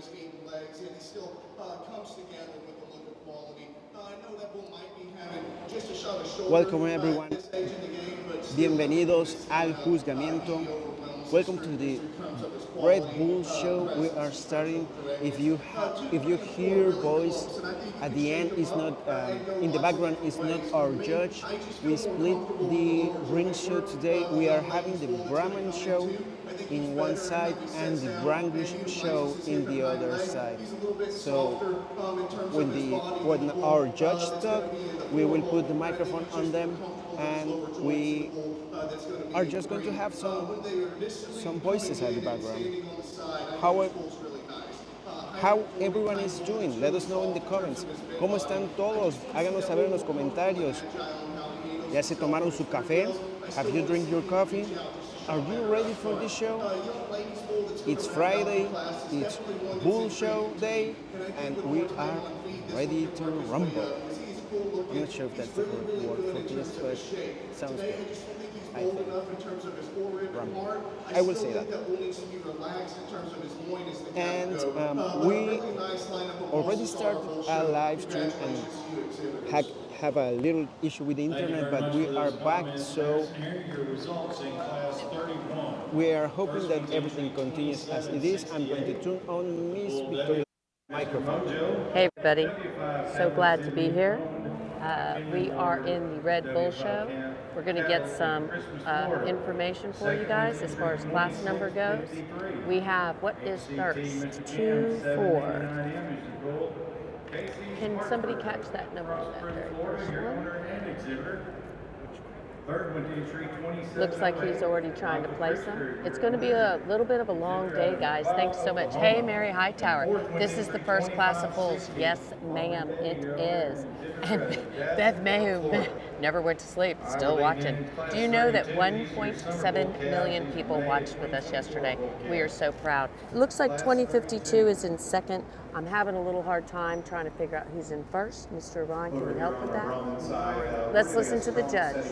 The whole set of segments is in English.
has gained legs, and he still comes together with a look of quality. I know that bull might be having just a shot of shoulder. Welcome everyone. This age in the game, but Bienvenidos al juzgamiento. Welcome to the Red Bull show. We are starting. If you hear voice at the end, is not in the background. Is not our judge. We split the ring show today. We are having the Brahman show in one side and the Branglish show in the other side. So when our judge talk, we will put the microphone on them, and we are just going to have some voices at the background. How everyone is doing? Let us know in the comments. ¿Cómo están todos? Háganos saber en los comentarios. ¿Ya se tomaron su café? Have you drink your coffee? Are you ready for this show? It's Friday, it's Bull Show Day, and we are ready to rumble. I'm not sure if that's the correct word for this, but sounds good. I think. Rumble. I will say that. And we already started a live stream and have a little issue with the internet, but we are back, so we are hoping that everything continues as it is. I'm going to turn on Miss Victoria's microphone. Hey everybody, so glad to be here. We are in the Red Bull Show. We're going to get some information for you guys as far as class number goes. We have, what is first? 2, 4. Can somebody catch that number on that very first one? Looks like he's already trying to place them. It's going to be a little bit of a long day, guys. Thanks so much. Hey, Mary Hightower. This is the first class of bulls. Yes, ma'am, it is. And Beth Mayhew never went to sleep, still watching. Do you know that 1.7 million people watched with us yesterday? We are so proud. It looks like 2052 is in second. I'm having a little hard time trying to figure out who's in first. Mr. Ryan, can you help with that? Let's listen to the judge.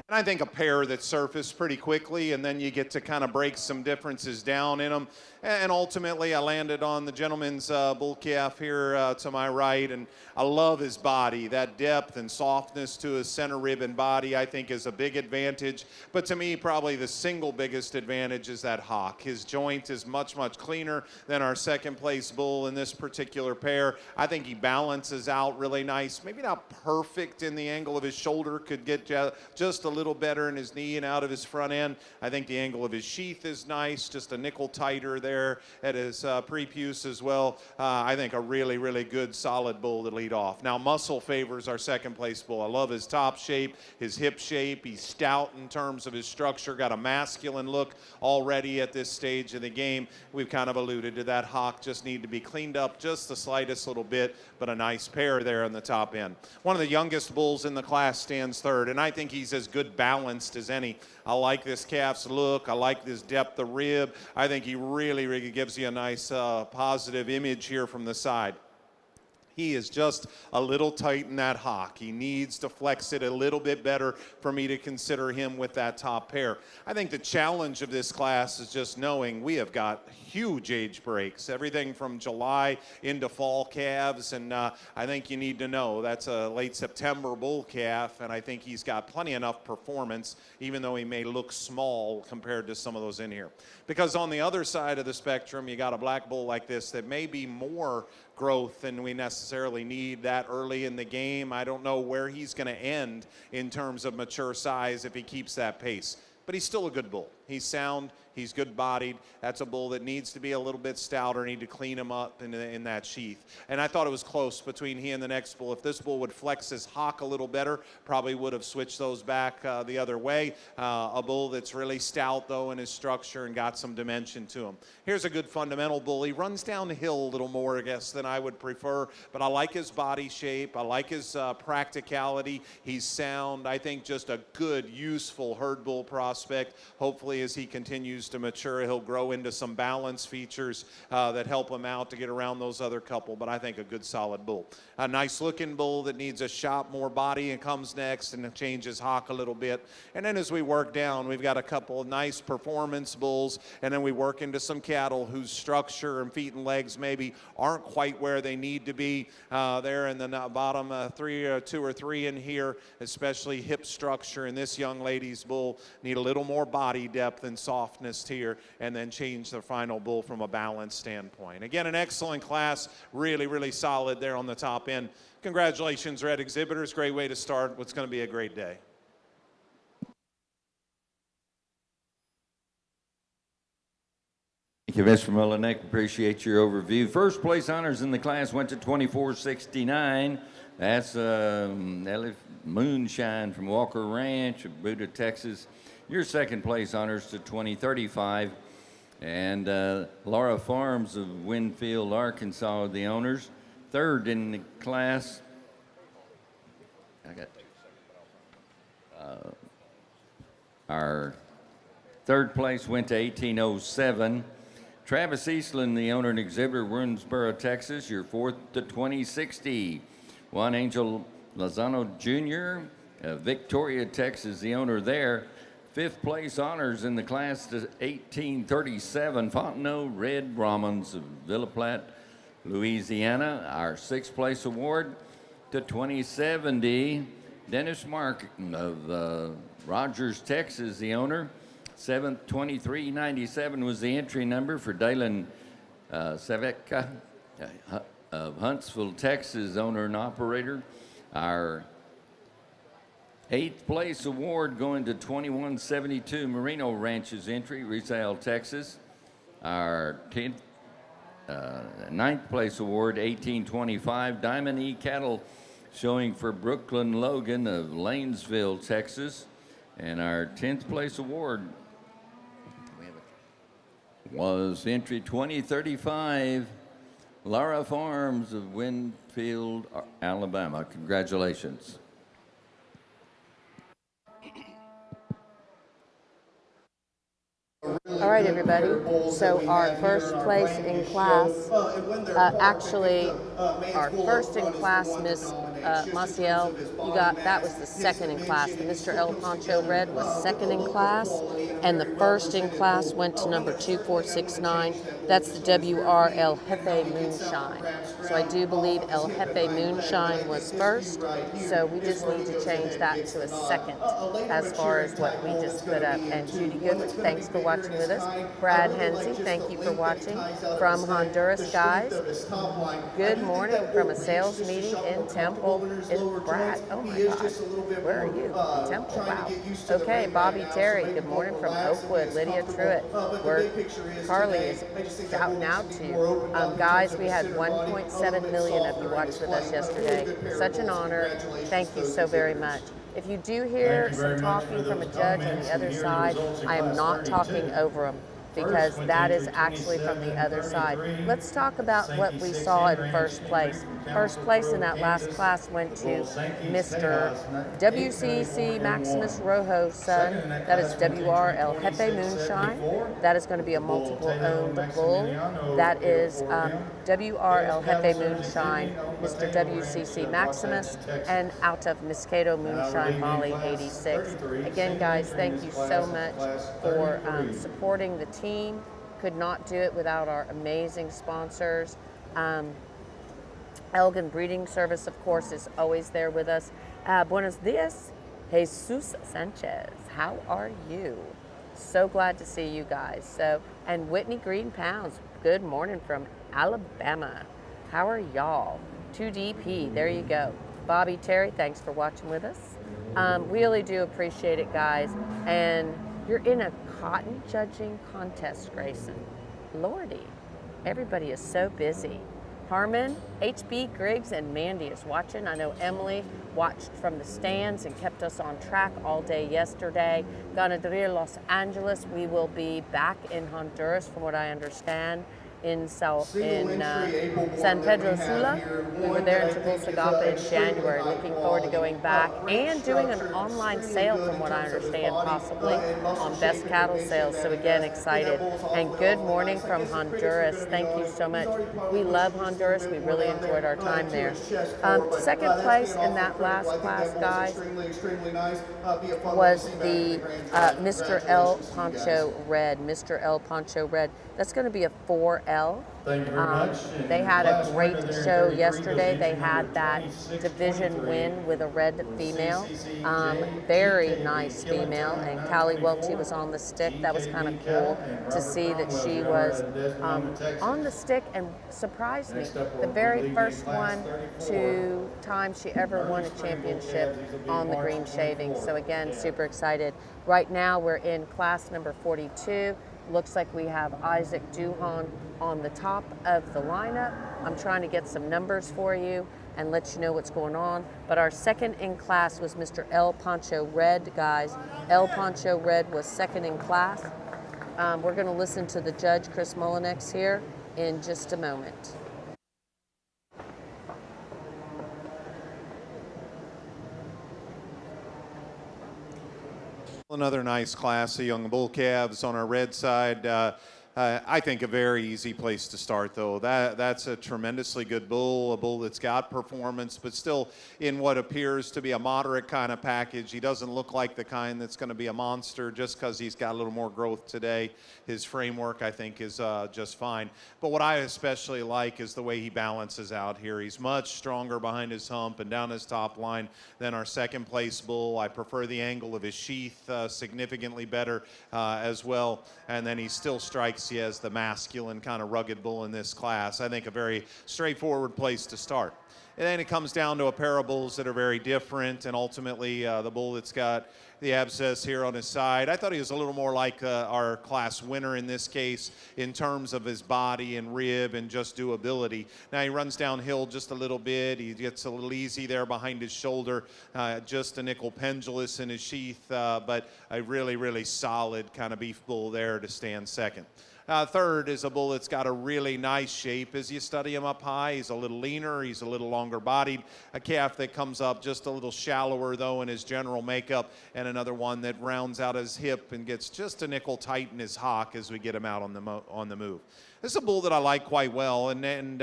And I think a pair that surfaced pretty quickly, and then you get to kind of break some differences down in them. And ultimately, I landed on the gentleman's bull calf here to my right, and I love his body. That depth and softness to his center rib and body, I think, is a big advantage. But to me, probably the single biggest advantage is that hock. His joint is much, much cleaner than our second-place bull in this particular pair. I think he balances out really nice. Maybe not perfect in the angle of his shoulder. Could get just a little better in his knee and out of his front end. I think the angle of his sheath is nice, just a nickel tighter there at his prepuce as well. I think a really, really good solid bull to lead off. Now muscle favors our second place bull. I love his top shape, his hip shape. He's stout in terms of his structure, got a masculine look already at this stage of the game. We've kind of alluded to that. Hock just need to be cleaned up just the slightest little bit, but a nice pair there on the top end. One of the youngest bulls in the class stands third, and I think he's as good balanced as any. I like this calf's look. I like this depth of rib. I think he really, really gives you a nice positive image here from the side. He is just a little tight in that hock. He needs to flex it a little bit better for me to consider him with that top pair. I think the challenge of this class is just knowing we have got huge age breaks, everything from July into fall calves, and I think you need to know that's a late September bull calf, and I think he's got plenty enough performance, even though he may look small compared to some of those in here. Because on the other side of the spectrum, you got a black bull like this that may be more growth than we necessarily need that early in the game. I don't know where he's going to end in terms of mature size if he keeps that pace. But he's still a good bull. He's sound. He's good-bodied. That's a bull that needs to be a little bit stouter. Need to clean him up in that sheath. And I thought it was close between he and the next bull. If this bull would flex his hock a little better, probably would have switched those back the other way. A bull that's really stout, though, in his structure and got some dimension to him. Here's a good fundamental bull. He runs down the hill a little more, I guess, than I would prefer. But I like his body shape. I like his practicality. He's sound. I think just a good, useful herd bull prospect. Hopefully hopefully as he continues to mature, he'll grow into some balance features that help him out to get around those other couple. But I think a good solid bull. A nice looking bull that needs a shot more body and comes next and changes hock a little bit. And then as we work down, we've got a couple of nice performance bulls, and then we work into some cattle whose structure and feet and legs maybe aren't quite where they need to be. There in the bottom 2 or 3 in here, especially hip structure in this young lady's bull, need a little more body depth and softness here, and then change the final bull from a balance standpoint. Again, an excellent class, really, really solid there on the top end. Congratulations, Red Exhibitors. Great way to start what's going to be a great day. Thank you, Mr. Mullineck. Appreciate your overview. First place honors in the class went to 2469. That's Moonshine from Walker Ranch, Buda, Texas. Your second place honors to 2035. And Laura Farms of Winfield, Arkansas, the owners. Third in the class. Our third place went to 1807. Travis Eastland, the owner and exhibitor, Winsboro, Texas. Your fourth to 2060. Juan Angel Lozano Jr., Victoria, Texas, the owner there. Fifth place honors in the class to 1837. Fontenot Red Brahmans of Villa Platte, Louisiana. Our sixth place award to 2070. Dennis Mark of Rogers, Texas, the owner. Seventh, 2397 was the entry number for Dalen Saveka of Huntsville, Texas, owner and operator. Our eighth place award going to 2172 Merino Ranches entry, Rizal, Texas. Our ninth place award, 1825 Diamond E Cattle showing for Brooklyn Logan of Lanesville, Texas. And our 10th place award was entry 2035 Lara Farms of Winfield, Alabama. Congratulations. All right, everybody. So our first place in class, actually, our first in class, Miss Maciel, that was the second in class. The Mr. El Poncho Red was second in class, and the first in class went to number 2469. That's the WR El Jefe Moonshine. So I do believe El Jefe Moonshine was first, so we just need to change that to a second as far as what we just put up. And Judy Goodwin, thanks for watching with us. Brad Hensey, thank you for watching. From Honduras, guys, good morning from a sales meeting in Temple. In Brad, oh my gosh, where are you? Temple, wow. Okay, Bobby Terry, good morning from Oakwood. Lydia Truitt, where Carly is shouting out to you. Guys, we had 1.7 million of you watched with us yesterday. Such an honor. Thank you so very much. If you do hear some talking from a judge on the other side, I am not talking over them, because that is actually from the other side. Let's talk about what we saw in first place. First place in that last class went to Mr. WCC Maximus Rojo's son. That is WR El Jefe Moonshine. That is going to be a multiple owned bull. That is WR El Jefe Moonshine, Mr. WCC Maximus, and out of Mosquito Moonshine Molly 86. Again, guys, thank you so much for supporting the team. Could not do it without our amazing sponsors. Elgin Breeding Service, of course, is always there with us. Buenos dias, Jesus Sanchez. How are you? So glad to see you guys. So, and Whitney Green Pounds, good morning from Alabama. How are y'all? 2DP, there you go. Bobby Terry, thanks for watching with us. Really do appreciate it, guys. And you're in a cotton judging contest, Grayson. Lordy, everybody is so busy. Harmon, HB, Griggs, and Mandy is watching. I know Emily watched from the stands and kept us on track all day yesterday. Ganaderia Los Angeles, we will be back in Honduras from what I understand. in San Pedro Sula. We were there in Tegucigalpa in January. Looking forward to going back and doing an online sale, from what I understand, possibly on best cattle sales. So again, excited. And good morning from Honduras. Thank you so much. We love Honduras. We really enjoyed our time there. Second place in that last class, guys, was the Mr. El Pancho Red. Mr. El Pancho Red. That's going to be a 4L. Thank you very much. They had a great show yesterday. They had that division win with a red female. Very nice female. And Callie Welty was on the stick. That was kind of cool to see that she was on the stick, and surprised me. The very first one to time she ever won a championship on the green shaving. So again, super excited. Right now we're in class number 42. Looks like we have Isaac Duhan on the top of the lineup. I'm trying to get some numbers for you and let you know what's going on. But our second in class was Mr. El Pancho Red, guys. El Pancho Red was second in class. We're going to listen to the judge, Chris Mullinex, here in just a moment. Another nice class of young bull calves on our red side. I think a very easy place to start, though. That's a tremendously good bull, a bull that's got performance, but still in what appears to be a moderate kind of package. He doesn't look like the kind that's going to be a monster just because he's got a little more growth today. His framework, I think, is just fine. But what I especially like is the way he balances out here. He's much stronger behind his hump and down his top line than our second place bull. I prefer the angle of his sheath significantly better as well. And then he still strikes you as the masculine kind of rugged bull in this class. I think a very straightforward place to start. And then it comes down to a pair of bulls that are very different, and ultimately the bull that's got the abscess here on his side. I thought he was a little more like our class winner in this case in terms of his body and rib and just doability. Now he runs downhill just a little bit. He gets a little easy there behind his shoulder, just a nickel pendulous in his sheath, but a really, really solid kind of beef bull there to stand second. Third is a bull that's got a really nice shape. As you study him up high, he's a little leaner, he's a little longer bodied. A calf that comes up just a little shallower, though, in his general makeup, and another one that rounds out his hip and gets just a nickel tight in his hock as we get him out on the move. This is a bull that I like quite well, and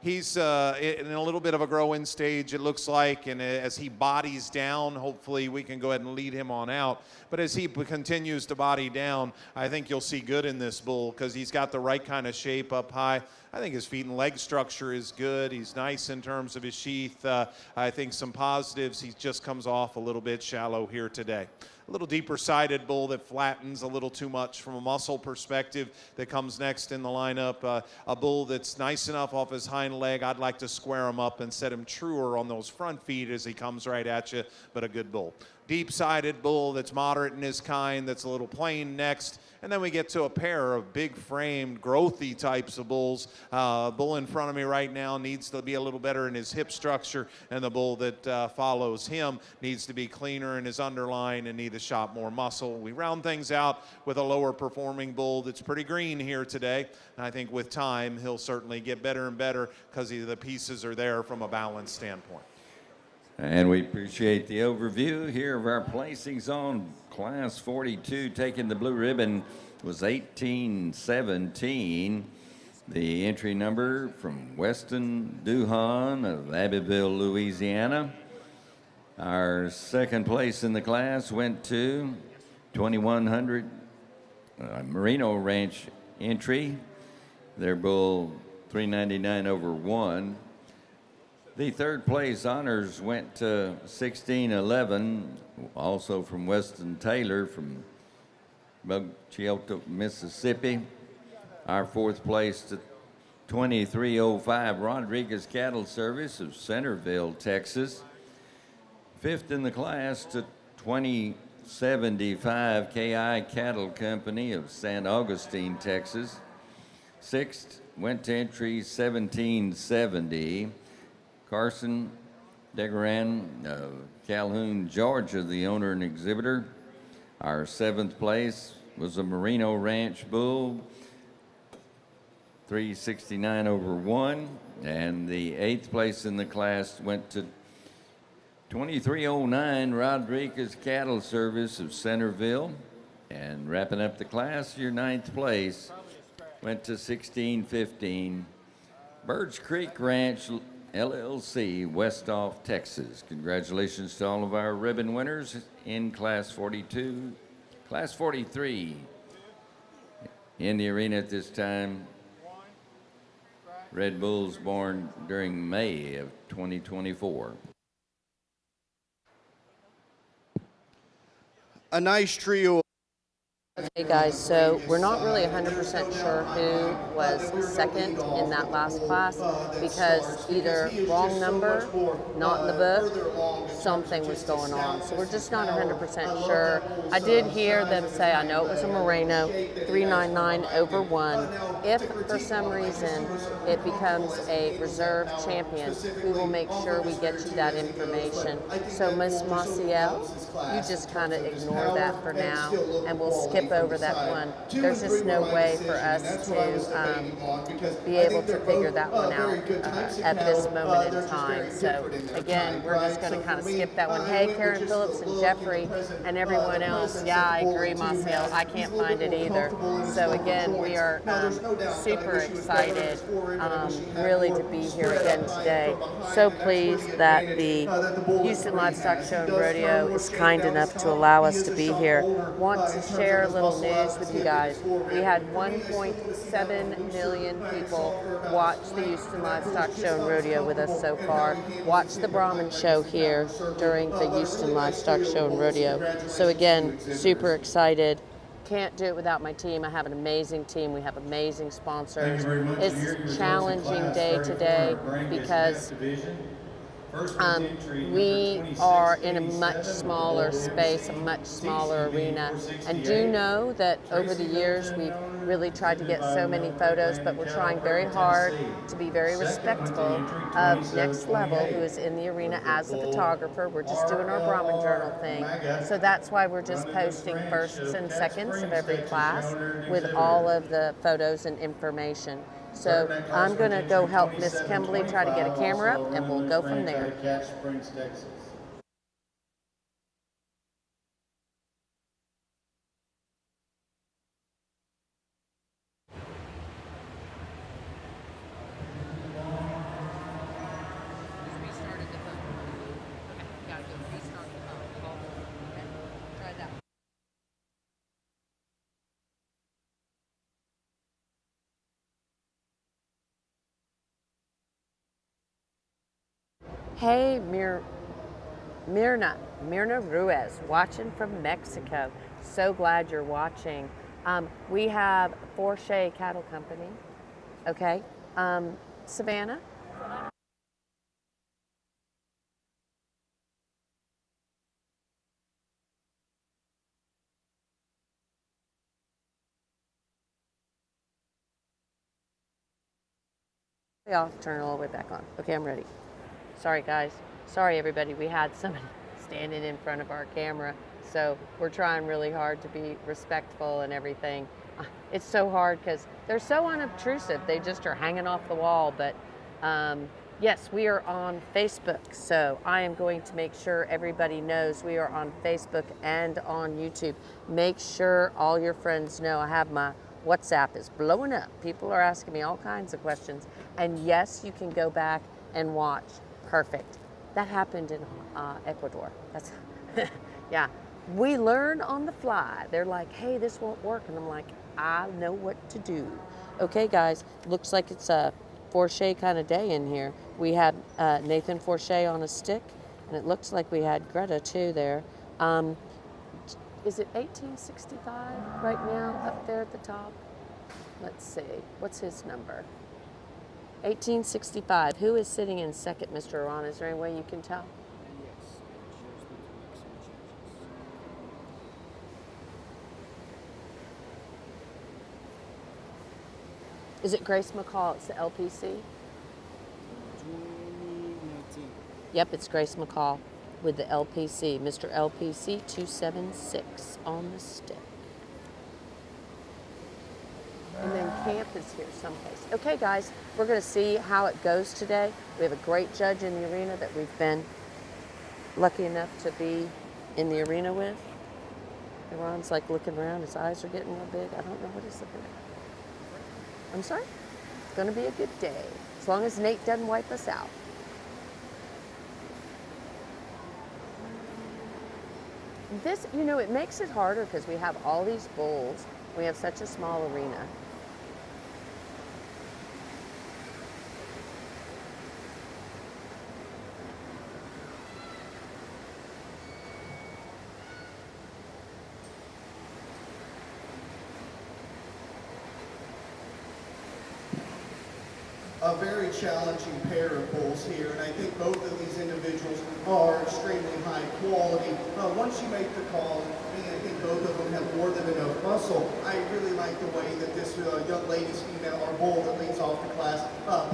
he's in a little bit of a growing stage, it looks like, and as he bodies down, hopefully we can go ahead and lead him on out. But as he continues to body down, I think you'll see good in this bull because he's got the right kind of shape up high. I think his feet and leg structure is good. He's nice in terms of his sheath. I think some positives, he just comes off a little bit shallow here today. A little deeper sided bull that flattens a little too much from a muscle perspective that comes next in the lineup. A bull that's nice enough off his hind leg. I'd like to square him up and set him truer on those front feet as he comes right at you, but a good bull. Deep-sided bull that's moderate in his kind, that's a little plain next. And then we get to a pair of big-framed, growthy types of bulls. Bull in front of me right now needs to be a little better in his hip structure, and the bull that follows him needs to be cleaner in his underline and need to shop more muscle. We round things out with a lower-performing bull that's pretty green here today. And I think with time, he'll certainly get better and better because the pieces are there from a balance standpoint. And we appreciate the overview here of our placings on Class 42. Taking the blue ribbon was 1817. The entry number from Weston Duhan of Abbeville, Louisiana. Our second place in the class went to 2100 Merino Ranch entry. Their bull 399 over 1. The third place honors went to 1611, also from Weston Taylor from Chilton, Mississippi. Our fourth place to 2305, Rodriguez Cattle Service of Centerville, Texas. Fifth in the class to 2075, KI Cattle Company of San Augustine, Texas. Sixth went to entry 1770. Carson Degeran of Calhoun, Georgia, the owner and exhibitor. Our seventh place was a Merino Ranch bull 369 over 1. And the 8th place in the class went to 2309 Rodriguez Cattle Service of Centerville. And wrapping up the class, your 9th place went to 1615 Birch Creek Ranch LLC, Westoff, Texas. Congratulations to all of our ribbon winners in Class 42. Class 43 in the arena at this time. Red Bulls born during May of 2024. A nice trio. Hey guys, so we're not really 100% sure who was second in that last class because either wrong number, not in the book, something was going on. So we're just not 100% sure. I did hear them say, I know it was a Moreno, 399 over 1. If for some reason it becomes a reserve champion, we will make sure we get you that information. So Miss Maciel, you just kind of ignore that for now and we'll skip over that one. There's just no way for us to be able to figure that one out at this moment in time. So again, we're just going to kind of skip that one. Hey, Karen Phillips and Jeffrey and everyone else. Yeah, I agree, Maciel. I can't find it either. So again, we are super excited really to be here again today. So pleased that the Houston Livestock Show and Rodeo is kind enough to allow us to be here. Want to share a little news with you guys. We had 1.7 million people watch the Houston Livestock Show and Rodeo with us so far. Watch the Brahman show here during the Houston Livestock Show and Rodeo. So again, super excited. Can't do it without my team. I have an amazing team. We have amazing sponsors. It's a challenging day today because we are in a much smaller space, a much smaller arena, and do know that over the years we've really tried to get so many photos, but we're trying very hard to be very respectful of Next Level, who is in the arena as a photographer. We're just doing our Brahman Journal thing, so that's why we're just posting firsts and seconds of every class with all of the photos and information. So I'm going to go help Miss Kimberly try to get a camera up, and we'll go from there. Hey, Mirna Ruiz, watching from Mexico. So glad you're watching. We have Forche Cattle Company. Okay. Savannah? Off, turn it all the way back on. Okay, I'm ready. Sorry, guys. Sorry, everybody. We had somebody standing in front of our camera, so we're trying really hard to be respectful and everything. It's so hard because they're so unobtrusive. They just are hanging off the wall. But yes, we are on Facebook, so I am going to make sure everybody knows we are on Facebook and on YouTube. Make sure all your friends know. I have my WhatsApp is blowing up. People are asking me all kinds of questions. And yes, you can go back and watch. Perfect. That happened in Ecuador. That's yeah. We learn on the fly. They're like, hey, this won't work. And I'm like, I know what to do. Okay, guys, looks like it's a Forche kind of day in here. We had Nathan Forche on a stick, and it looks like we had Greta too there. Is it 1865 right now up there at the top? Let's see. What's his number? 1865. Who is sitting in second, Mr. Iran? Is there any way you can tell? Yes, it shows the maximum changes. Is it Grace McCall? It's the LPC? 2019. Yep, it's Grace McCall with the LPC. Mr. LPC 276 on the stick. And then camp is here someplace. Okay, guys, we're going to see how it goes today. We have a great judge in the arena that we've been lucky enough to be in the arena with. Ron's like looking around. His eyes are getting real big. I don't know what he's looking at. I'm sorry? It's going to be a good day, as long as Nate doesn't wipe us out. This, you know, it makes it harder because we have all these bulls. We have such a small arena. A very challenging pair of bulls here, and I think both of these individuals are extremely high quality. Once you make the call, and I think both of them have more than enough muscle, I really like the way that this young lady's female, or bull that leads off the class,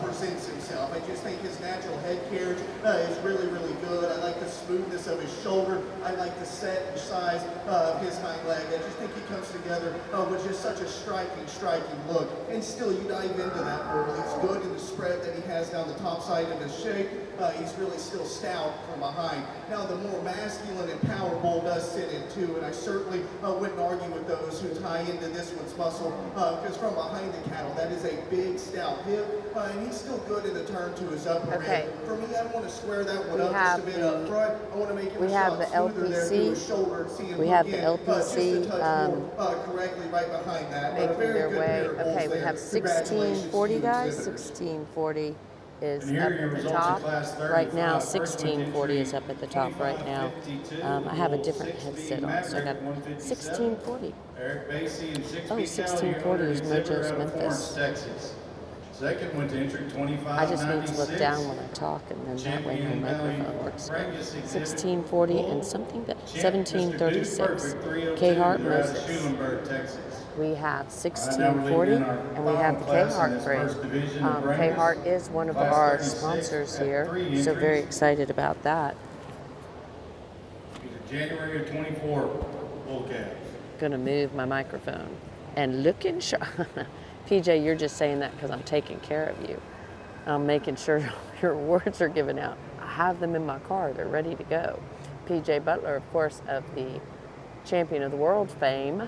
presents himself. I just think his natural head carriage is really, really good. I like the smoothness of his shoulder. I like the set and size of his hind leg. I just think he comes together with just such a striking look. And still, you dive into that bull. He's good in the spread that he has down the top side of his shape. He's really still stout from behind. Now, the more masculine and power bull does sit in too, and I certainly wouldn't argue with those who tie into this one's muscle, because from behind the cattle, that is a big, stout hip, and he's still good in the turn to his upper Okay. rib. For me, I want to square that one We up just have a bit the- up front. I want to make him we a have shot the smoother there LPC. through his shoulder and see him We hook have the in, LPC, just a touch more correctly right behind that. But a making very their good way. pair of bulls Okay, we there. have Congratulations 1640, to you guys. exhibitors. 1640 is And here up are your at the results in top. class 30 Right now, for first 1640 is entry, up at the top right now. 25.52, I have a Bull different 60, headset on, so I got Maverick 157. 1640. Eric Basie and 6 Oh, B 1640 is exhibitor Mojo's out of Memphis. Florence, Texas. Second went to entry 25.96. I just need to look down when I talk, and then that way my microphone works. 1640 and something that 1736. K Hart Moses. Schulenburg, Texas. We have 1640 and we have the K Hart breed. K Hart is one of our sponsors here, so very excited about that. These are January of 24 bull calves. Gonna move my microphone and looking sharp. PJ, you're just saying that because I'm taking care of you. I'm making sure your words are given out. I have them in my car. They're ready to go. PJ Butler, of course, of the Champion of the World fame.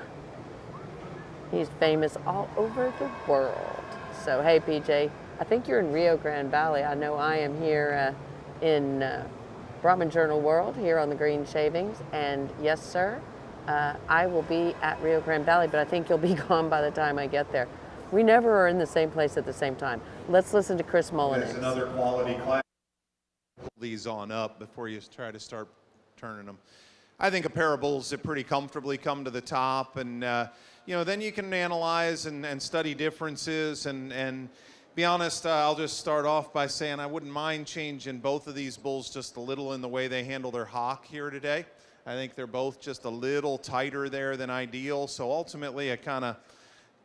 He's famous all over the world. So, hey, PJ, I think you're in Rio Grande Valley. I know I am here in Brahman Journal World here on the Green Shavings. And yes, sir, I will be at Rio Grande Valley, but I think you'll be gone by the time I get there. We never are in the same place at the same time. Let's listen to Chris Mullen. There's another quality class. Pull these on up before you try to start turning them. I think a pair of bulls that pretty comfortably come to the top, and then you can analyze and study differences and be honest. I'll just start off by saying I wouldn't mind changing both of these bulls just a little in the way they handle their hock here today. I think they're both just a little tighter there than ideal. So ultimately, I kind of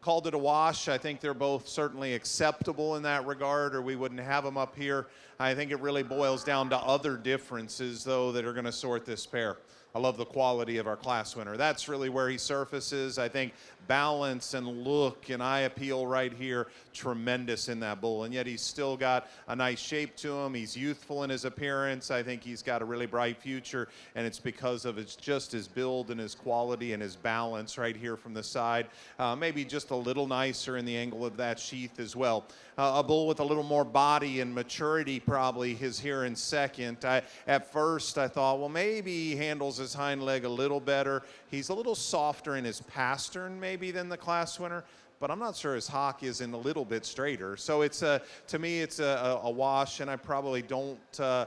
called it a wash. I think they're both certainly acceptable in that regard, or we wouldn't have them up here. I think it really boils down to other differences, though, that are going to sort this pair. I love the quality of our class winner. That's really where he surfaces. I think balance and look and eye appeal right here, tremendous in that bull. And yet he's still got a nice shape to him. He's youthful in his appearance. I think he's got a really bright future, and it's because of just his build and his quality and his balance right here from the side. Maybe just a little nicer in the angle of that sheath as well. A bull with a little more body and maturity probably is here in second. At first I thought, well, maybe he handles his hind leg a little better. He's a little softer in his pastern maybe than the class winner, but I'm not sure his hock isn't a little bit straighter. So it's to me it's a wash, and I probably don't or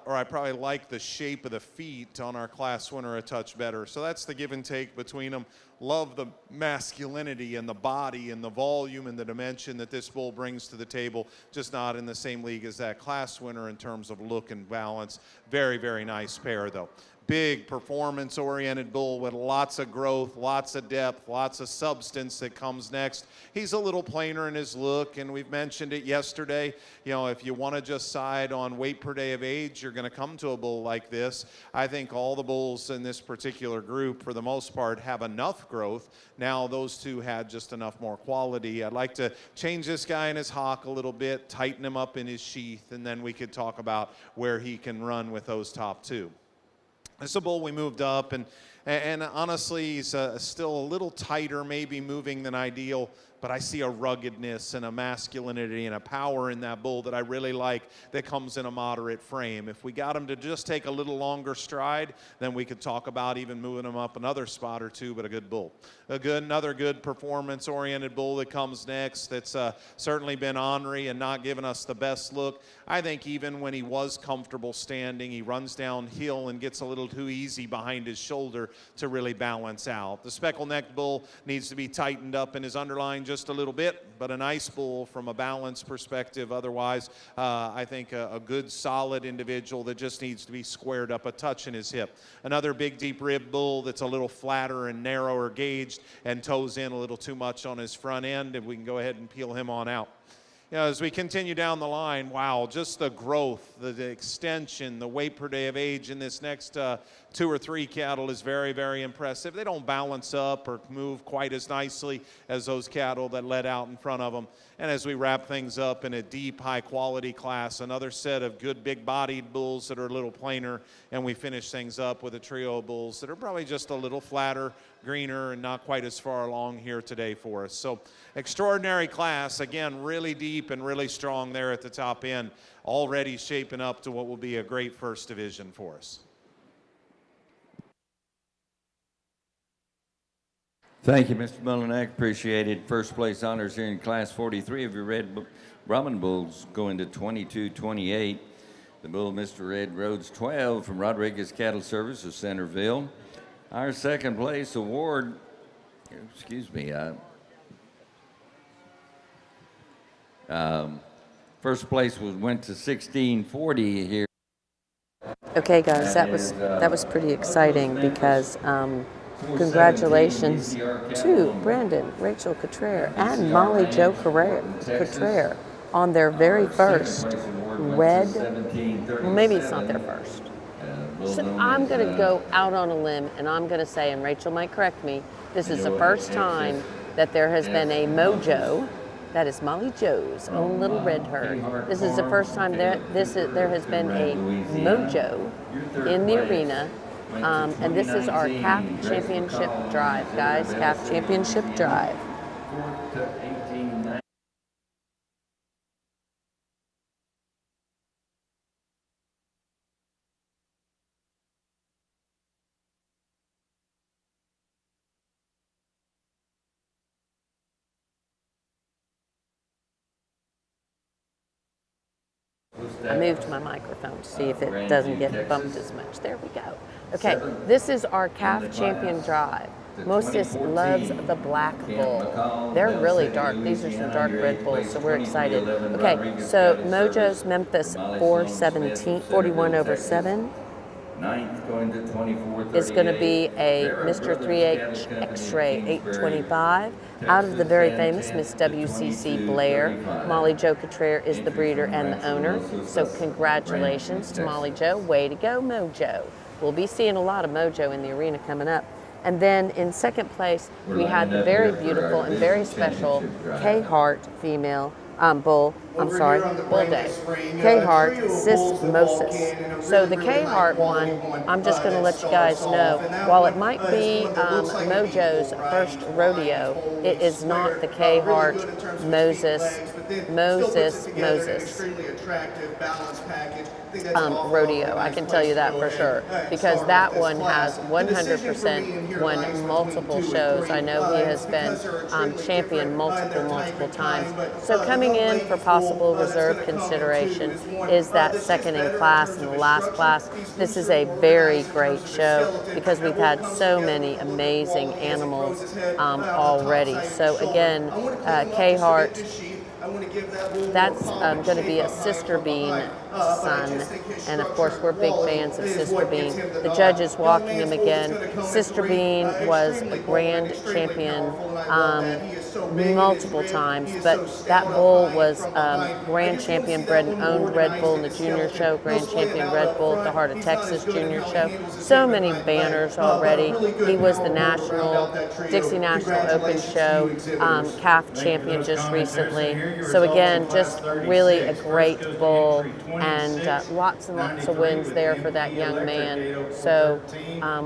I probably like the shape of the feet on our class winner a touch better. So that's the give and take between them. Love the masculinity and the body and the volume and the dimension that this bull brings to the table, just not in the same league as that class winner in terms of look and balance. Very, very nice pair, though. big performance-oriented bull with lots of growth, lots of depth, lots of substance that comes next. He's a little plainer in his look, and we've mentioned it yesterday. You know, if you want to just side on weight per day of age, you're going to come to a bull like this. I think all the bulls in this particular group, for the most part, have enough growth. Now, those two had just enough more quality. I'd like to change this guy in his hock a little bit, tighten him up in his sheath, and then we could talk about where he can run with those top two. This is a bull we moved up, and honestly, he's still a little tighter, maybe moving than ideal, but I see a ruggedness and a masculinity and a power in that bull that I really like that comes in a moderate frame. If we got him to just take a little longer stride, then we could talk about even moving him up another spot or two, but a good bull. Another good performance-oriented bull that comes next that's certainly been ornery and not given us the best look. I think even when he was comfortable standing, he runs downhill and gets a little too easy behind his shoulder to really balance out. The speckled-necked bull needs to be tightened up in his underline just a little bit, but a nice bull from a balance perspective. Otherwise, I think a good, solid individual that just needs to be squared up a touch in his hip. Another big, deep rib bull that's a little flatter and narrower gauged and toes in a little too much on his front end, and we can go ahead and peel him on out. You know, as we continue down the line, wow, just the growth, the extension, the weight per day of age in this next 2 or 3 cattle is very, very impressive. They don't balance up or move quite as nicely as those cattle that led out in front of them. And as we wrap things up in a deep, high-quality class, another set of good, big-bodied bulls that are a little plainer, and we finish things up with a trio of bulls that are probably just a little flatter, greener, and not quite as far along here today for us. So extraordinary class, again, really deep and really strong there at the top end, already shaping up to what will be a great first division for us. Thank you, Mr. Mullinack. Appreciate it. First place honors here in Class 43 of your red Brahman bulls going to 22-28. The bull, Mr. Ed Rhodes 12 from Rodriguez Cattle Service of Centerville. Our second place award, first place went to 1640 here. Okay, guys, that was pretty exciting because congratulations to Brandon, Rachel Cottrell, and Molly Jo Cottrell on their very first red. Well, maybe it's not their first. So I'm going to go out on a limb and I'm going to say, and Rachel might correct me, this is the first time that there has been a mojo. That is Molly Jo's own little red herd. This is the first time there has been a mojo in the arena. And this is our calf championship drive, guys. Calf championship drive. I moved my microphone to see if it doesn't get bumped as much. There we go. Okay, this is our calf champion drive. Moses loves the black bull. They're really dark. These are some dark red bulls, so we're excited. Okay, so Mojo's Memphis 41/7. Ninth going to 24. Is going to be a Mr. 3H X-Ray 825 out of the very famous Miss WCC Blair. Molly Jo Cottrell is the breeder and the owner. So congratulations to Molly Jo. Way to go, Mojo. We'll be seeing a lot of Mojo in the arena coming up. And then in second place, we had the very beautiful and very special K Hart female bull day. K Hart Cis Moses. So the K Hart one, I'm just going to let you guys know, while it might be Mojo's first rodeo, it is not the K Hart Moses rodeo. I can tell you that for sure, because that one has 100% won multiple shows. I know he has been champion multiple times. So coming in for possible reserve consideration is that second in class and the last class. This is a very great show because we've had so many amazing animals already. So again, K Hart I want to give that bull That's more common going to be shape a up high Sister from Bean behind. But I son, just think his and of course we're big structural fans of quality is Sister what Bean. gets him The nod. judge is Young walking man's him bull is again. gonna come in Sister three, Bean was extremely a bold and grand extremely champion powerful, and I love that. He is so big in his multiple rib, times, he is but so stout that up bull high and was from behind. I grand just want to champion, see bred that and one owned Red organized Bull in in the his junior skeleton. show, No grand swaying champion out Red up Bull at front. the Heart of He's not as Texas good in junior how he show. handles his So hip many behind the leg, banners but a already. really good He was the power bull to round national out that trio. Dixie National Open Congratulations to Show you exhibitors. calf Thank you for champion those just comments, Harrison. recently. Here are your So results again, in class just 36. really a First great goes to bull, entry and 26, lots and lots of 93 wins with there for MP that young Electric man. 80413. So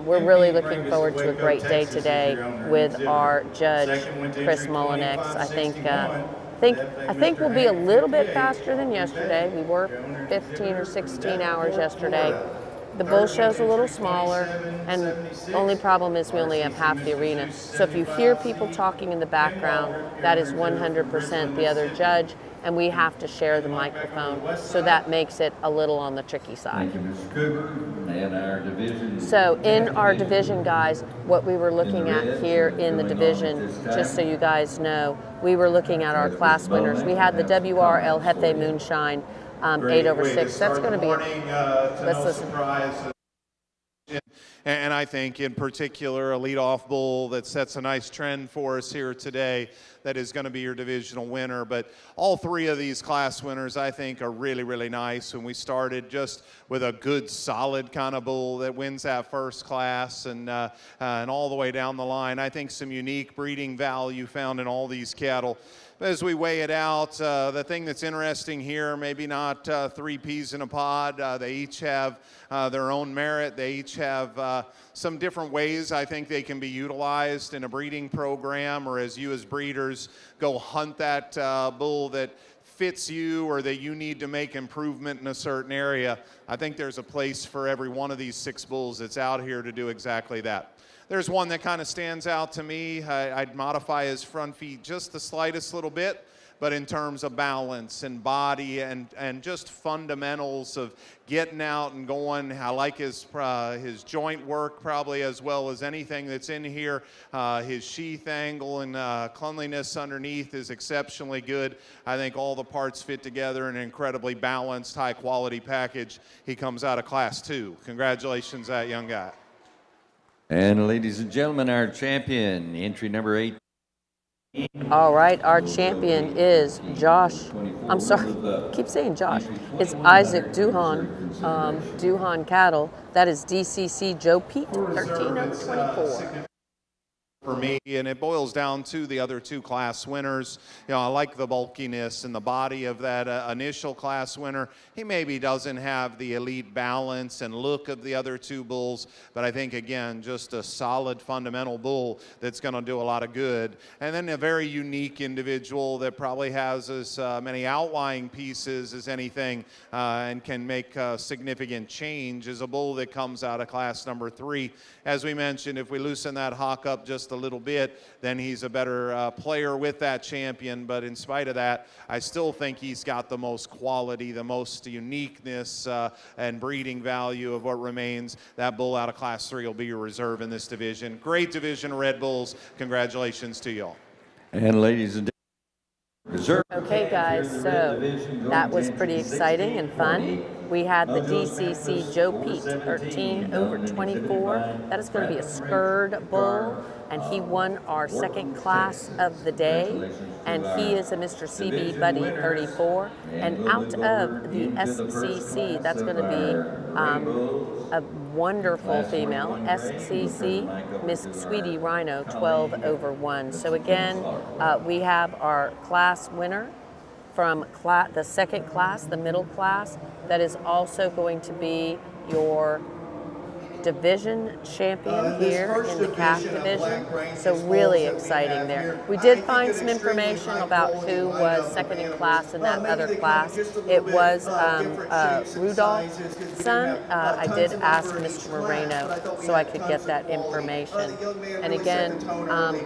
we're MP really looking Brangus forward of to a Waco, great day Texas is today your owner and with exhibitor. our judge, Second went to Chris entry Mullinex. I 2561. think we'll be a Mr. little bit Hank faster than 58, yesterday. We worked your owner and 15 or exhibitor 16 from hours Davenport, yesterday. Florida. The Third bull went show's to a little entry smaller, and 2776. only problem is we only have half the RCC arena. Mr. So if you hear 75 people C. talking in the Ken background, Walker, that your is owner and exhibitor from 100% the other Bridgeland, judge, and we have to share the Mike back on the microphone, west so side. that makes it a little on the tricky side. Thank you, Mr. Cooper, and our division. So in our division, guys, what we were looking at red, here so in the going on at division, this time. just so you guys know, we were looking at our class winners. We had the WRL Jefe Moonshine 8 over 6. That's going to be, let's listen. And I think in particular a leadoff bull that sets a nice trend for us here today that is going to be your divisional winner. But all three of these class winners I think are really, really nice. When we started just with a good solid kind of bull that wins that first class and all the way down the line. I think some unique breeding value found in all these cattle. As we weigh it out, the thing that's interesting here, maybe not three peas in a pod. They each have their own merit. They each have some different ways I think they can be utilized in a breeding program, or as you as breeders go hunt that bull that fits you or that you need to make improvement in a certain area. I think there's a place for every one of these 6 bulls that's out here to do exactly that. There's one that kind of stands out to me. I'd modify his front feet just the slightest little bit, but in terms of balance and body and just fundamentals of getting out and going, I like his joint work probably as well as anything that's in here. His sheath angle and cleanliness underneath is exceptionally good. I think all the parts fit together in an incredibly balanced, high-quality package. He comes out of Class 2. Congratulations, that young guy. And ladies and gentlemen, our champion, entry number 8. All right, our champion is Josh. I'm sorry, keep saying Josh. It's Isaac Duhan, Duhan Cattle. That is DCC Joe Pete, 13 over 24. For me, and it boils down to the other 2 class winners. You know, I like the bulkiness and the body of that initial class winner. He maybe doesn't have the elite balance and look of the other 2 bulls, but I think, again, just a solid fundamental bull that's going to do a lot of good. And then a very unique individual that probably has as many outlying pieces as anything and can make significant change is a bull that comes out of class number 3. As we mentioned, if we loosen that hock up just a little bit, then he's a better player with that champion. But in spite of that, I still think he's got the most quality, the most uniqueness and breeding value of what remains. That bull out of class 3 will be your reserve in this division. Great division of Red Bulls. Congratulations to y'all. And ladies and gentlemen, Okay, guys, so that was pretty exciting and fun. We had the DCC Joe Pete, 13 over 24. That is going to be a Skurd bull, and he won our second class of the day. And he is a Mr. CB Buddy, 34. And out of the SCC, that's going to be a wonderful female, SCC Miss Sweetie Rhino, 12 over 1. So again, we have our class winner from the second class, the middle class, that is also going to be your division champion here in the calf division. So really exciting there. We did find some information about who was second in class in that other class. It was Rudolph's son. I did ask Mr. Moreno so I could get that information. And again,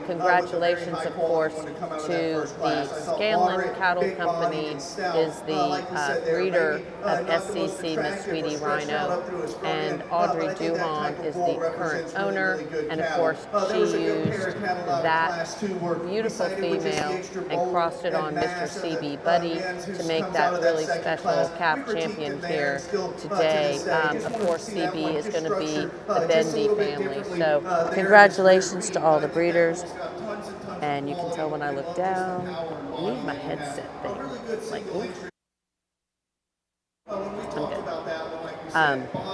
congratulations, of course, to the Scanlon Cattle Company, is the breeder of SCC Miss Sweetie Rhino, and Audrey Duhan Song is the current owner, and of course she used that beautiful female and crossed it on Mr. CB Buddy to make that really special calf champion here today. Of course, CB is going to be the Bendy family. So congratulations to all the breeders. And you can tell when I look down, I need my headset thing. Like, ooh. I'm good.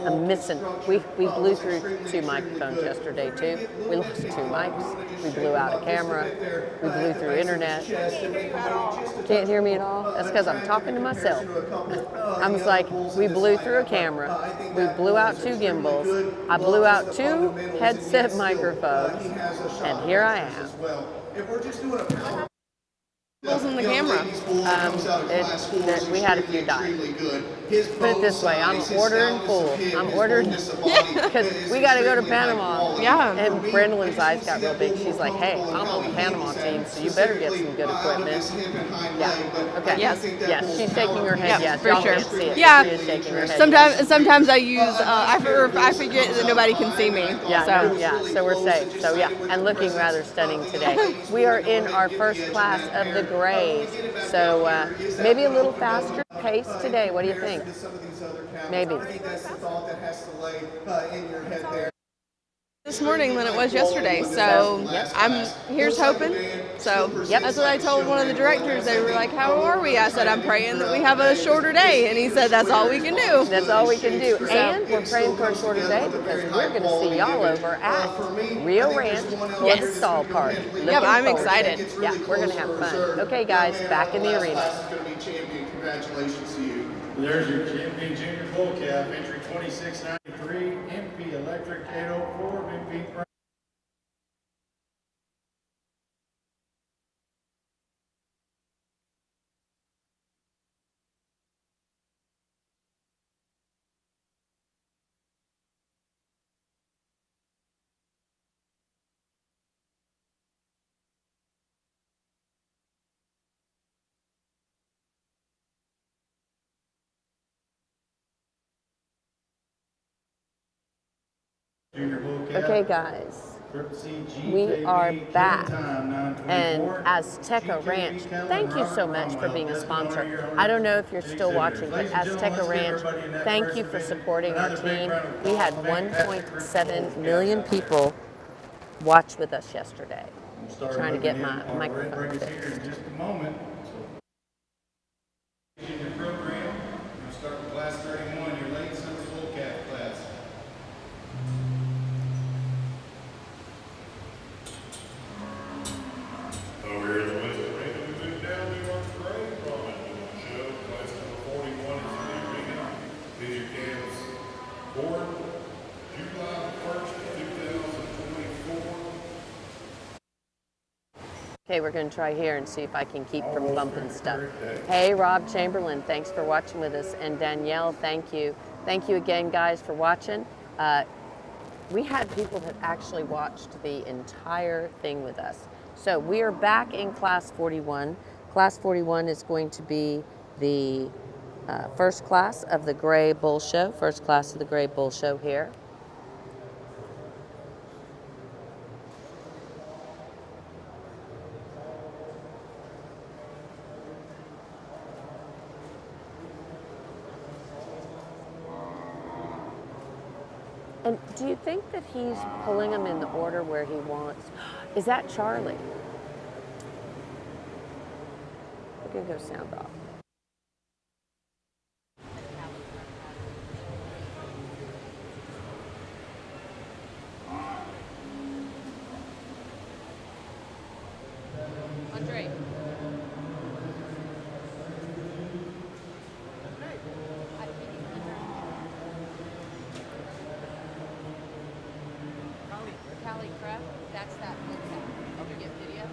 I'm missing. We blew through 2 microphones yesterday too. We lost 2 mics. We blew out a camera. We blew through internet. Can't hear me at all? That's because I'm talking to myself. I was like, we blew through a camera. We blew out 2 gimbals. I blew out 2 headset microphones. And here I am. In the camera. We had a few die. Put it this way, I'm ordering full. I'm ordering because we got to go to Panama. Yeah. And Brandolyn's eyes got real big. She's like, hey, I'm on the Panama team, so you better get some good equipment. Yeah. Okay. Yes. Yes. She's shaking her head. Yeah, Yes. for Y'all sure. can't see it. Yeah. She is shaking her head. Sometimes I use I forget that nobody can see me. Yeah, So. so we're safe. So yeah, and looking rather stunning today. We are in our first class of the grays, so maybe a little faster pace today. What do you think? Maybe. This morning than it was yesterday, so here's hoping. So that's what I told one of the directors. They were like, "How are we?" I said, "I'm praying that we have a shorter day," and he said, "That's all we can do." That's all we can do. And we're praying for a shorter day because we're going to see y'all over at Rio Ranch Install Park. Yep, I'm excited. Yeah, we're going to have fun. Okay, guys, back in the arena. Congratulations to you. There's your champion junior bull calf, entry 2693, MP Electric 804, MP. Okay, guys, we are back. And Azteca Ranch, thank you so much for being a sponsor. I don't know if you're still watching, but Azteca Ranch, thank you for supporting our team. We had 1.7 million people watch with us yesterday. Trying to get my microphone fixed. In just a moment. In your program, we'll start with class 31, your late summer bull calf class. Over here in the West Arena, we move down to our parade Brahman show. Class number 41 is in the arena. These are calves born July 1st, 2024. Okay, we're going to try here and see if I can keep from bumping stuff. Hey, Rob Chamberlain, thanks for watching with us. And Danielle, thank you. Thank you again, guys, for watching. We had people that actually watched the entire thing with us. So we are back in class 41. Class 41 is going to be the first class of the Gray Bull Show. First class of the Gray Bull Show here. And do you think that he's pulling them in the order where he wants? Is that Charlie? We're gonna go sound off. Andre. Callie Craft, that's that blue cat. Okay. Get video?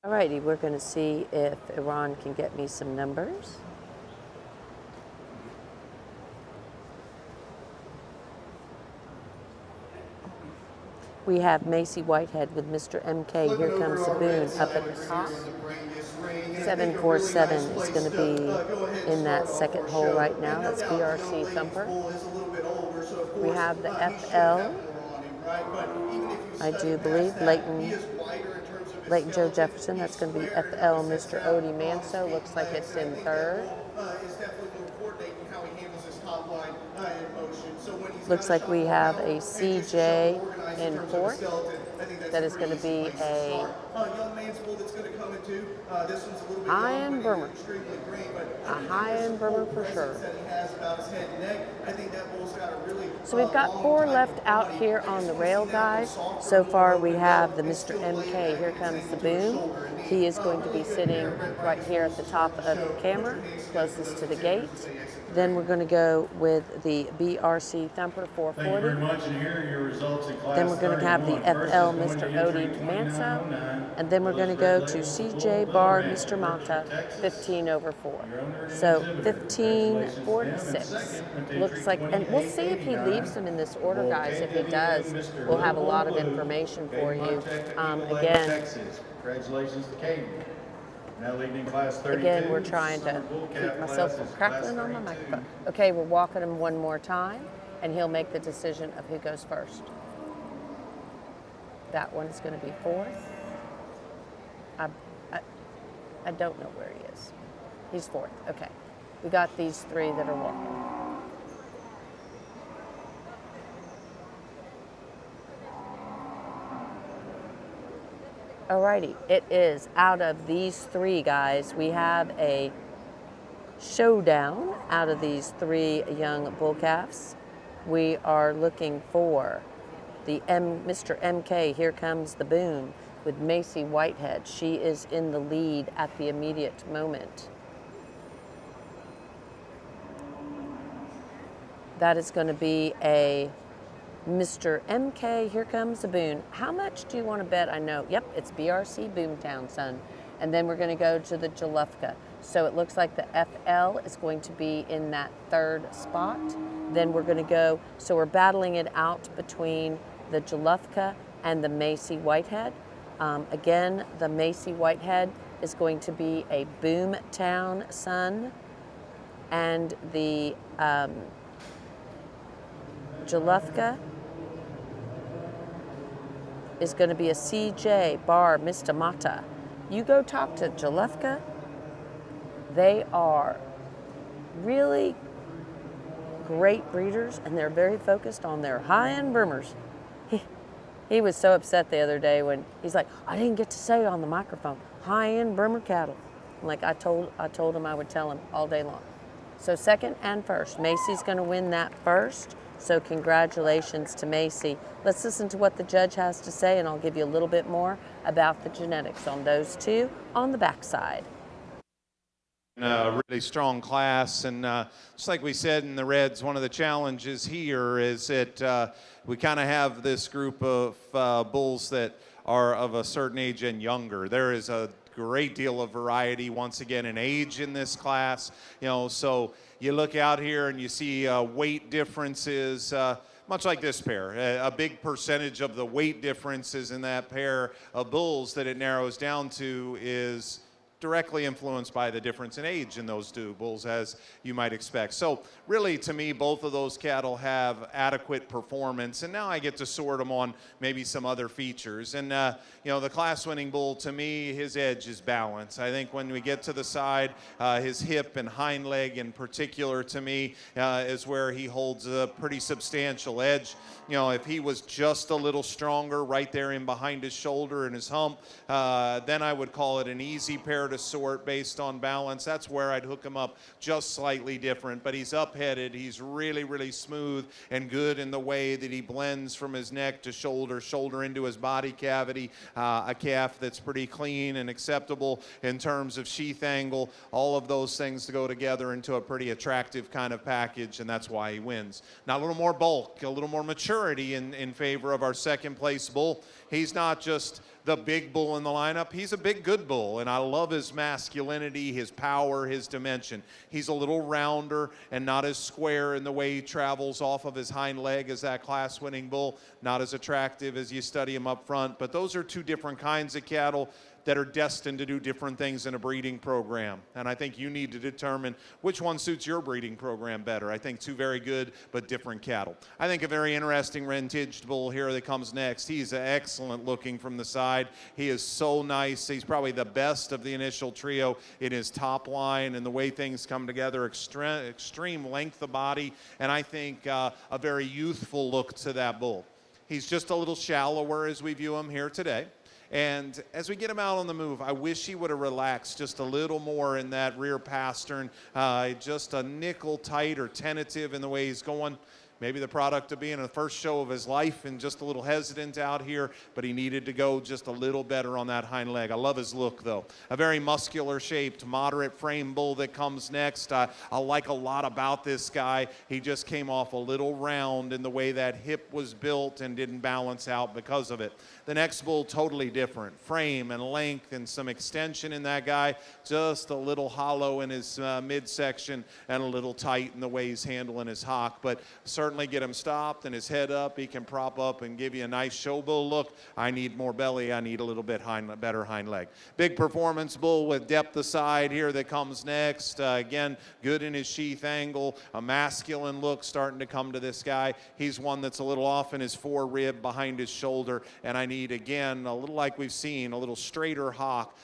Alrighty, we're going to see if Iran can get me some numbers. We have Macy Whitehead with Mr. MK. Here comes the boon up at the top. 747 is going to be in that second hole right now. That's BRC Thumper. We have the FL. I do believe Leighton Joe Jefferson. That's going to be FL Mr. Odie Manso. Looks like it's in third. Looks like we have a CJ in fourth. That is going to be a high-end Burmer. A high-end Burmer for sure. So we've got 4 left out here on the rail, guys. So far we have the Mr. MK. Here comes the boom. He is going to be sitting right here at the top of the camera, closest to the gate. Then we're going to go with the BRC Thumper 440. Thank you very much, and here are your results in class. Then we're going to have the FL Mr. Odie Manso. And then we're going to go to CJ Bar Mr. Mata, 15 over 4. So 1546. Looks like, and we'll see if he leaves them in this order, guys. If he does, we'll have a lot of information for you. Again, congratulations to Katie. Now leading in class 32. Again, we're trying to keep myself from crackling on my microphone. Okay, we're walking him one more time, and he'll make the decision of who goes first. That one is going to be fourth. I don't know where he is. He's fourth. Okay. We got these 3 that are walking. Alrighty, it is out of these 3 guys. We have a showdown out of these 3 young bull calves. We are looking for the Mr. MK. Here comes the boom with Macy Whitehead. She is in the lead at the immediate moment. That is going to be a Mr. MK. Here comes the boon. How much do you want to bet? I know. Yep, it's BRC Boomtown, son. And then we're going to go to the Jalufka. So it looks like the FL is going to be in that 3rd spot. Then we're going to go, so we're battling it out between the Jalufka and the Macy Whitehead. Again, the Macy Whitehead is going to be a Boomtown son. And the Jalufka is going to be a CJ Bar Mr. Mata. You go talk to Jalufka. They are really great breeders, and they're very focused on their high-end Burmers. He was so upset the other day when he's like, I didn't get to say on the microphone, high-end Burmer cattle. Like I told him I would tell him all day long. So second and first, Macy's going to win that first. So congratulations to Macy. Let's listen to what the judge has to say, and I'll give you a little bit more about the genetics on those 2 on the backside. A really strong class, and just like we said in the Reds, one of the challenges here is that we kind of have this group of bulls that are of a certain age and younger. There is a great deal of variety once again in age in this class, so you look out here and you see weight differences, much like this pair. A big percentage of the weight differences in that pair of bulls that it narrows down to is directly influenced by the difference in age in those 2 bulls, as you might expect. So really, to me, both of those cattle have adequate performance, and now I get to sort them on maybe some other features. And the class-winning bull, to me, his edge is balance. I think when we get to the side, his hip and hind leg in particular, to me, is where he holds a pretty substantial edge. If he was just a little stronger right there in behind his shoulder and his hump, then I would call it an easy pair to sort based on balance. That's where I'd hook him up just slightly different. But he's up-headed. He's really, really smooth and good in the way that he blends from his neck to shoulder into his body cavity. A calf that's pretty clean and acceptable in terms of sheath angle. All of those things to go together into a pretty attractive kind of package, and that's why he wins. Now, a little more bulk, a little more maturity in favor of our second place bull. He's not just the big bull in the lineup. He's a big, good bull, and I love his masculinity, his power, his dimension. He's a little rounder and not as square in the way he travels off of his hind leg as that class-winning bull, not as attractive as you study him up front, but those are two different kinds of cattle that are destined to do different things in a breeding program. And I think you need to determine which one suits your breeding program better. I think two very good but different cattle. I think a very interesting red-tinged bull here that comes next. He's excellent looking from the side. He is so nice. He's probably the best of the initial trio in his top line and the way things come together, extreme length of body, and I think a very youthful look to that bull. He's just a little shallower as we view him here today. And as we get him out on the move, I wish he would have relaxed just a little more in that rear pastern, just a nickel tight or tentative in the way he's going. Maybe the product of being the first show of his life and just a little hesitant out here, but he needed to go just a little better on that hind leg. I love his look, though. A very muscular-shaped, moderate frame bull that comes next. I like a lot about this guy. He just came off a little round in the way that hip was built and didn't balance out because of it. The next bull, totally different. Frame and length and some extension in that guy. Just a little hollow in his midsection and a little tight in the way he's handling his hock, but certainly get him stopped and his head up. He can prop up and give you a nice show bull look. I need more belly. I need a little bit better hind leg. Big performance bull with depth aside here that comes next. Again, good in his sheath angle. A masculine look starting to come to this guy. He's one that's a little off in his fore rib behind his shoulder, and I need, again, a little like we've seen, a little straighter hock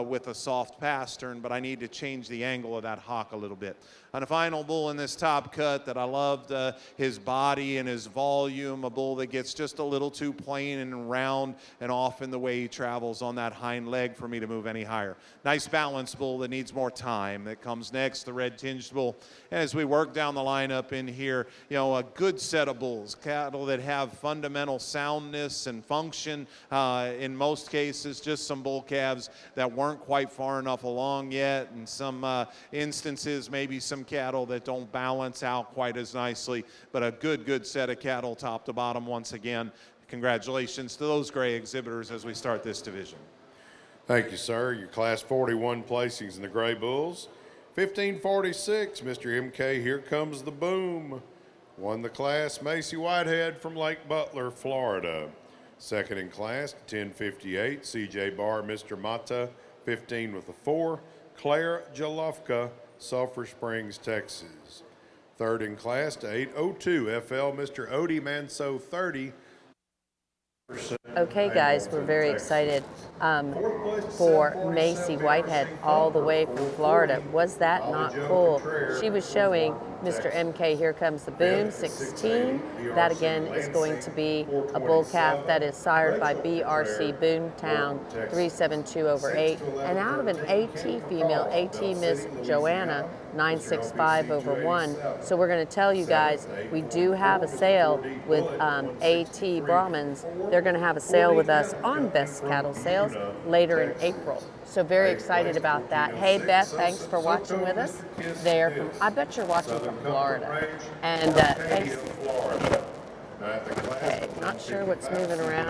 with a soft pastern, but I need to change the angle of that hock a little bit. And a final bull in this top cut that I loved his body and his volume, a bull that gets just a little too plain and round and off in the way he travels on that hind leg for me to move any higher. Nice balanced bull that needs more time. That comes next, the red-tinged bull. And as we work down the lineup in here, you know, a good set of bulls, cattle that have fundamental soundness and function. In most cases, just some bull calves that weren't quite far enough along yet, and some instances, maybe some cattle that don't balance out quite as nicely, but a good set of cattle top to bottom once again. Congratulations to those gray exhibitors as we start this division. Thank you, sir. Your Class 41 placings in the Gray Bulls. 1546, Mr. MK, Here Comes the Boom. Won the class, Macy Whitehead from Lake Butler, Florida. Second in class, 1058, CJ Barr, Mr. Mata, 15 with a 4. Claire Jalofka, Sulphur Springs, Texas. Third in class to 802, FL, Mr. Odie Manso, 30. Okay, guys, we're very excited for Macy Whitehead all the way from Florida. Was that not cool? She was showing Mr. MK Here Comes the Boom, 16. That, again, is going to be a bull calf that is sired by BRC Boomtown 372/8. And out of an AT female, AT Miss Joanna, 965/1. So we're going to tell you guys, we do have a sale with AT Brahmans. They're going to have a sale with us on Best Cattle Sales later in April. So very excited about that. Hey, Beth, thanks for watching with us. They're from, I bet you're watching from Florida. And thanks. Okay, not sure what's moving around.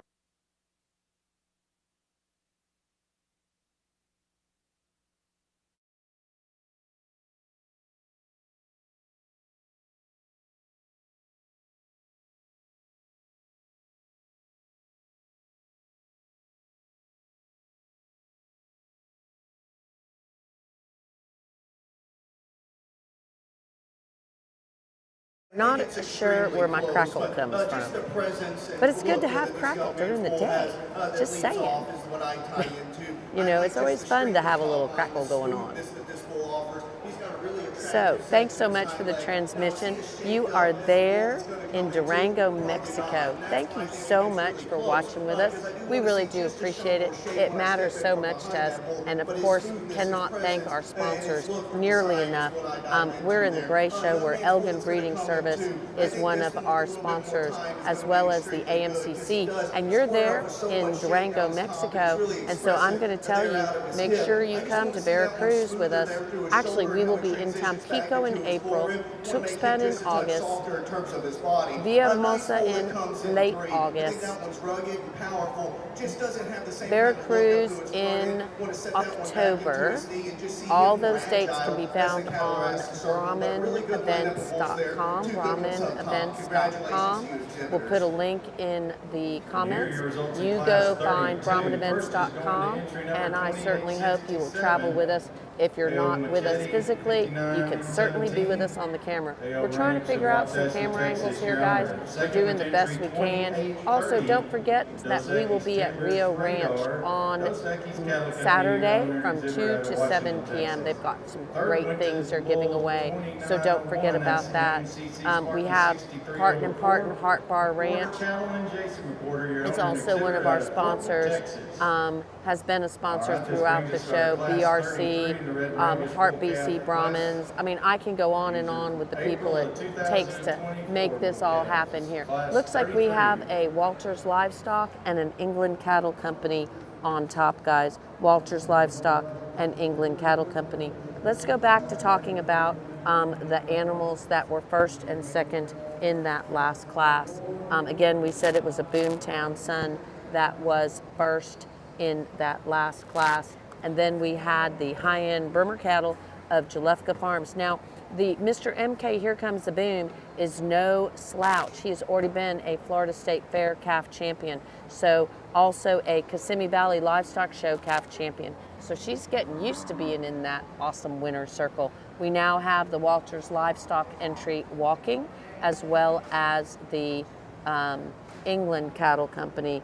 Not sure where my crackle comes from, but it's good to have crackle during the day. Just saying. You know, it's always fun to have a little crackle going on. So, thanks so much for the transmission. You are there in Durango, Mexico. Thank you so much for watching with us. We really do appreciate it. It matters so much to us. And of course, cannot thank our sponsors nearly enough. We're in the Gray Show, where Elgin Breeding Service is one of our sponsors, as well as the AMCC. And you're there in Durango, Mexico. And so I'm going to tell you, make sure you come to Veracruz with us. Actually, we will be in town transitions back Pico in into his April, forward. Wanna make him Tuxpan in just a touch August, softer in terms of his body. A nice Villahermosa bull that comes in late 3. I think August, that one's rugged and powerful. Just doesn't have the same Veracruz kind of look up to its front in end. Want to set that one back into October. his knee and just see All him more those dates can agile be as the found cattle on has to circle. But really good lineup of bulls there. BrahmanEvents.com, Two good ones up top. Congratulations BrahmanEvents.com. to you, exhibitors. We'll put a link in the comments. your results in You class go 32. find First is going BrahmanEvents.com, to entry number and I certainly hope you will travel 2867. with us. If you're Dale not with us Machete, physically, you can certainly be 59-17. with us on the camera. Dale We're trying to ranks figure of out some Rochester, camera Texas, angles here, your guys. honor. We're Second doing the is best entry we can. 2830. Also, don't forget that Dos we will Equis be at Timbers Rio Ranch Radar. on Dos Equis Cattle Company, Saturday owner, from 2 exhibitor out to of 7 Washington, p.m. Texas. They've got some Third great went things to they're giving Bull away, so don't forget 29-1. about that. That's MCC We Sparky have 63 Part and over Part 4. and Heart Bar Ranch. Border Cattleman Jason McWhorter, your It's owner and also one of exhibitor our out of Fort Worth, sponsors, Texas. has been a sponsor All right, this throughout brings the us to our show, class BRC, 33 in the red range Heart bull BC calf Brahmins. I mean, I can go on and on with the people it takes to make this all happen here. Looks like we have a Walters Livestock and an England Cattle Company on top, guys. Walters Livestock and England Cattle Company. Let's go back to talking about the animals that were first and second in that last class. Again, we said it was a Boomtown Son that was first in that last class. And then we had the high-end Burma cattle of Jalefka Farms. Now, the Mr. MK Here Comes the Boom is no slouch. He has already been a Florida State Fair calf champion. So also a Kissimmee Valley Livestock Show calf champion. So she's getting used to being in that awesome winner's circle. We now have the Walters Livestock entry walking, as well as the England Cattle Company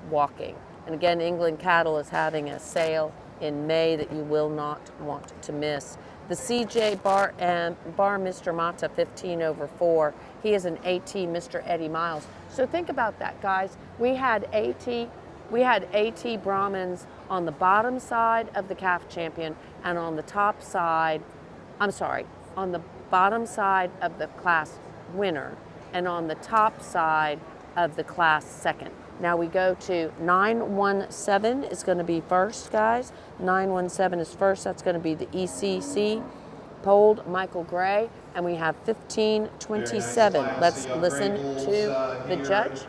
walking. And again, England Cattle is having a sale in May that you will not want to miss. The CJ Bar Mr. Mata 15 over 4. He is an AT Mr. Eddie Miles. So think about that, guys. We had AT Brahmins on the bottom side of the calf champion and on the top side, on the bottom side of the class winner and on the top side of the class second. Now we go to 917 is going to be first, guys. 917 is first. That's going to be the ECC polled Michael Gray. And we have 1527. Let's listen to the judge.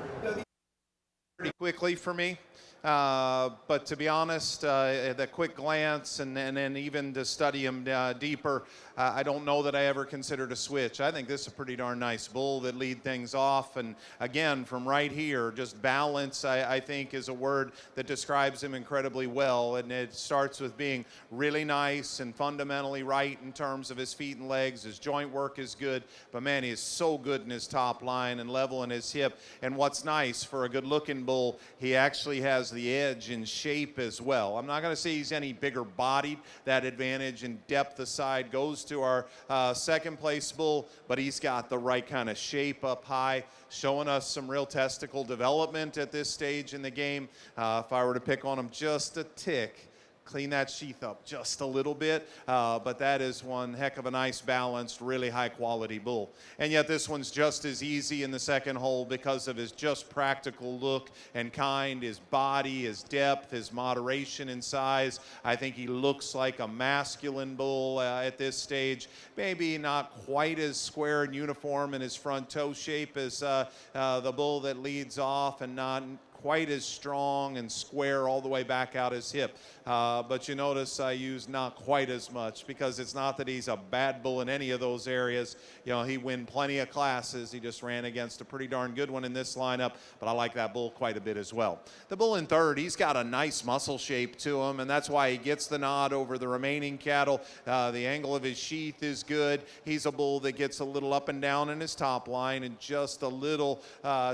Pretty quickly for me. But to be honest, the quick glance and then even to study him deeper, I don't know that I ever considered a switch. I think this is a pretty darn nice bull that lead things off. And again, from right here, just balance, I think, is a word that describes him incredibly well. And it starts with being really nice and fundamentally right in terms of his feet and legs. His joint work is good. But man, he is so good in his top line and level in his hip. And what's nice for a good-looking bull, he actually has the edge in shape as well. I'm not going to say he's any bigger bodied. That advantage in depth aside goes to our second place bull, but he's got the right kind of shape up high, showing us some real testicle development at this stage in the game. If I were to pick on him just a tick, clean that sheath up just a little bit, but that is one heck of a nice balanced, really high quality bull. And yet this one's just as easy in the second hole because of his just practical look and kind, his body, his depth, his moderation in size. I think he looks like a masculine bull at this stage. Maybe not quite as square and uniform in his front toe shape as the bull that leads off, and not quite as strong and square all the way back out his hip. But you notice I use not quite as much because it's not that he's a bad bull in any of those areas. You know, he win plenty of classes. He just ran against a pretty darn good one in this lineup, but I like that bull quite a bit as well. The bull in third, he's got a nice muscle shape to him, and that's why he gets the nod over the remaining cattle. The angle of his sheath is good. He's a bull that gets a little up and down in his top line and just a little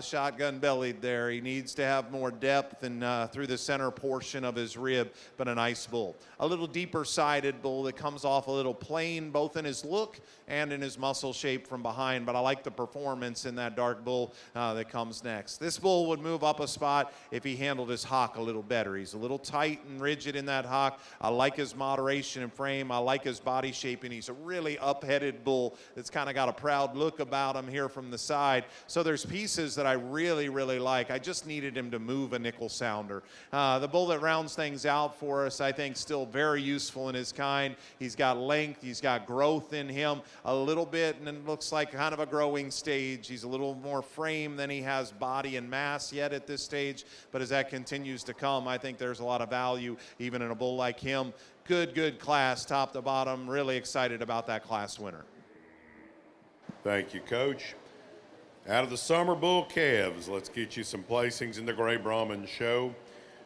shotgun bellied there. He needs to have more depth and through the center portion of his rib, but a nice bull. A little deeper sided bull that comes off a little plain both in his look and in his muscle shape from behind, but I like the performance in that dark bull that comes next. This bull would move up a spot if he handled his hock a little better. He's a little tight and rigid in that hock. I like his moderation and frame. I like his body shape, and he's a really up-headed bull that's kind of got a proud look about him here from the side. So there's pieces that I really, really like. I just needed him to move a nickel sounder. The bull that rounds things out for us, I think, still very useful in his kind. He's got length, he's got growth in him a little bit, and it looks like kind of a growing stage. He's a little more frame than he has body and mass yet at this stage, but as that continues to come, I think there's a lot of value even in a bull like him. Good class, top to bottom. Really excited about that class winner. Thank you, Coach. Out of the summer bull calves, let's get you some placings in the Gray Brahman show.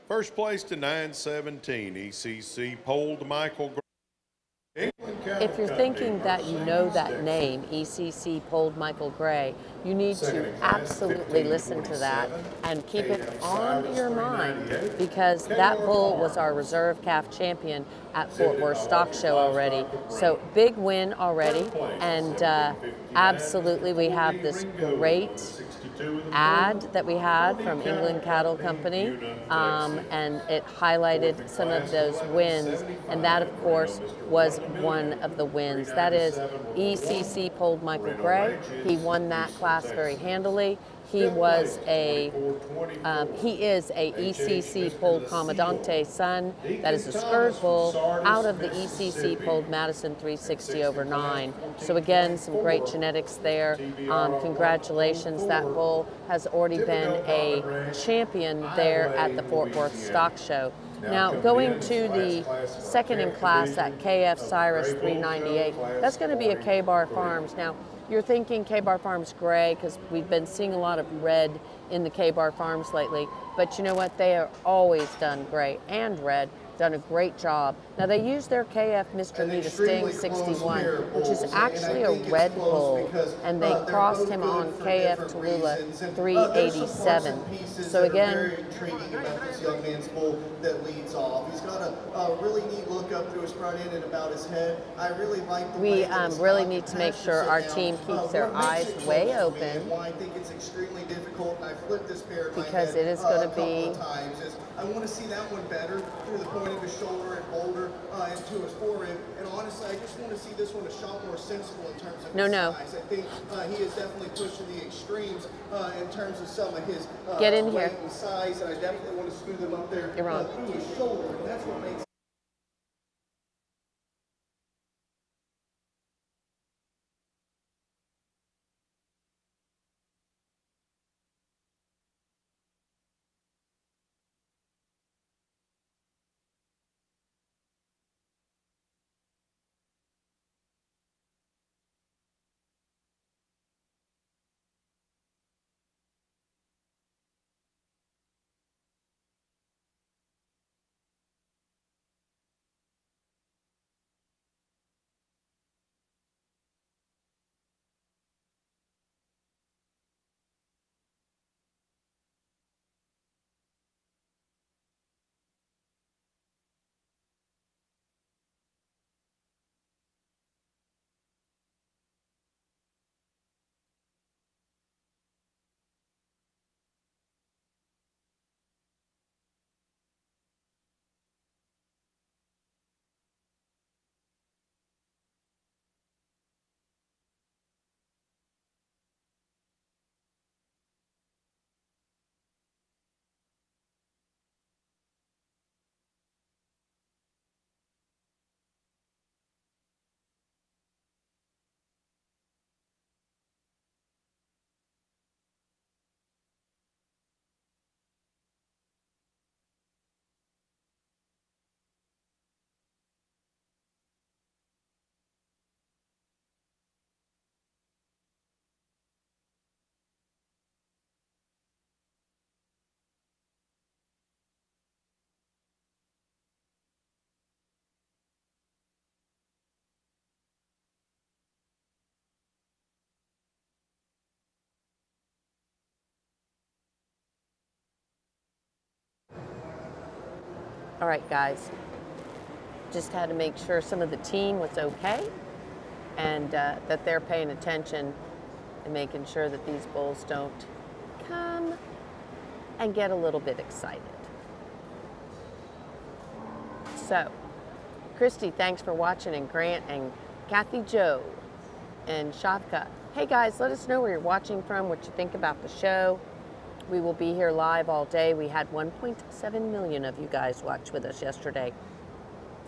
First place to 917, ECC polled Michael Gray. If you're thinking that you know that name, ECC polled Michael Gray, you need to absolutely listen to that and keep it on your mind, because that bull was our reserve calf champion at Fort Worth Stock Show already. So big win already, and absolutely we have this great ad that we had from England Cattle Company, and it highlighted some of those wins, and that of course was one of the wins. That is ECC polled Michael Gray. He won that class very handily. He was he is a ECC polled Commandante son. That is a Scourge bull out of the ECC polled Madison 360 over 9. So again, some great genetics there. Congratulations, that bull has already been a champion there at the Fort Worth Stock Show. Now, going to the second in class at KF Cyrus 398, that's going to be a K-Bar Farms. Now, you're thinking K-Bar Farms gray because we've been seeing a lot of red in the K-Bar Farms lately, but you know what? They are always done gray and red. Done a great job. Now they use their KF Mr. Nita Sting 61, which is actually a red bull, and they crossed him on KF Tallulah 387. So again, very intriguing about this young man's bull that leads off. He's got a really neat look up through his front end and about his head. I really like the we way that his really top need to make has sure sit our down. team keeps their What makes eyes it way close to me open, and why I think it's extremely difficult, and I flipped this pair in my because head it is going to a couple be of times, is I want to see that one better through the point of his shoulder and boulder and to his forend. And honestly, I just want to see this one a shot more sensible in terms of his size. I think he is definitely pushing the extremes in terms of some of his Get in weight here. and size, and I definitely want to smooth him up there You're wrong. through his shoulder, and that's what makes all right, guys. Just had to make sure some of the team was okay, and that they're paying attention and making sure that these bulls don't come and get a little bit excited. So, Christy, thanks for watching, and Grant and Kathy Joe and Shavka. Hey guys, let us know where you're watching from, what you think about the show. We will be here live all day. We had 1.7 million of you guys watch with us yesterday.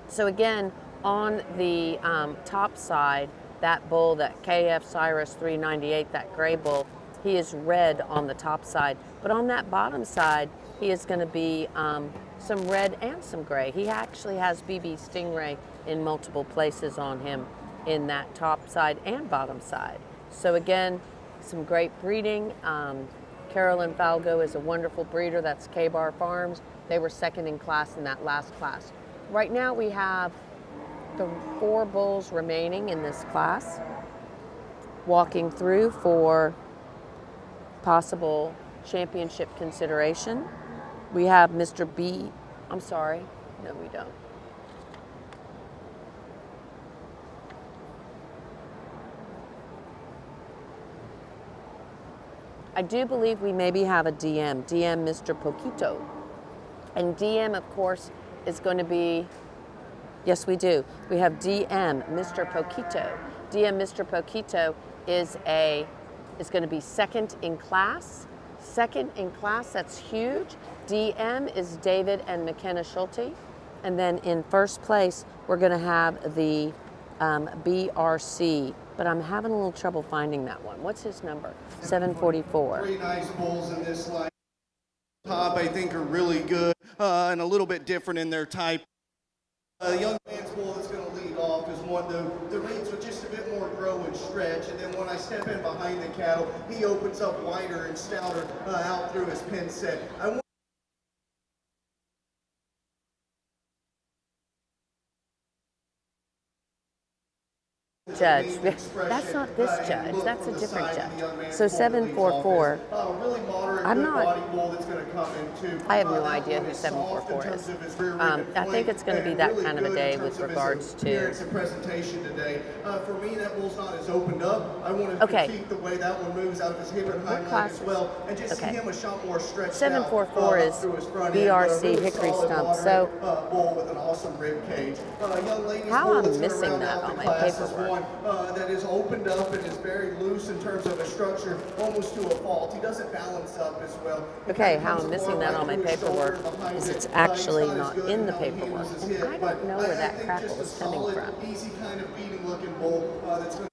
So again, on the top side, that bull, that KF Cyrus 398, that gray bull, he is red on the top side. But on that bottom side, he is going to be some red and some gray. He actually has BB Stingray in multiple places on him in that top side and bottom side. So again, some great breeding. Carolyn Falgo is a wonderful breeder. That's K-Bar Farms. They were second in class in that last class. Right now we have the 4 bulls remaining in this class, walking through for possible championship consideration. We have Mr. B, I'm sorry, no we don't. I do believe we maybe have a DM Mr. Poquito. And DM, of course, is going to be, yes we do. We have DM Mr. Poquito. DM Mr. Poquito is going to be second in class. Second in class, that's huge. DM is David and McKenna Schulte. And then in first place, we're going to have the BRC. But I'm having a little trouble finding that one. What's his number? 744. 3 nice bulls in this line. Top, I think, are really good and a little bit different in their type. Young man's bull that's going to lead off is one the reins with just a bit more grow and stretch, and then when I step in behind the cattle, he opens up wider and stouter out through his pin set. Judge. That's not this judge. That's a different judge. So 744. I'm not. I have no idea who 744 is. I think it's going to be that kind of a day with regards to. Presentation today. For me, that bull's not as opened up. I want to critique the way that one moves out of his hip and hind leg as well, and just see him a shot more stretched 744 is BRC Hickory Stump. So bull with an awesome rib cage. How I'm missing that on my paperwork. That is opened up and is very loose in terms of a structure, almost to a fault. He doesn't balance up as well. Okay, how I'm missing that on my paperwork is it's actually not in the paperwork. And I don't know where that crackle is coming from. Easy kind of beating looking bull that's going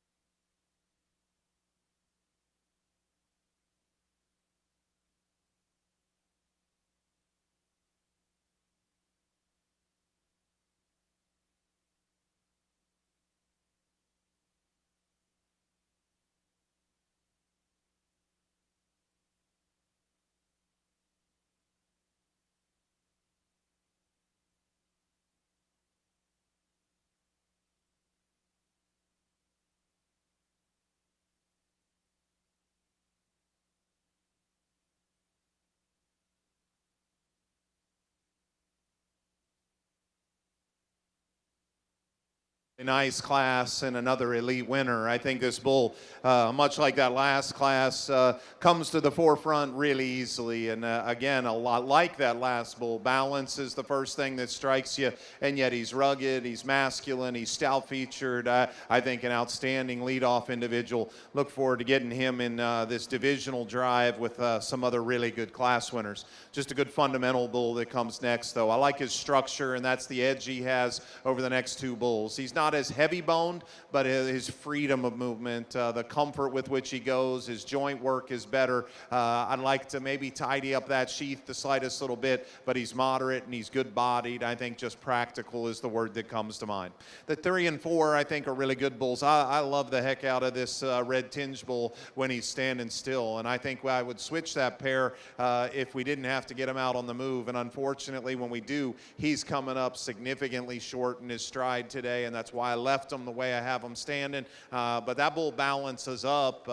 A nice class and another elite winner. I think this bull, much like that last class, comes to the forefront really easily. And again, a lot like that last bull. Balance is the first thing that strikes you, and yet he's rugged, he's masculine, he's stout-featured. I think an outstanding leadoff individual. Look forward to getting him in this divisional drive with some other really good class winners. Just a good fundamental bull that comes next, though. I like his structure, and that's the edge he has over the next 2 bulls. He's not as heavy boned, but his freedom of movement, the comfort with which he goes, his joint work is better. I'd like to maybe tidy up that sheath the slightest little bit, but he's moderate and he's good bodied. I think just practical is the word that comes to mind. The 3 and 4 I think are really good bulls. I love the heck out of this red tinge bull when he's standing still, and I think I would switch that pair if we didn't have to get him out on the move. And unfortunately when we do, he's coming up significantly short in his stride today, and that's why I left him the way I have him standing. But that bull balances up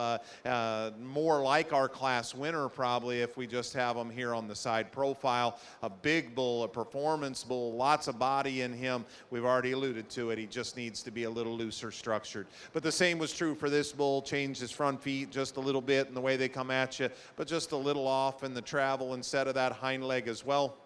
more like our class winner probably if we just have him here on the side profile. A big bull, a performance bull, lots of body in him. We've already alluded to it. He just needs to be a little looser structured. But the same was true for this bull. Changed his front feet just a little bit in the way they come at you, but just a little off in the travel instead of that hind leg as well.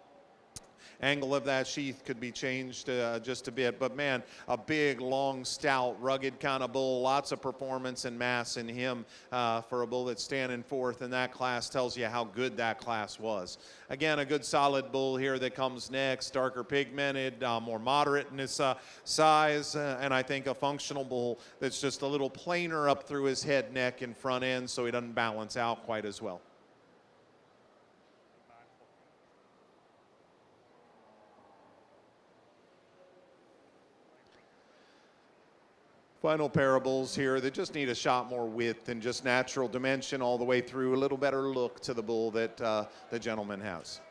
angle of that sheath could be changed just a bit. But man, a big, long, stout, rugged kind of bull. Lots of performance and mass in him for a bull that's standing fourth in that class. Tells you how good that class was. Again, a good solid bull here that comes next. Darker pigmented, more moderate in his size, and I think a functional bull that's just a little plainer up through his head, neck, and front end, so he doesn't balance out quite as well. Final pair of bulls here that just need a shot more width and just natural dimension all the way through, a little better look to the bull that the gentleman has.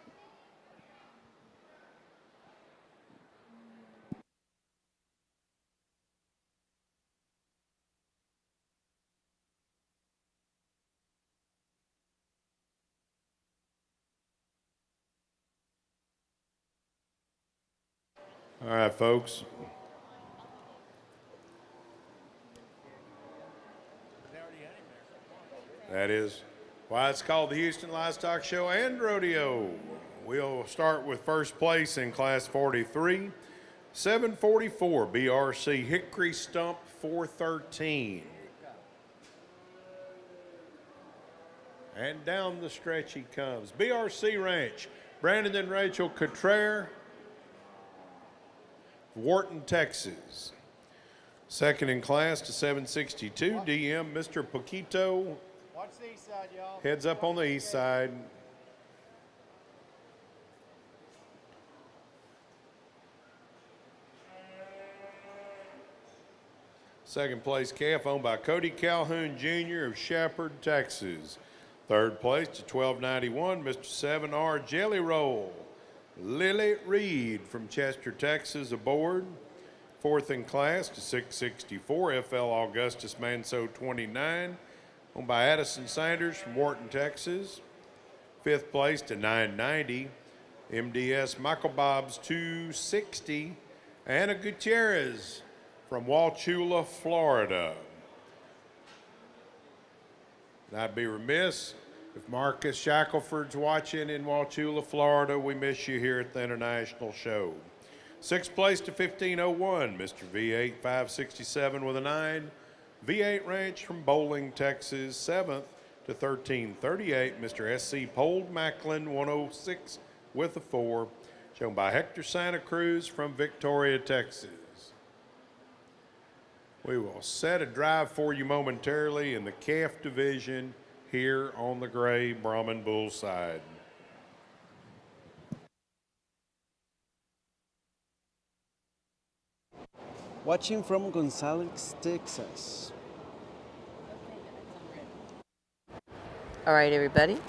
All right, folks. That is why it's called the Houston Livestock Show and Rodeo. We'll start with first place in Class 43, 744 BRC Hickory Stump 413. And down the stretch he comes. BRC Ranch, Brandon and Rachel Cottrell, Wharton, Texas. Second in class to 762 DM, Mr. Paquito. Watch the east side, y'all. Heads up on the east side. Second place calf owned by Cody Calhoun Jr. of Shepherd, Texas. Third place to 1291, Mr. 7R Jelly Roll. Lily Reed from Chester, Texas aboard. Fourth in class to 664, FL Augustus Manso 29, owned by Addison Sanders from Wharton, Texas. Fifth place to 990, MDS Michael Bob's 260, Anna Gutierrez from Wauchula, Florida. And I'd be remiss if Marcus Shackelford's watching in Wauchula, Florida. We miss you here at the International Show. Sixth place to 1501, Mr. V8 567 with a 9. V8 Ranch from Bowling, Texas. Seventh to 1338, Mr. SC Pold Macklin 106 with a 4. Shown by Hector Santa Cruz from Victoria, Texas. We will set a drive for you momentarily in the calf division here on the gray Brahman bull side. Watching from Gonzales, Texas. All right, everybody.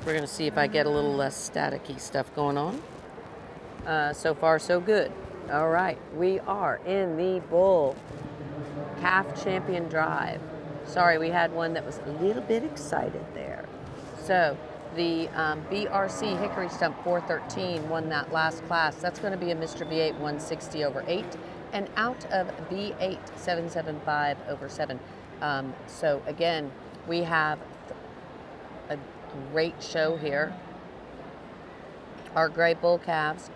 We're going to see if I get a little less staticky stuff going on. So far, so good. All right, we are in the bull calf champion drive. Sorry, we had one that was a little bit excited there. So the BRC Hickory Stump 413 won that last class. That's going to be a Mr. V8 160 over 8 and out of B8 775 over 7. So again, we have a great show here. Our gray bull calves.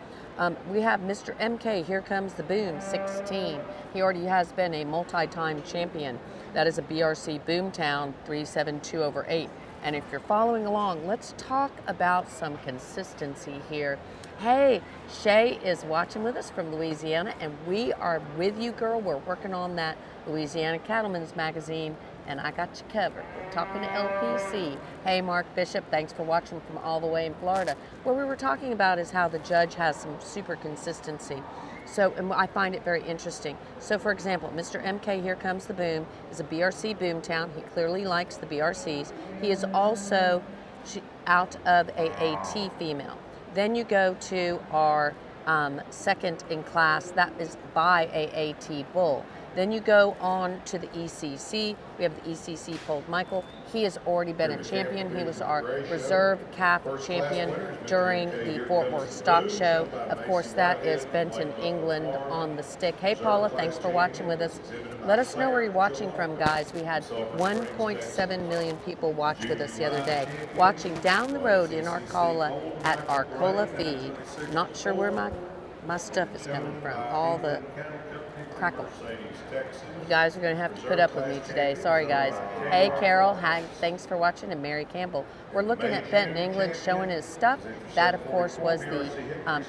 We have Mr. MK, Here Comes the Boom, 16. He already has been a multi-time champion. That is a BRC Boomtown 372 over 8. And if you're following along, let's talk about some consistency here. Hey, Shay is watching with us from Louisiana, and we are with you, girl. We're working on that Louisiana Cattleman's magazine, and I got you covered. We're talking to LPC. Hey, Mark Bishop, thanks for watching from all the way in Florida. What we were talking about is how the judge has some super consistency. So, and I find it very interesting. So, for example, Mr. MK, Here Comes the Boom, is a BRC Boomtown. He clearly likes the BRCs. He is also out of AAT female. Then you go to our second in class, that is by AAT bull. Then you go on to the ECC. We have the ECC Polled Michael. He has already been a champion. He was our reserve calf champion during the Fort Worth Stock Show. Of course, that is Benton, England on the stick. Hey, Paula, thanks for watching with us. Let us know where you're watching from, guys. We had 1.7 million people watch with us the other day, watching down the road in Arcola at Arcola Feed. Not sure where my stuff is coming from. All the crackle. You guys are going to have to put up with me today. Sorry, guys. Hey, Carol. Hi. Thanks for watching. And Mary Campbell. We're looking at Benton, England, showing his stuff. That, of course, was the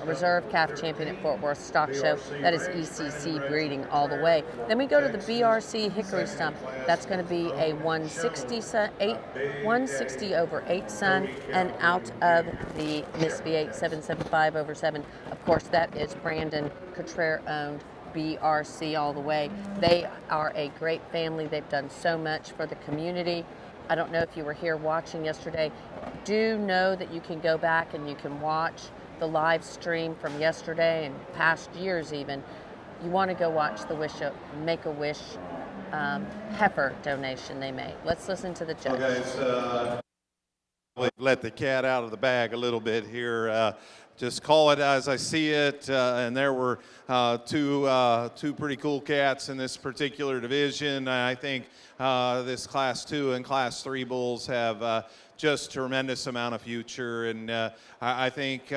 reserve calf champion at Fort Worth Stock Show. That is ECC breeding all the way. Then we go to the BRC Hickory Stump. That's going to be a 160 over 8 son, and out of the Miss V8 775 over 7. Of course, that is Brandon Cottrell owned. BRC all the way. They are a great family. They've done so much for the community. I don't know if you were here watching yesterday. Do know that you can go back and you can watch the live stream from yesterday and past years even. You want to go watch the Make-A-Wish heifer donation they made. Let's listen to the judge. Okay, let the cat out of the bag a little bit here. Just call it as I see it, and there were two pretty cool cats in this particular division. I think this Class 2 and Class 3 bulls have just tremendous amount of future, and I think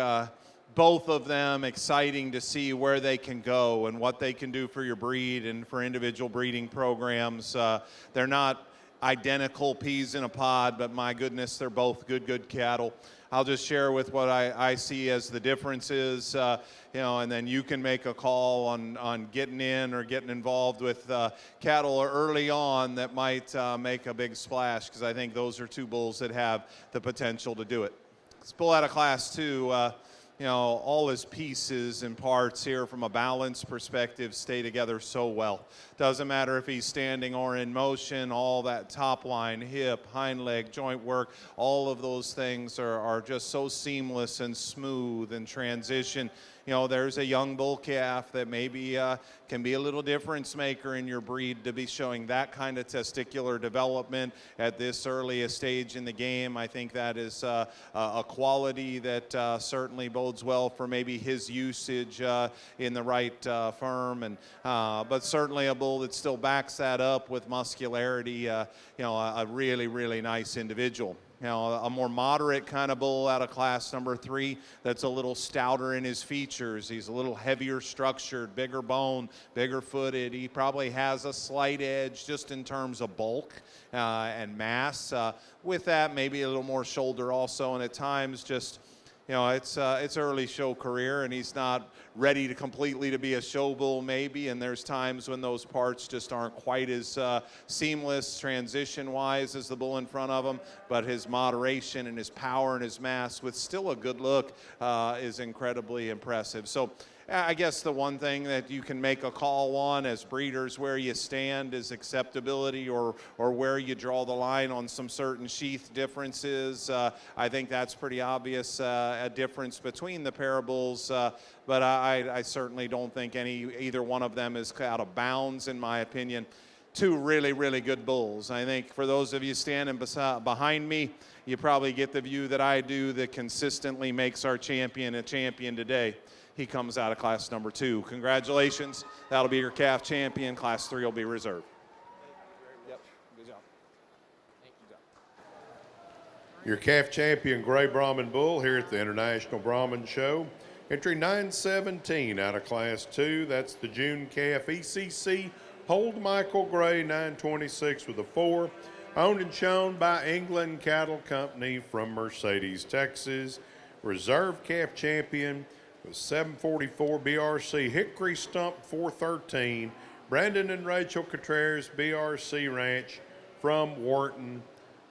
both of them exciting to see where they can go and what they can do for your breed and for individual breeding programs. They're not identical peas in a pod, but my goodness, they're both good cattle. I'll just share with what I see as the differences, and then you can make a call on getting in or getting involved with cattle early on that might make a big splash, because I think those are two bulls that have the potential to do it. Let's pull out of Class 2. All his pieces and parts here from a balance perspective stay together so well. Doesn't matter if he's standing or in motion, all that top line, hip, hind leg, joint work, all of those things are just so seamless and smooth and transition. There's a young bull calf that maybe can be a little difference maker in your breed to be showing that kind of testicular development at this early a stage in the game. I think that is a quality that certainly bodes well for maybe his usage in the right firm, but certainly a bull that still backs that up with muscularity. A really nice individual. A more moderate kind of bull out of Class number 3 that's a little stouter in his features. He's a little heavier structured, bigger bone, bigger footed. He probably has a slight edge just in terms of bulk and mass. With that, maybe a little more shoulder also, and at times just, it's early show career, and he's not ready to completely to be a show bull maybe, and there's times when those parts just aren't quite as seamless transition-wise as the bull in front of him, but his moderation and his power and his mass with still a good look is incredibly impressive. So I guess the one thing that you can make a call on as breeders where you stand is acceptability or where you draw the line on some certain sheath differences. I think that's pretty obvious, a difference between the pair of bulls, but I certainly don't think either one of them is out of bounds in my opinion. Two really good bulls. I think for those of you standing behind me, you probably get the view that I do that consistently makes our champion a champion today. He comes out of Class number 2. Congratulations. That'll be your calf champion. Class 3 will be reserved. Yep, good job. Thank you. Your calf champion, Gray Brahman Bull, here at the International Brahman Show. Entry 917 out of Class 2. That's the June calf ECC. Hold Michael Gray, 926 with a 4. Owned and shown by England Cattle Company from Mercedes, Texas. Reserve calf champion with 744 BRC Hickory Stump 413. Brandon and Rachel Contreras, BRC Ranch from Wharton,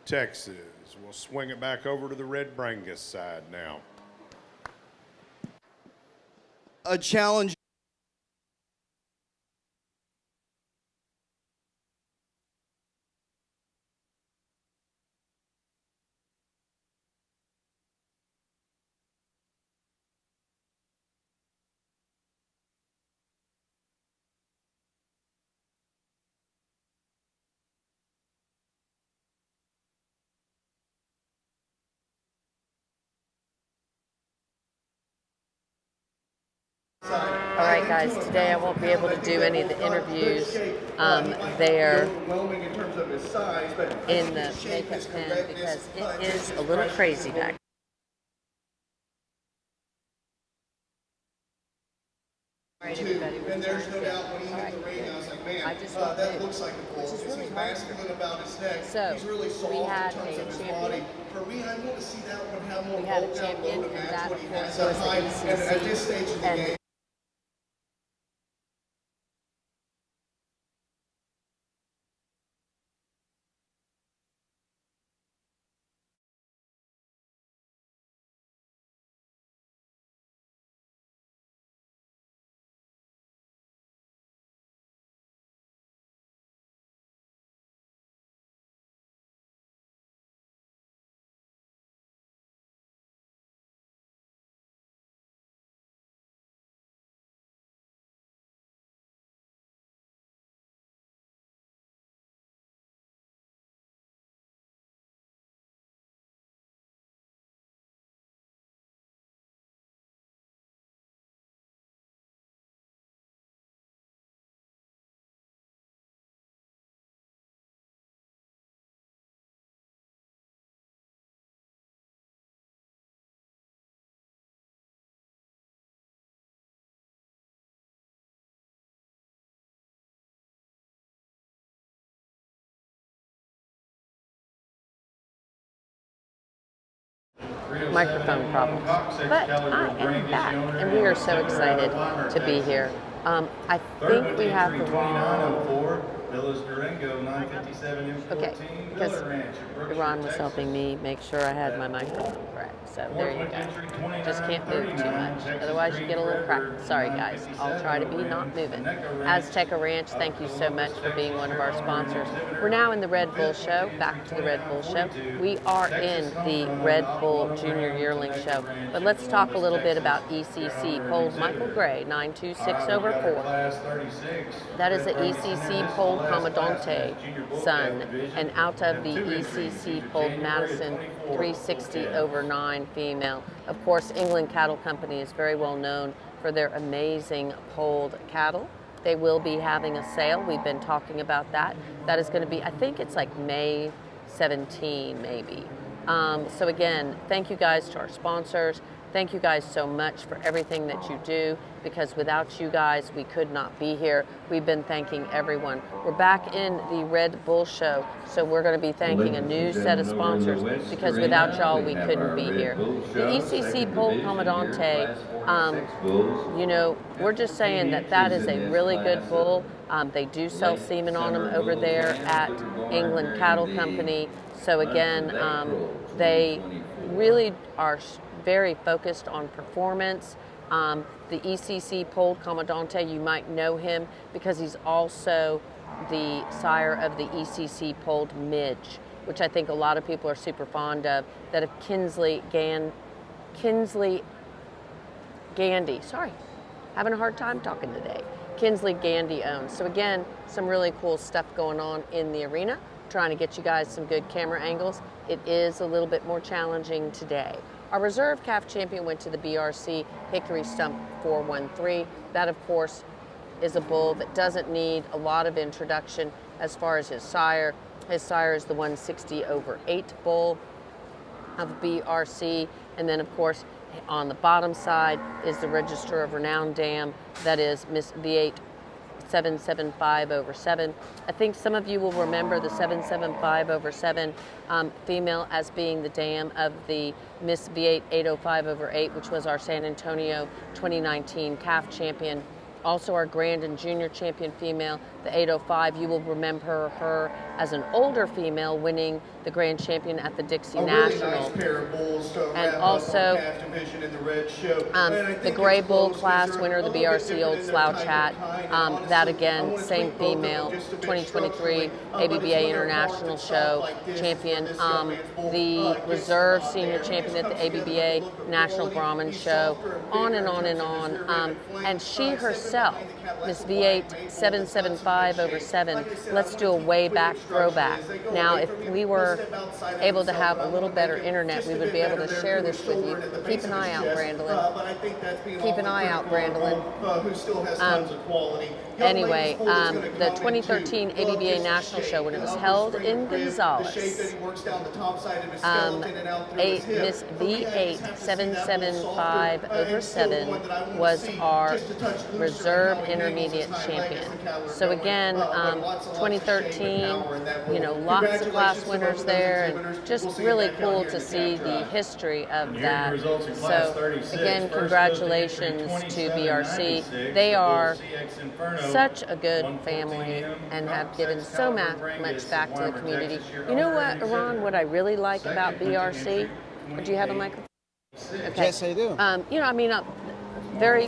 Texas. We'll swing it back over to the Red Brangus side now. A challenge. All right, guys, today I won't be able to do any of the interviews there in the makeup pen because it is a little crazy back. All right, everybody, And there's no doubt when he all hit right, the ring, I was like, man, I just that looks like a bull. which is really He's hard. masculine about his neck. So, He's really soft we had in terms a of his champion. body. For me, I want to see that one have more We had a bolt down champion, low to and match that, what he of course, has up was the high. And at this stage of the and game, microphone problems. But I am back, and we are so excited to be here. I think we have the wrong. Okay, because Iran was helping me make sure I had my microphone correct. So there you go. Just can't move too much. Otherwise you get a little cracked. Sorry guys. I'll try to be not moving. Azteca Ranch, thank you so much for being one of our sponsors. We're now in the Red Bull Show. Back to the Red Bull Show. We are in the Red Bull Junior Yearling Show. But let's talk a little bit about ECC. Polled Michael Gray, 926/4. That is the ECC polled Commandante son, and out of the ECC polled Madison 360/9 female. Of course, England Cattle Company is very well known for their amazing polled cattle. They will be having a sale. We've been talking about that. That is going to be, I think it's like May 17 maybe. So again, thank you guys to our sponsors. Thank you guys so much for everything that you do, because without you guys, we could not be here. We've been thanking everyone. We're back in the Red Bull Show, so we're going to be thanking a new set of sponsors, because without y'all, we couldn't be here. The ECC Pole Commandante, you know, we're just saying that that is a really good bull. They do sell semen on them over there at England Cattle Company. So again, they really are very focused on performance. The ECC Polled Commandante, you might know him because he's also the sire of the ECC Polled Midge, which I think a lot of people are super fond of, that of Kinsley Gandy, sorry, having a hard time talking today. Kinsley Gandy owns. So again, some really cool stuff going on in the arena, trying to get you guys some good camera angles. It is a little bit more challenging today. Our reserve calf champion went to the BRC Hickory Stump 413. That, of course, is a bull that doesn't need a lot of introduction as far as his sire. His sire is the 160/8 bull of BRC. And then, of course, on the bottom side is the Register of Renown dam. That is Miss V8 775/7. I think some of you will remember the 775/7 female as being the dam of the Miss V8 805/8, which was our San Antonio 2019 calf champion. Also our Grand and Junior champion female, the 805. You will remember her as an older female winning the Grand Champion at the Dixie National. Nice pair of bulls to And also the Gray Bull class winner of the BRC Old Slouch Hat. That again, same female, 2023 ABBA International Show champion. The reserve senior champion at the ABBA National Brahman Show. On and on and on. And she herself yourself, this V8 775 over 7, let's do a way back throwback. Now, if we were able to have a little better internet, we would be able to share this with you. Keep an eye out, Brandolin. Keep an eye out, Brandolin. Who still has tons of quality. Anyway, the 2013 ABBA National Show, when it was held in Gonzales, Miss V8 775 over 7 was our reserve intermediate champion. So again, 2013, you know, lots of class winners there, and just really cool to see the history of that. So again, congratulations to BRC. They are such a good family and have given so much back to the community. You know what, Iran, what I really like about BRC? Do you have a microphone? Okay. Yes, I do. You know, I mean, very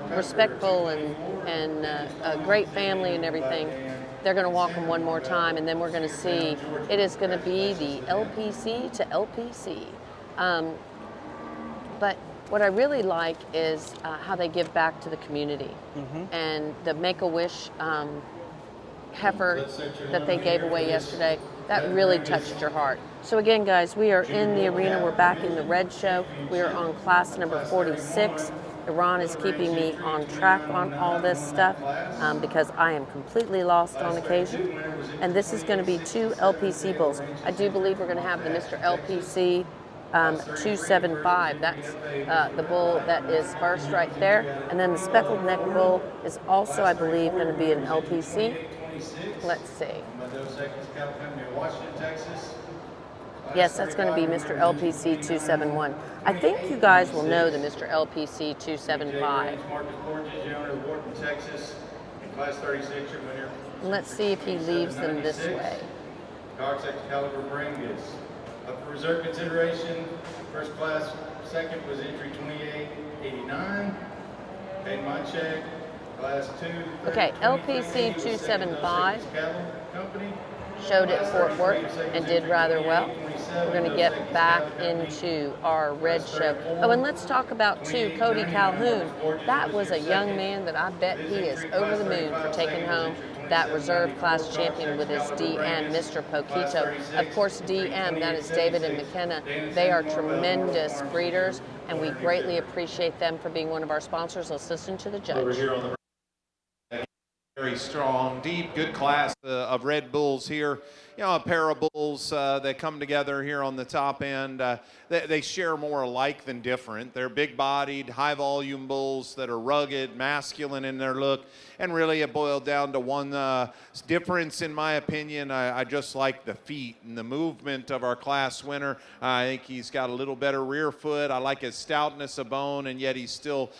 respectful and a great family and everything. They're going to walk them one more time, and then we're going to see. It is going to be the LPC to LPC. But what I really like is how they give back to the community. And the Make-A-Wish heifer that they gave away yesterday, that really touched your heart. So again, guys, we are in the arena. We're back in the red show. We are on class number 46. Iran is keeping me on track on all this stuff because I am completely lost on occasion. And this is going to be 2 LPC bulls. I do believe we're going to have the Mr. LPC 275. That's the bull that is first right there. And then the speckled neck bull is also, I believe, going to be an LPC. Let's see. Yes, that's going to be Mr. LPC 271. I think you guys will know the Mr. LPC 275. Let's see if he leaves them this way. Caliber bring is up for reserve consideration. First class, second was entry 2889. Paid my check. Class 2. Okay, LPC 275 showed at Fort Worth and did rather well. We're going to get back into our red show. Oh, and let's talk about, too, Cody Calhoun. That was a young man that I bet he is over the moon for taking home that reserve class champion with his DM, Mr. Poquito. Of course, DM, that is David and McKenna. They are tremendous breeders, and we greatly appreciate them for being one of our sponsors. Let's listen to the judge. Very strong, deep, good class of Red Bulls here. You know, a pair of bulls that come together here on the top end. They share more alike than different. They're big-bodied, high-volume bulls that are rugged, masculine in their look, and really it boiled down to one difference, in my opinion. I just like the feet and the movement of our class winner. I think he's got a little better rear foot. I like his stoutness of bone, and yet he's still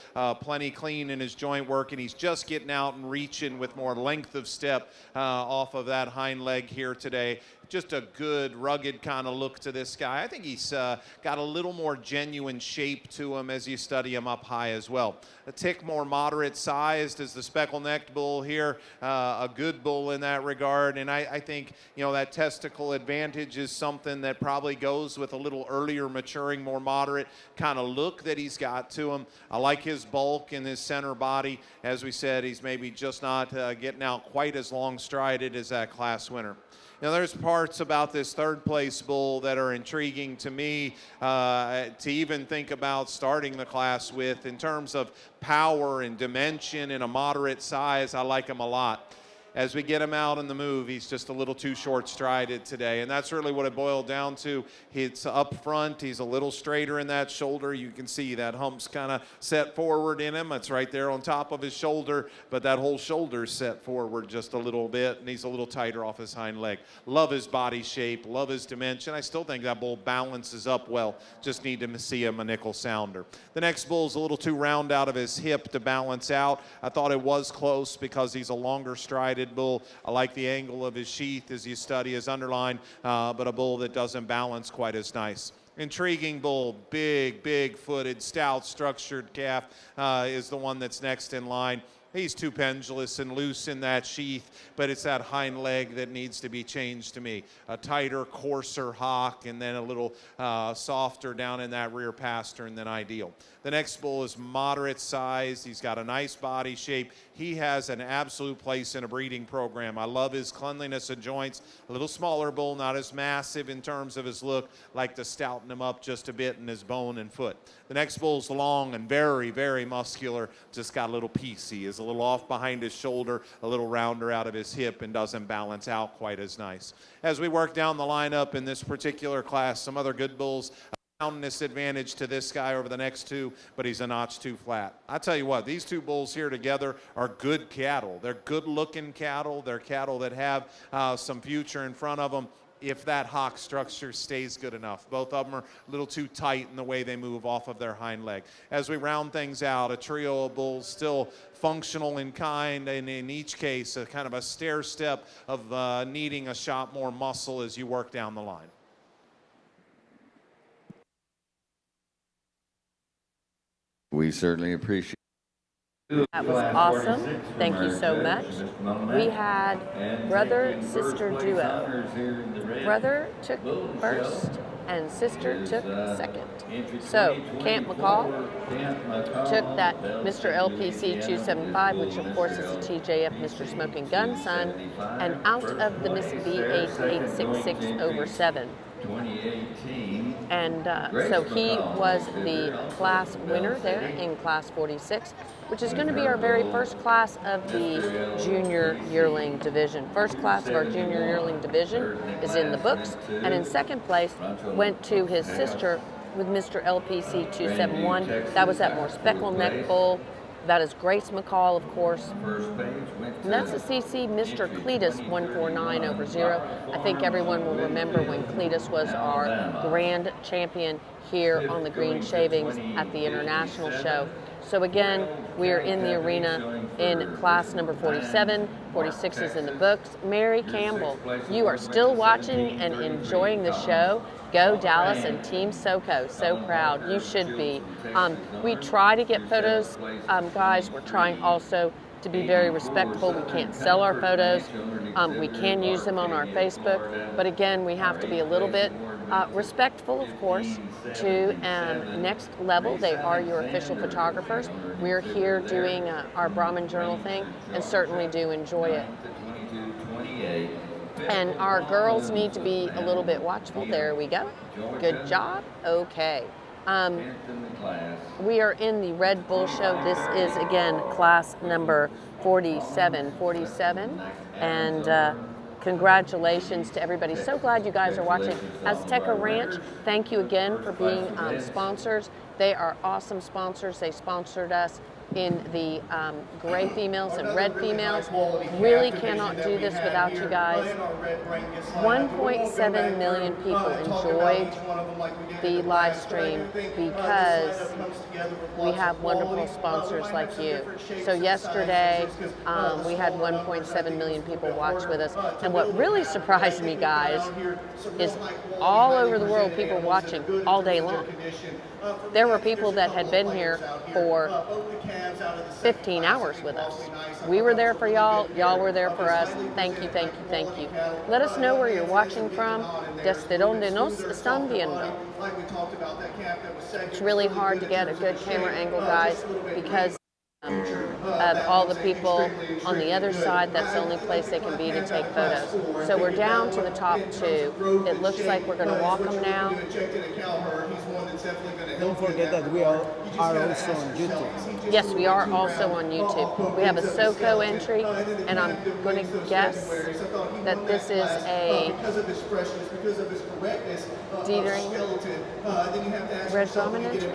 plenty clean in his joint work, and he's just getting out and reaching with more length of step off of that hind leg here today. Just a good, rugged kind of look to this guy. I think he's got a little more genuine shape to him as you study him up high as well. A tick more moderate sized as the speckle-necked bull here. A good bull in that regard. And I think, you know, that testicle advantage is something that probably goes with a little earlier maturing, more moderate kind of look that he's got to him. I like his bulk and his center body. As we said, he's maybe just not getting out quite as long-strided as that class winner. Now, there's parts about this third place bull that are intriguing to me to even think about starting the class with. In terms of power and dimension and a moderate size, I like him a lot. As we get him out in the move, he's just a little too short-strided today, and that's really what it boiled down to. It's up front. He's a little straighter in that shoulder. You can see that hump's kind of set forward in him. It's right there on top of his shoulder, but that whole shoulder's set forward just a little bit, and he's a little tighter off his hind leg. Love his body shape, love his dimension. I still think that bull balances up well. Just need to see him a nickel sounder. The next bull's a little too round out of his hip to balance out. I thought it was close because he's a longer strided bull. I like the angle of his sheath as you study his underline, but a bull that doesn't balance quite as nice. Intriguing bull, big footed, stout, structured calf is the one that's next in line. He's too pendulous and loose in that sheath, but it's that hind leg that needs to be changed to me. A tighter, coarser hock, and then a little softer down in that rear pastern than ideal. The next bull is moderate size. He's got a nice body shape. He has an absolute place in a breeding program. I love his cleanliness of joints. A little smaller bull, not as massive in terms of his look. Like to stouten him up just a bit in his bone and foot. The next bull's long and very, very muscular. Just got a little piecey. Is a little off behind his shoulder, a little rounder out of his hip, and doesn't balance out quite as nice. As we work down the lineup in this particular class, some other good bulls. Soundness advantage to this guy over the next two, but he's a notch too flat. I tell you what, these two bulls here together are good cattle. They're good-looking cattle. They're cattle that have some future in front of them if that hock structure stays good enough. Both of them are a little too tight in the way they move off of their hind leg. As we round things out, a trio of bulls still functional in kind, and in each case, a kind of a stair step of needing a shot more muscle as you work down the line. We certainly appreciate That was awesome. Thank you so much. We had brother-sister duo. Brother took first and sister took second. So Camp McCall took that Mr. LPC 275, which of course is a TJF Mr. Smoking Gun son, and out of the Miss B8866 over 7. 2018. And so he was the class winner there in class 46, which is going to be our very first class of the junior yearling division. First class of our junior yearling division is in the books, and in second place went to his sister with Mr. LPC 271. That was that more speckled neck bull. That is Grace McCall, of course. And that's the CC Mr. Cletus 149 over 0. I think everyone will remember when Cletus was our grand champion here on the Green Shavings at the International Show. So again, we are in the arena in class number 47. 46 is in the books. Mary Campbell, you are still watching and enjoying the show. Go Dallas and Team SoCo. So proud. You should be. We try to get photos, guys. We're trying also to be very respectful. We can't sell our photos. We can use them on our Facebook. But again, we have to be a little bit respectful, of course, to Next Level. They are your official photographers. We're here doing our Brahman Journal thing and certainly do enjoy it. And our girls need to be a little bit watchful. There we go. Good job. Okay. We are in the Red Bull Show. This is, again, class number 47. And congratulations to everybody. So glad you guys are watching. Azteca Ranch, thank you again for being sponsors. They are awesome sponsors. They sponsored us in the gray females and red females. Really cannot do this without you guys. 1.7 million people enjoyed the live stream because we have wonderful sponsors like you. So yesterday we had 1.7 million people watch with us, and what really surprised me, guys, is all over the world people watching all day long. There were people that had been here for 15 hours with us. We were there for y'all, y'all were there for us. Thank you, thank you, thank you. Let us know where you're watching from. Desde donde nos están viendo. It's really hard to get a good camera angle, guys, because of all the people on the other side. That's the only place they can be to take photos. So we're down to the top 2. It looks like we're going to walk them now. Don't forget that we are also on YouTube. Yes, we are also on YouTube. We have a SoCo entry, and I'm going to guess that this is a Dietering Red Brahman entry.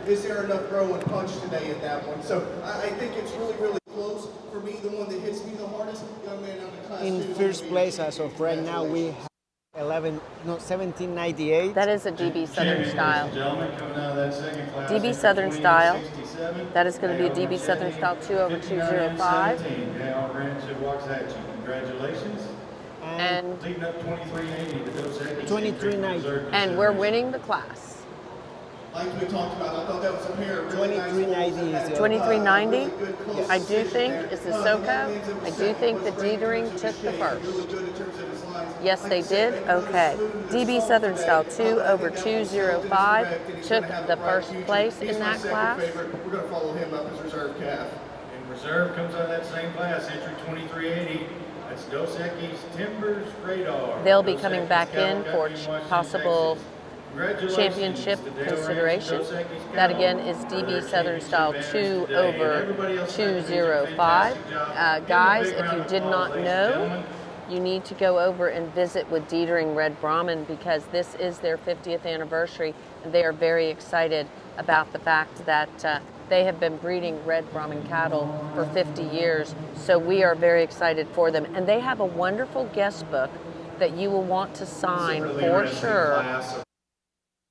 Is there enough grow and punch today in that one? So I think it's really, really close. For me, the one that hits me the hardest, young man out of class. In first place, as of right now, we have 1798. That is a DB Southern style. Gentlemen, coming out of that second class, DB Southern style. 2867. That is going to be a DB Southern style 2 over 205. Congratulations. And Leading up 2380 to go second. 2390. And we're winning the class. like we talked about, I thought that was a pair of really nice bulls. 2390 is the 2390. Really good close I do position think there. is the SoCo. I do think the Dietering took the first. Really good in terms of his lines. Yes, they did. Okay. DB Southern Style 2 over 205 took the first place in that class. We're going to follow him up as reserve calf. And reserve comes out of that same class, entry 2380. That's Dos Equis Timbers Radar. They'll be Dos coming Equis back cattle in company for in Washington, possible Texas. Congratulations championship to Dale Ranch consideration. Dos Equis That cattle again is for DB their Southern championship Style banners 2 today. And over everybody else did a 205. fantastic job. Guys, Give them a big if you round of did applause, not ladies and know, gentlemen. you need to go over and visit with Dietering Red Brahman because this is their 50th anniversary and they are very excited about the fact that they have been breeding red Brahman cattle for 50 years. So we are very excited for them. And they have a wonderful guest book that you will want to sign for sure.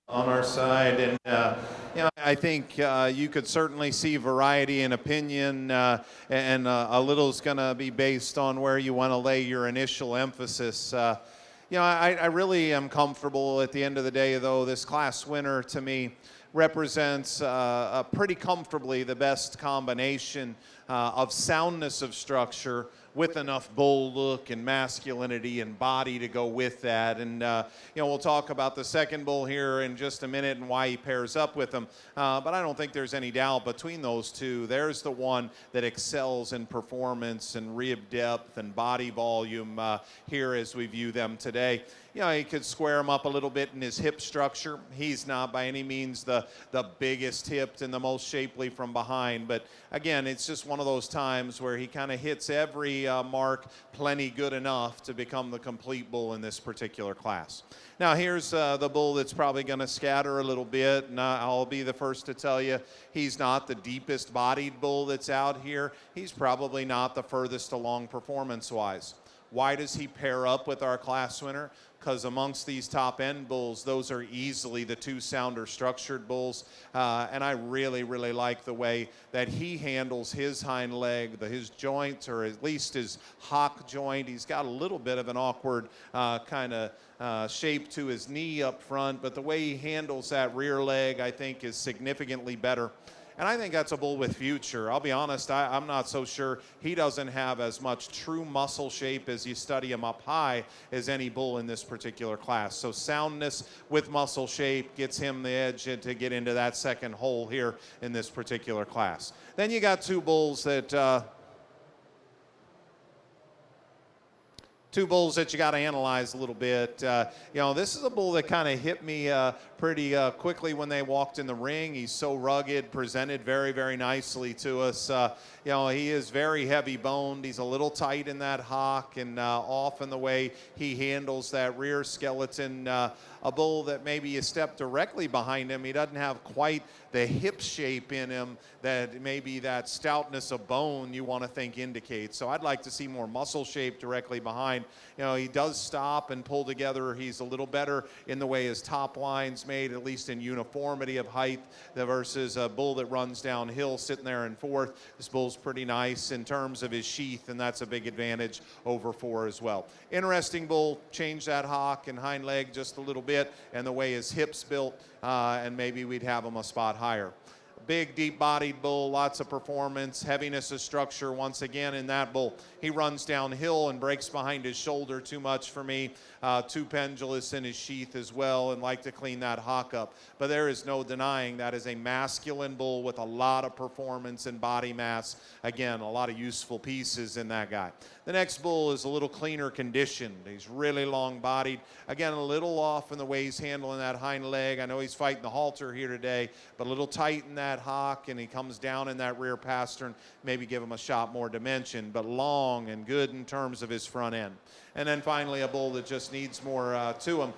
On our side, and I think you could certainly see variety in opinion, and a little is going to be based on where you want to lay your initial emphasis. I really am comfortable at the end of the day, though. This class winner to me represents pretty comfortably the best combination of soundness of structure with enough bull look and masculinity and body to go with that. And, we'll talk about the second bull here in just a minute and why he pairs up with him. But I don't think there's any doubt between those two. There's the one that excels in performance and rib depth and body volume here as we view them today. He could square him up a little bit in his hip structure. He's not by any means the biggest hipped and the most shapely from behind. But again, it's just one of those times where he kind of hits every mark plenty good enough to become the complete bull in this particular class. Now here's the bull that's probably going to scatter a little bit, and I'll be the first to tell you he's not the deepest bodied bull that's out here. He's probably not the furthest along performance-wise. Why does he pair up with our class winner? Because amongst these top-end bulls, those are easily the two sounder structured bulls. And I really, really like the way that he handles his hind leg, his joints, or at least his hock joint. He's got a little bit of an awkward kind of shape to his knee up front, but the way he handles that rear leg, I think, is significantly better. And I think that's a bull with future. I'll be honest, I'm not so sure he doesn't have as much true muscle shape as you study him up high as any bull in this particular class. So soundness with muscle shape gets him the edge to get into that second hole here in this particular class. Then you got two bulls that you got to analyze a little bit. This is a bull that kind of hit me pretty quickly when they walked in the ring. He's so rugged, presented very, very nicely to us. He is very heavy boned. He's a little tight in that hock and off in the way he handles that rear skeleton. A bull that maybe you step directly behind him, he doesn't have quite the hip shape in him that maybe that stoutness of bone you want to think indicates. So I'd like to see more muscle shape directly behind. He does stop and pull together. He's a little better in the way his top line's made, at least in uniformity of height, versus a bull that runs downhill sitting there in fourth. This bull's pretty nice in terms of his sheath, and that's a big advantage over four as well. Interesting bull, change that hock and hind leg just a little bit, and the way his hips built, and maybe we'd have him a spot higher. Big, deep-bodied bull, lots of performance, heaviness of structure once again in that bull. He runs downhill and breaks behind his shoulder too much for me. Too pendulous in his sheath as well, and like to clean that hock up. But there is no denying that is a masculine bull with a lot of performance and body mass. Again, a lot of useful pieces in that guy. The next bull is a little cleaner conditioned. He's really long-bodied. Again, a little off in the way he's handling that hind leg. I know he's fighting the halter here today, but a little tight in that hock, and he comes down in that rear pastern. Maybe give him a shot more dimension, but long and good in terms of his front end. And then finally, a bull that just needs more to him.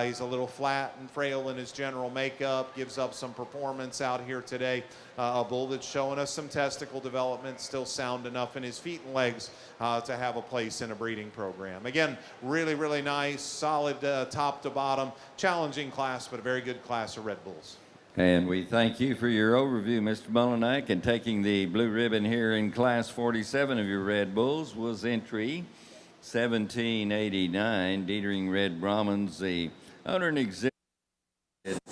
He's a little flat and frail in his general makeup, gives up some performance out here today. A bull that's showing us some testicle development, still sound enough in his feet and legs to have a place in a breeding program. Again, really, really nice, solid top to bottom, challenging class, but a very good class of Red Bulls. And we thank you for your overview, Mr. Mullinack, and taking the blue ribbon here in Class 47 of your Red Bulls was entry 1789, Dietering Red Brahmans, the owner and exhibit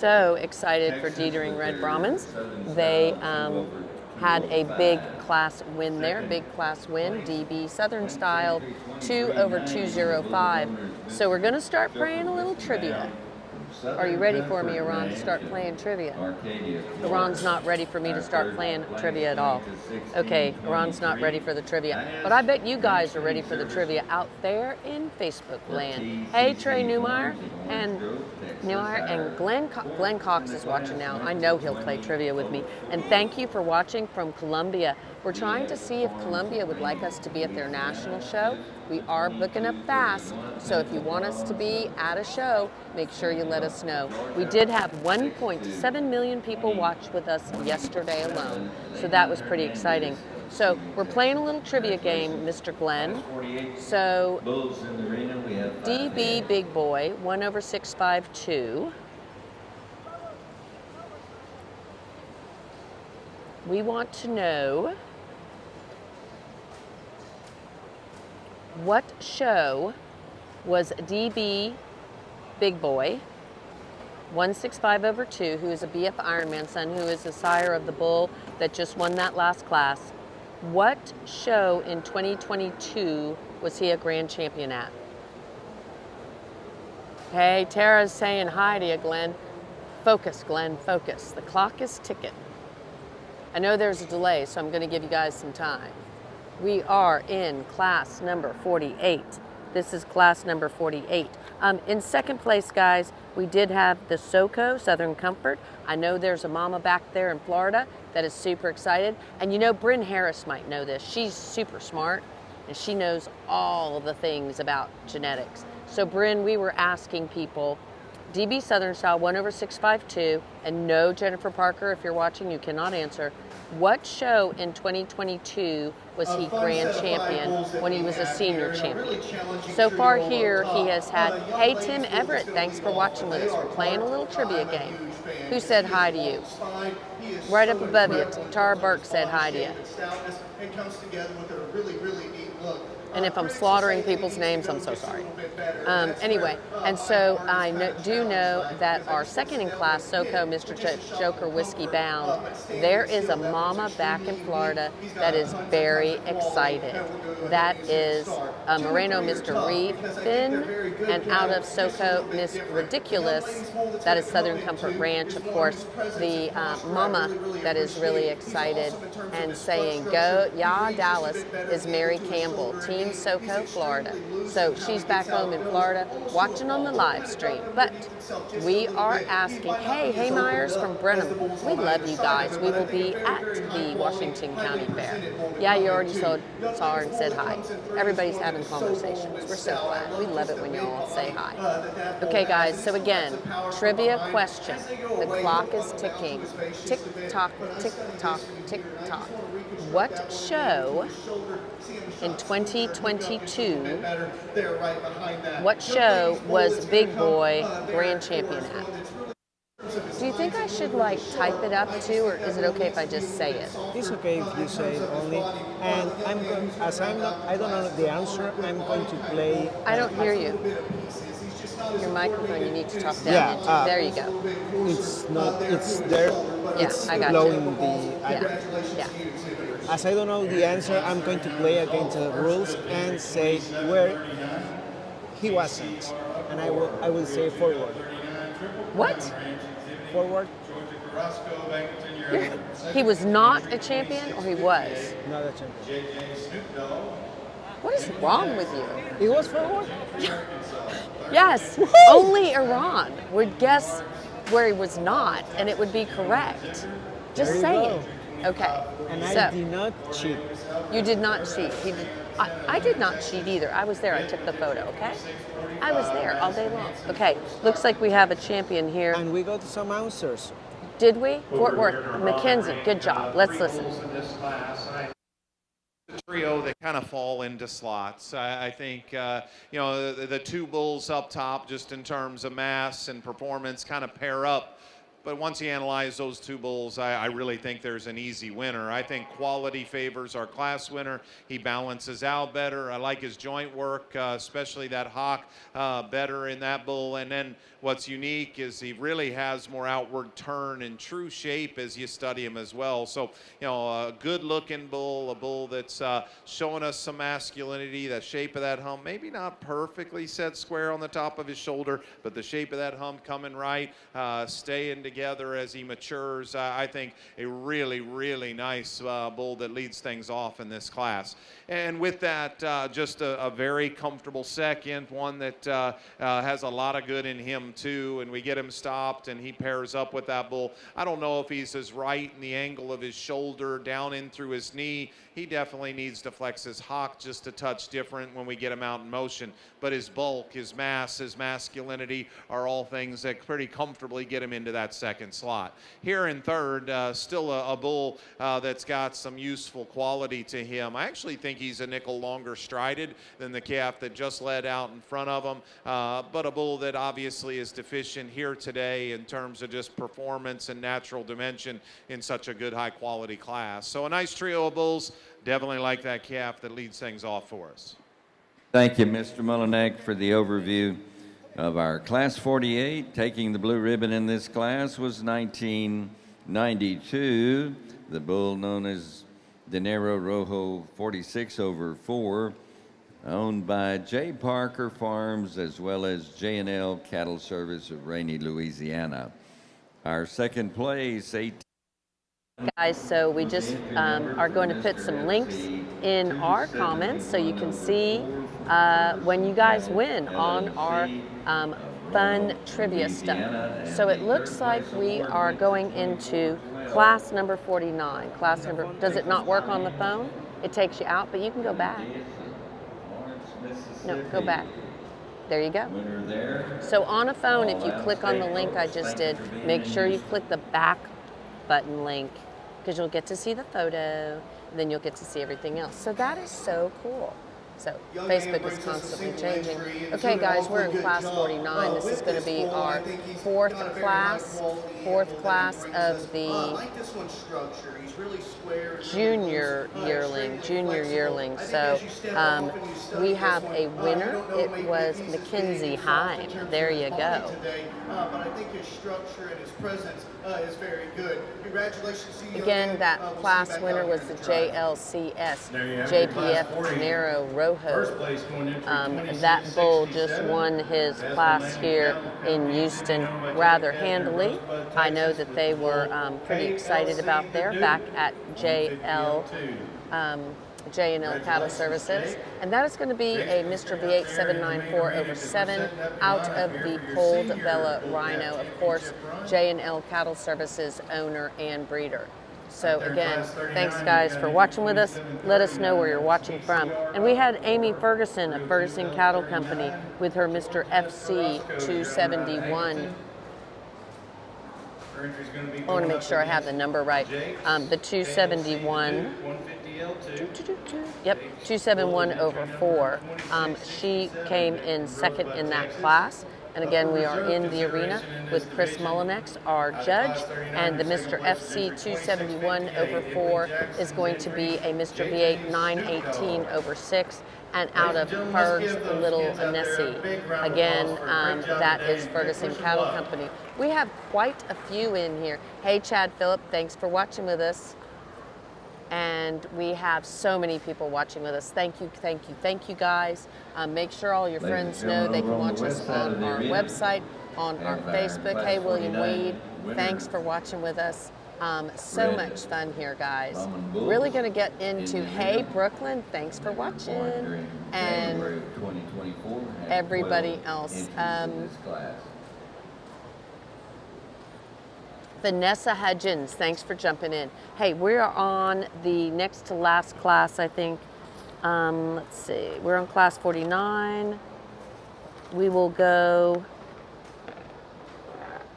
So excited for Dietering Red Brahmins. They had a big class win there, big class win, DB Southern style, 2/205. So we're going to start playing a little trivia. Are you ready for me, Iran, to start playing trivia? Iran's not ready for me to start playing trivia at all. Okay, Iran's not ready for the trivia. But I bet you guys are ready for the trivia out there in Facebook land. Hey, Trey Newmeyer and Glenn Cox is watching now. I know he'll play trivia with me. And thank you for watching from Columbia. We're trying to see if Columbia would like us to be at their national show. We are booking up fast, so if you want us to be at a show, make sure you let us know. We did have 1.7 million people watch with us yesterday alone, so that was pretty exciting. So we're playing a little trivia game, Mr. Glenn. So DB Big Boy, 1/652. We want to know what show was DB Big Boy, 165/2, who is a BF Ironman son, who is the sire of the bull that just won that last class. What show in 2022 was he a grand champion at? Hey, Tara's saying hi to you, Glenn. Focus, Glenn, focus. The clock is ticking. I know there's a delay, so I'm going to give you guys some time. We are in class number 48. This is class number 48. In second place, guys, we did have the SoCo, Southern Comfort. I know there's a mama back there in Florida that is super excited. And you know, Bryn Harris might know this. She's super smart, and she knows all the things about genetics. So, Bryn, we were asking people, DB Southern Style, 1/652, and no, Jennifer Parker, if you're watching, you cannot answer. What show in 2022 was he grand champion when he was a senior champion? So far here, he has had, hey, Tim Everett, thanks for watching with us. We're playing a little trivia game. Who said hi to you? Right up above you, Tara Burke said hi to you. And if I'm slaughtering people's names, I'm so sorry. Anyway, and so I do know that our second in class, SoCo, Mr. Joker Whiskey Bound, there is a mama back in Florida that is very excited. That is Moreno, Mr. Reed, Finn, and out of SoCo, Miss Ridiculous, that is Southern Comfort Ranch, of course, the mama that is really excited and saying, go, yeah, Dallas, is Mary Campbell, Team SoCo, Florida. So she's back home in Florida watching on the live stream. But we are asking, hey Myers from Brenham, we love you guys. We will be at the Washington County Fair. Yeah, you already saw her and said hi. Everybody's having conversations. We're so glad. We love it when you all say hi. Okay, guys, so again, trivia question. The clock is ticking. Tick tock, tick tock, tick tock. What show in 2022, what show was Big Boy grand champion at? Do you think I should like type it up too, or is it okay if I just say it? It's okay if you say it only. And I don't know the answer, I'm going to play. I don't hear you. Your microphone, you need to talk down into. There you go. It's there. Yeah, it's I got blowing you. the. Yeah. As I don't know the answer, I'm going to play against the rules and say where he wasn't, and I will say forward. What? Forward. He was not a champion, or he was? Not a champion. What is wrong with you? He was forward. Yes. Only Iran would guess where he was not, and it would be correct. Just say it. Okay. And so, I did not cheat. You did not cheat. I did not cheat either. I was there. I took the photo, okay? I was there all day long. Okay, looks like we have a champion here. And we got some answers. Did we? Fort Worth. Mackenzie, good job. Let's listen. The trio that kind of fall into slots. I think, the two bulls up top, just in terms of mass and performance, kind of pair up But once you analyze those two bulls, I really think there's an easy winner. I think quality favors our class winner. He balances out better. I like his joint work, especially that hock, better in that bull. And then what's unique is he really has more outward turn and true shape as you study him as well. So, you know, a good-looking bull, a bull that's showing us some masculinity, the shape of that hump, maybe not perfectly set square on the top of his shoulder, but the shape of that hump coming right, staying together as he matures. I think a really, really nice bull that leads things off in this class. And with that, just a very comfortable second, one that has a lot of good in him too, and we get him stopped and he pairs up with that bull. I don't know if he's as right in the angle of his shoulder down in through his knee. He definitely needs to flex his hock just a touch different when we get him out in motion. But his bulk, his mass, his masculinity are all things that pretty comfortably get him into that second slot. Here in third, still a bull that's got some useful quality to him. I actually think he's a nickel longer strided than the calf that just led out in front of him, but a bull that obviously is deficient here today in terms of just performance and natural dimension in such a good high quality class. So a nice trio of bulls. Definitely like that calf that leads things off for us. Thank you, Mr. Mullinack, for the overview of our Class 48. Taking the blue ribbon in this class was 1992. The bull known as Dinero Rojo 46/4, owned by J. Parker Farms as well as J&L Cattle Service of Rainy, Louisiana. Our second place, 18. Guys, so we just are going to put some links in our comments so you can see when you guys win on our fun trivia stuff. So it looks like we are going into class number 49. Does it not work on the phone? It takes you out, but you can go back. No, go back. There you go. So on a phone, if you click on the link I just did, make sure you click the back button link, because you'll get to see the photo, and then you'll get to see everything else. So that is so cool. So Facebook is constantly changing. Okay, guys, we're in class 49. This is going to be our fourth class of the junior yearling. So we have a winner. It was Mackenzie Heim. There you go. But I think his structure and his presence is very good. Congratulations to you. Again, that class winner was the JLCS JPF Dinero Rojo. That bull just won his class here in Houston rather handily. I know that they were pretty excited about there back at J&L Cattle Services, and that is going to be a Mr. V8 794/7 out of the Polled Bella Rhino, of course, J&L Cattle Services owner and breeder. So again, thanks guys for watching with us. Let us know where you're watching from. And we had Amy Ferguson of Ferguson Cattle Company with her Mr. FC 271. I want to make sure I have the number right. The 271. Yep, 271/4. She came in second in that class. And again, we are in the arena with Chris Mullinax, our judge, and the Mr. FC 271/4 is going to be a Mr. V8 918/6, and out of Ferg's Little Nessie. Again, that is Ferguson Cattle Company. We have quite a few in here. Hey, Chad Phillip, thanks for watching with us. And we have so many people watching with us. Thank you guys. Make sure all your friends know they can watch us on our website, on our Facebook. Hey, William Wade, thanks for watching with us. So much fun here, guys. Really going to get into, hey, Brooklyn, thanks for watching. And everybody else. Vanessa Hudgens, thanks for jumping in. Hey, we're on the next to last class, I think. Let's see, we're on class 49. We will go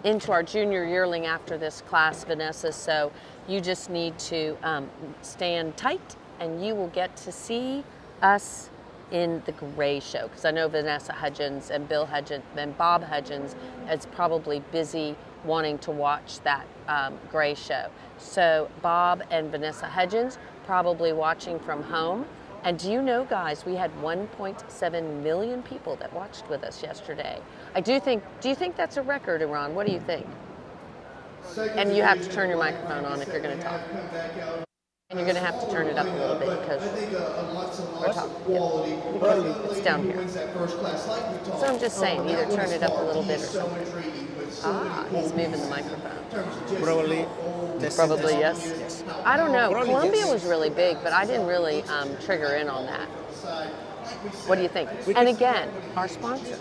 into our junior yearling after this class, Vanessa, so you just need to stand tight and you will get to see us in the gray show, because I know Vanessa Hudgens and Bill Hudgens and Bob Hudgens is probably busy wanting to watch that Gray show. So Bob and Vanessa Hudgens probably watching from home. And do you know, guys, we had 1.7 million people that watched with us yesterday. Do you think that's a record, Iran? What do you think? And you have to turn your microphone on if you're going to talk. And you're going to have to turn it up a little bit because we're talking. Yeah. It's down here. So I'm just saying, either turn it up a little bit or something. Ah, he's moving the microphone. Probably. Probably yes. Yes. I don't know. Probably Columbia yes. was really big, but I didn't really trigger in on that. What do you think? And again, our sponsor.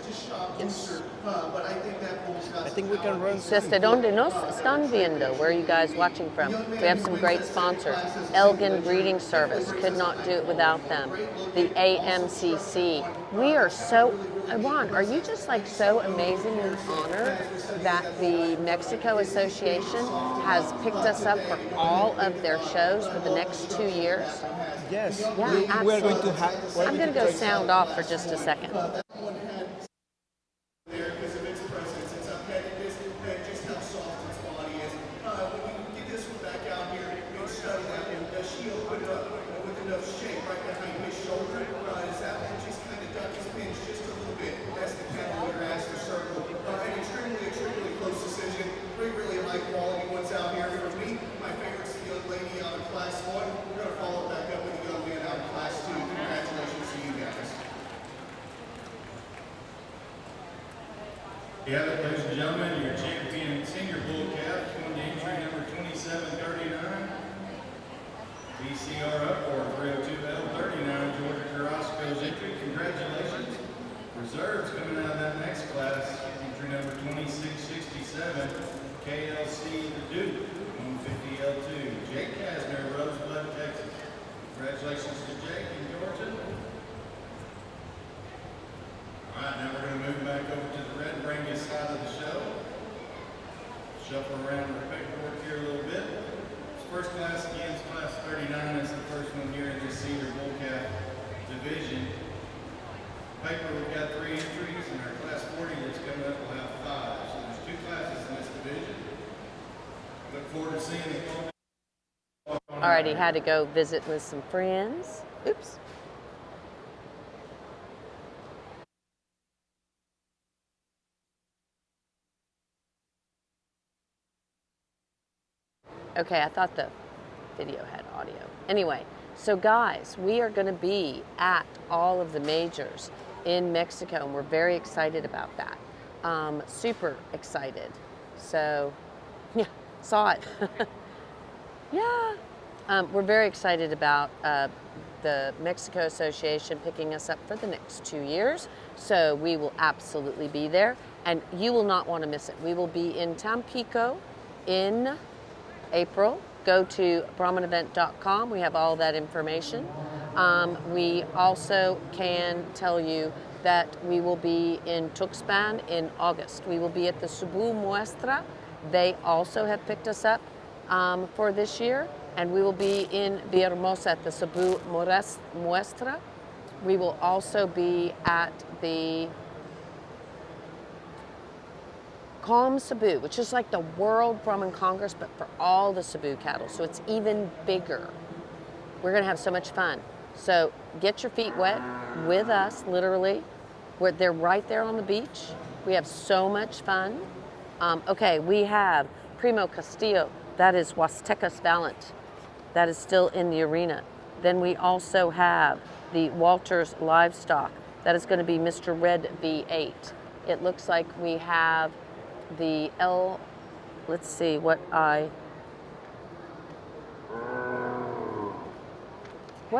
Yes. I think we can run. Desde donde nos están viendo? Where are you guys watching from? We have some great sponsors. Elgin Greeting Service, could not do it without them. The AMCC. We are so, Juan, are you just like so amazingly honored that the Mexico Association has picked us up for all of their shows for the next 2 years? Yes. Yeah, We are going to absolutely. have. I'm going to go sound off for just a second. There because of its presence, its competitiveness, and just how soft its body is. When you get this one back out here and study that one, does she open it up with enough shape right behind his shoulder? Is that one just kind of duck his pins just a little bit as the cavalier has to circle? An extremely close decision. Really high quality ones out here. For me, my favorite's the young lady out of Class 1. We're going to follow back up with the young man out of Class 2. Congratulations to you guys. Yeah, ladies and gentlemen, your champion senior bull calf, going to entry number 2739. VCR up for 302L39, Georgia Carrasco's entry. Congratulations. Reserves coming out of that next class, entry number 2667, KLC the Duke, 150L2. Jake Kasner, Rosebud, Texas. Congratulations to Jake in Georgia. All right, now we're going to move back over to the red ringus side of the show. Shuffle around the paperwork here a little bit. This first class again is class 39. It's the first one here in this senior bull calf division. Paper, we've got 3 entries, and our class 40 that's coming up will have 5. So there's 2 classes in this division. Look forward to seeing you. Alrighty, had to go visit with some friends. Oops. Okay, I thought the video had audio. Anyway, so guys, we are going to be at all of the majors in Mexico, and we're very excited about that. Super excited. So, yeah, saw it. Yeah. We're very excited about the Mexico Association picking us up for the next 2 years. So we will absolutely be there, and you will not want to miss it. We will be in Tampico in April. Go to BrahmanEvent.com. We have all that information. We also can tell you that we will be in Tuxpan in August. We will be at the Cebu Muestra. They also have picked us up for this year. And we will be in Villahermosa at the Cebu Muestra. We will also be at the Calm Cebu, which is like the World Brahman Congress, but for all the Cebu cattle. So it's even bigger. We're going to have so much fun. So get your feet wet with us, literally. They're right there on the beach. We have so much fun. Okay, we have Primo Castillo. That is Huastecas Valent. That is still in the arena. Then we also have the Walters Livestock. That is going to be Mr. Red V8. It looks like we have the let's see what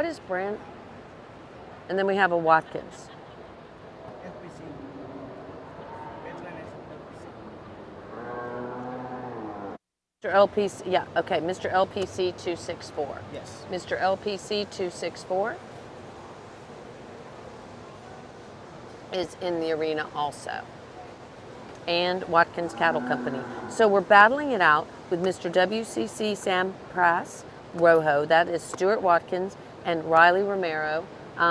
is brand? And then we have a Watkins. Mr. LPC, yeah, okay, Mr. LPC 264. Yes. Mr. LPC 264 is in the arena also. And Watkins Cattle Company. So we're battling it out with Mr. WCC Sam Prass, Rojo, that is Stuart Watkins, and Riley Romero,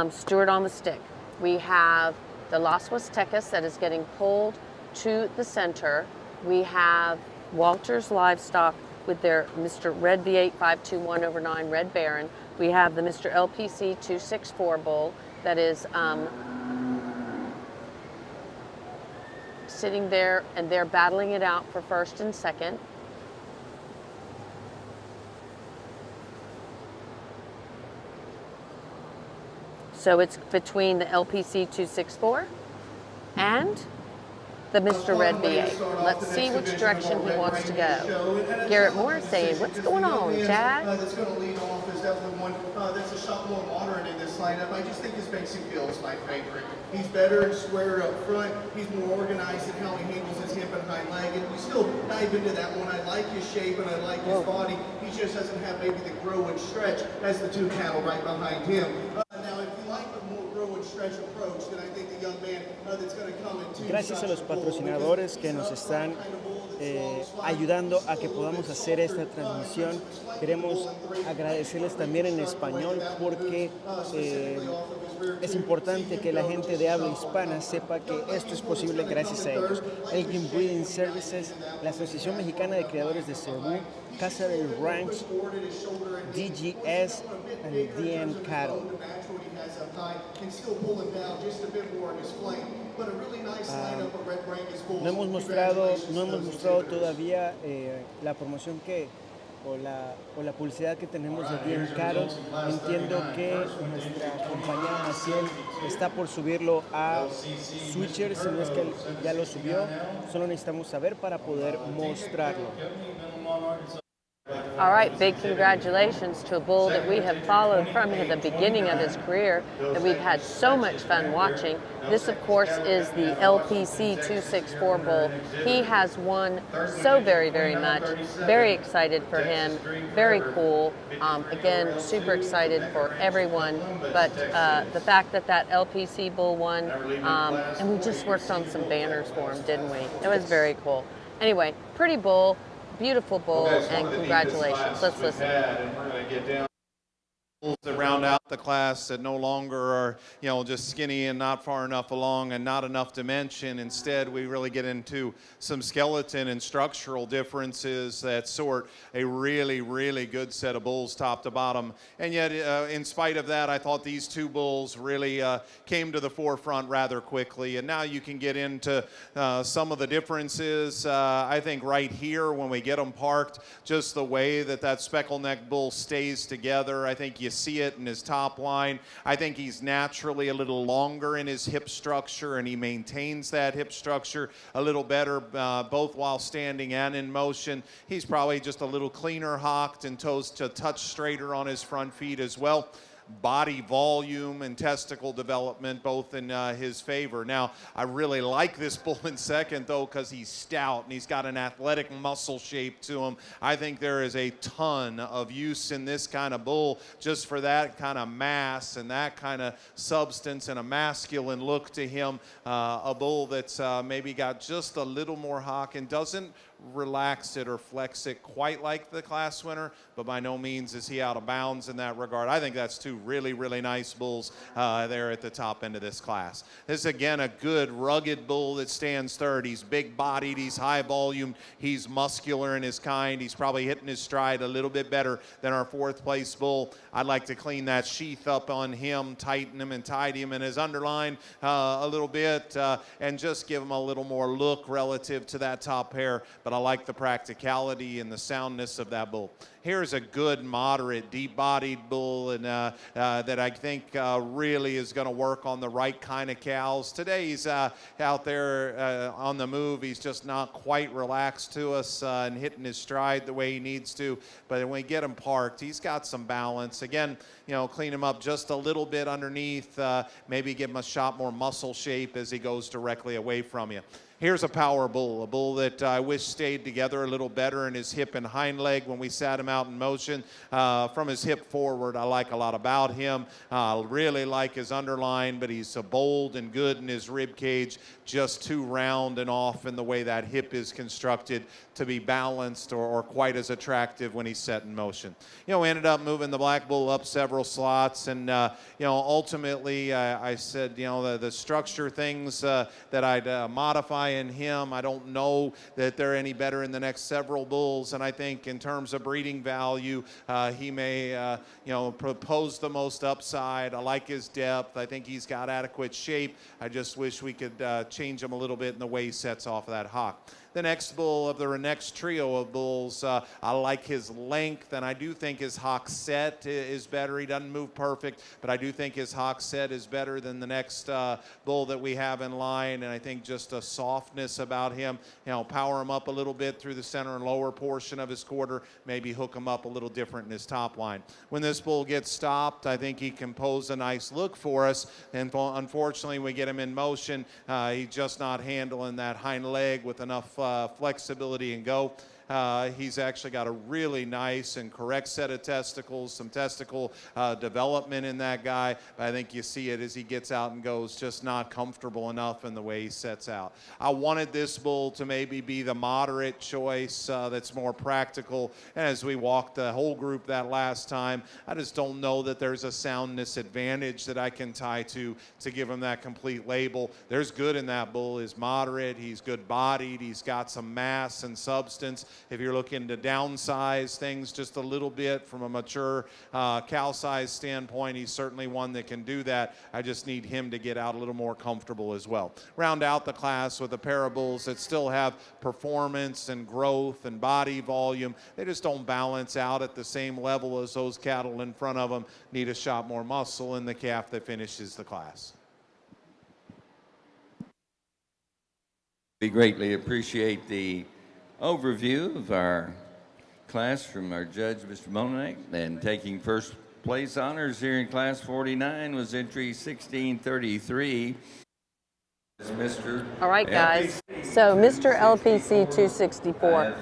Stuart on the stick. We have the Las Huastecas that is getting pulled to the center. We have Walters Livestock with their Mr. Red V8 521/9 Red Baron. We have the Mr. LPC 264 bull that is sitting there, and they're battling it out for first and second. So it's between the LPC 264 and the Mr. Red V8. Let's see which direction he wants to go. Garrett Morris saying, what's going on, Chad? That's going to lead off is definitely one that's a shot more moderate in this lineup. I just think his basic build is my favorite. He's better and squarer up front. He's more organized in how he handles his hip and hind leg. And we still dive into that one. I like his shape and I like his body. He just doesn't have maybe the grow and stretch as the two cattle right behind him. Now, if you like the more grow and stretch approach, then I think the young man that's going to come in two. Gracias a los patrocinadores que nos están ayudando a que podamos hacer esta transmisión. Queremos agradecerles también en español porque es importante que la gente de habla hispana sepa que esto es posible gracias a ellos. Elgin Breeding Services, la Asociación Mexicana de Criadores de Cebú, Casa del Ranch, DGS, and DN Cattle. No hemos mostrado todavía la promoción o la publicidad que tenemos de bien caro. Entiendo que nuestra compañía Maciel está por subirlo a Switcher, si no es que ya lo subió, solo necesitamos saber para poder mostrarlo. All right, big congratulations to a bull that we have followed from the beginning of his career, that we've had so much fun watching. This, of course, is the LPC 264 bull. He has won so very, very much. Very excited for him. Very cool. Again, super excited for everyone. But the fact that that LPC bull won, and we just worked on some banners for him, didn't we? It was very cool. Anyway, pretty bull. Beautiful bull, and congratulations. Let's listen. That round out the class that no longer are, just skinny and not far enough along and not enough dimension. Instead, we really get into some skeleton and structural differences that sort a really, really good set of bulls top to bottom. And yet, in spite of that, I thought these two bulls really came to the forefront rather quickly. And now you can get into some of the differences. I think right here, when we get them parked, just the way that speckled neck bull stays together, I think you see it in his top line. I think he's naturally a little longer in his hip structure, and he maintains that hip structure a little better, both while standing and in motion. He's probably just a little cleaner hocked and toes to touch straighter on his front feet as well. Body volume and testicle development both in his favor. Now, I really like this bull in second, though, because he's stout and he's got an athletic muscle shape to him. I think there is a ton of use in this kind of bull just for that kind of mass and that kind of substance and a masculine look to him. A bull that's maybe got just a little more hock and doesn't relax it or flex it quite like the class winner, but by no means is he out of bounds in that regard. I think that's two really, really nice bulls there at the top end of this class. This is, again, a good, rugged bull that stands third. He's big-bodied, he's high-volumed, he's muscular in his kind. He's probably hitting his stride a little bit better than our fourth-place bull. I'd like to clean that sheath up on him, tighten him and tidy him in his underline a little bit, and just give him a little more look relative to that top pair. But I like the practicality and the soundness of that bull. Here's a good, moderate, deep-bodied bull, and that I think really is going to work on the right kind of cows. Today he's out there on the move. He's just not quite relaxed to us and hitting his stride the way he needs to. But when we get him parked, he's got some balance. Again, clean him up just a little bit underneath. Maybe give him a shot more muscle shape as he goes directly away from you. Here's a power bull, a bull that I wish stayed together a little better in his hip and hind leg when we sat him out in motion. From his hip forward, I like a lot about him. Really like his underline, but he's bold and good in his rib cage, just too round and off in the way that hip is constructed to be balanced or quite as attractive when he's set in motion. You know, we ended up moving the Black Bull up several slots, and you know, ultimately I said, you know, the structure things that I'd modify in him, I don't know that they're any better in the next several bulls, and I think in terms of breeding value, he may you know, propose the most upside. I like his depth. I think he's got adequate shape. I just wish we could change him a little bit in the way he sets off of that hock. The next bull of the next trio of bulls, I like his length, and I do think his hock set is better. He doesn't move perfect, but I do think his hock set is better than the next bull that we have in line, and I think just a softness about him, you know, power him up a little bit through the center and lower portion of his quarter, maybe hook him up a little different in his top line. When this bull gets stopped, I think he can pose a nice look for us, and unfortunately, we get him in motion, he's just not handling that hind leg with enough flexibility and go. He's actually got a really nice and correct set of testicles, some testicle development in that guy, but I think you see it as he gets out and goes, just not comfortable enough in the way he sets out. I wanted this bull to maybe be the moderate choice that's more practical, and as we walked the whole group that last time, I just don't know that there's a soundness advantage that I can tie to give him that complete label. There's good in that bull, is moderate, he's good bodied, he's got some mass and substance. If you're looking to downsize things just a little bit from a mature cow size standpoint, he's certainly one that can do that. I just need him to get out a little more comfortable as well. Round out the class with a pair of bulls that still have performance and growth and body volume. They just don't balance out at the same level as those cattle in front of them. Need a shot more muscle in the calf that finishes the class. We greatly appreciate the overview of our class from our judge, Mr. Monanek, and taking first place honors here in class 49 was entry 1633. Mr. All right, guys. So Mr. LPC 264,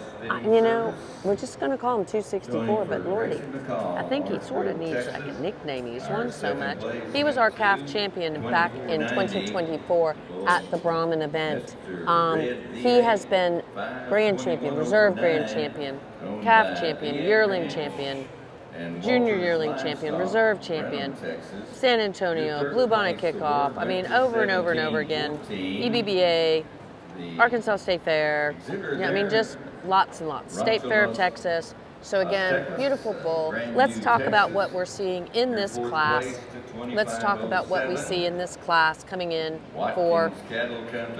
you know, we're just going to call him 264, but Lordy, I think he sort of needs like a nickname. He's won so much. He was our calf champion back in 2024 at the Brahman event. He has been grand champion, reserve grand champion, calf champion, yearling champion, junior yearling champion, reserve champion, San Antonio, Blue Bonnet Kickoff. I mean, over and over and over again. EBBA, Arkansas State Fair. Yeah, I mean, just lots and lots. State Fair of Texas. So again, beautiful bull. Let's talk about what we're seeing in this class. Let's talk about what we see in this class coming in for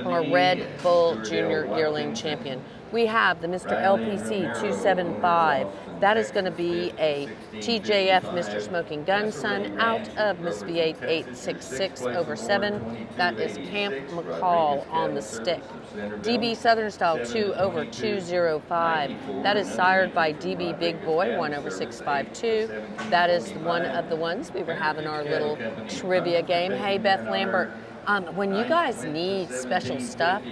our Red Bull Junior Yearling Champion. We have the Mr. LPC 275. That is going to be a TJF Mr. Smoking Gun Son out of Miss V8 866 over 7. That is Camp McCall on the stick. DB Southern Style 2 over 205. That is sired by DB Big Boy 1 over 652. That is one of the ones we were having our little trivia game. Hey, Beth Lambert, when you guys need special stuff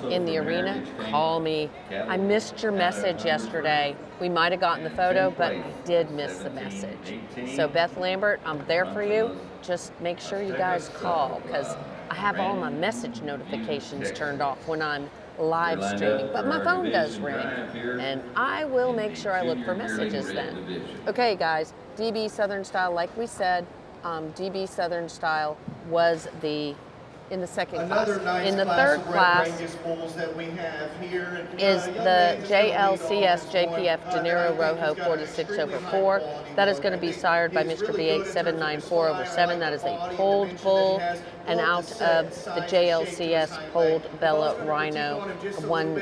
in the arena, call me. I missed your message yesterday. We might have gotten the photo, but I did miss the message. So Beth Lambert, I'm there for you. Just make sure you guys call, because I have all my message notifications turned off when I'm live streaming, but my phone does ring, and I will make sure I look for messages then. Okay, guys, DB Southern Style, like we said, DB Southern Style was in the second class. Nice in the class third of red class Rangus bulls that we have here. is the JLCS JPF De Niro Rojo 46 over 4. That is going to be sired by Mr. V8 794 over 7. That is a polled bull. And out of the JLCS polled Bella Rhino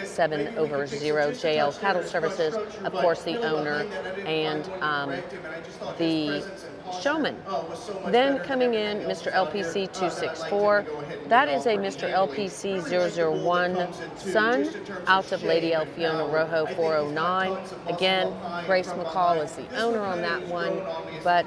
17 over 0. JL Cattle Services, of course, the owner and the showman. Then coming in, Mr. LPC 264. That is a Mr. LPC 001 Son out of Lady Elfiona Rojo 409. Again, Grace McCall is the owner on that one, but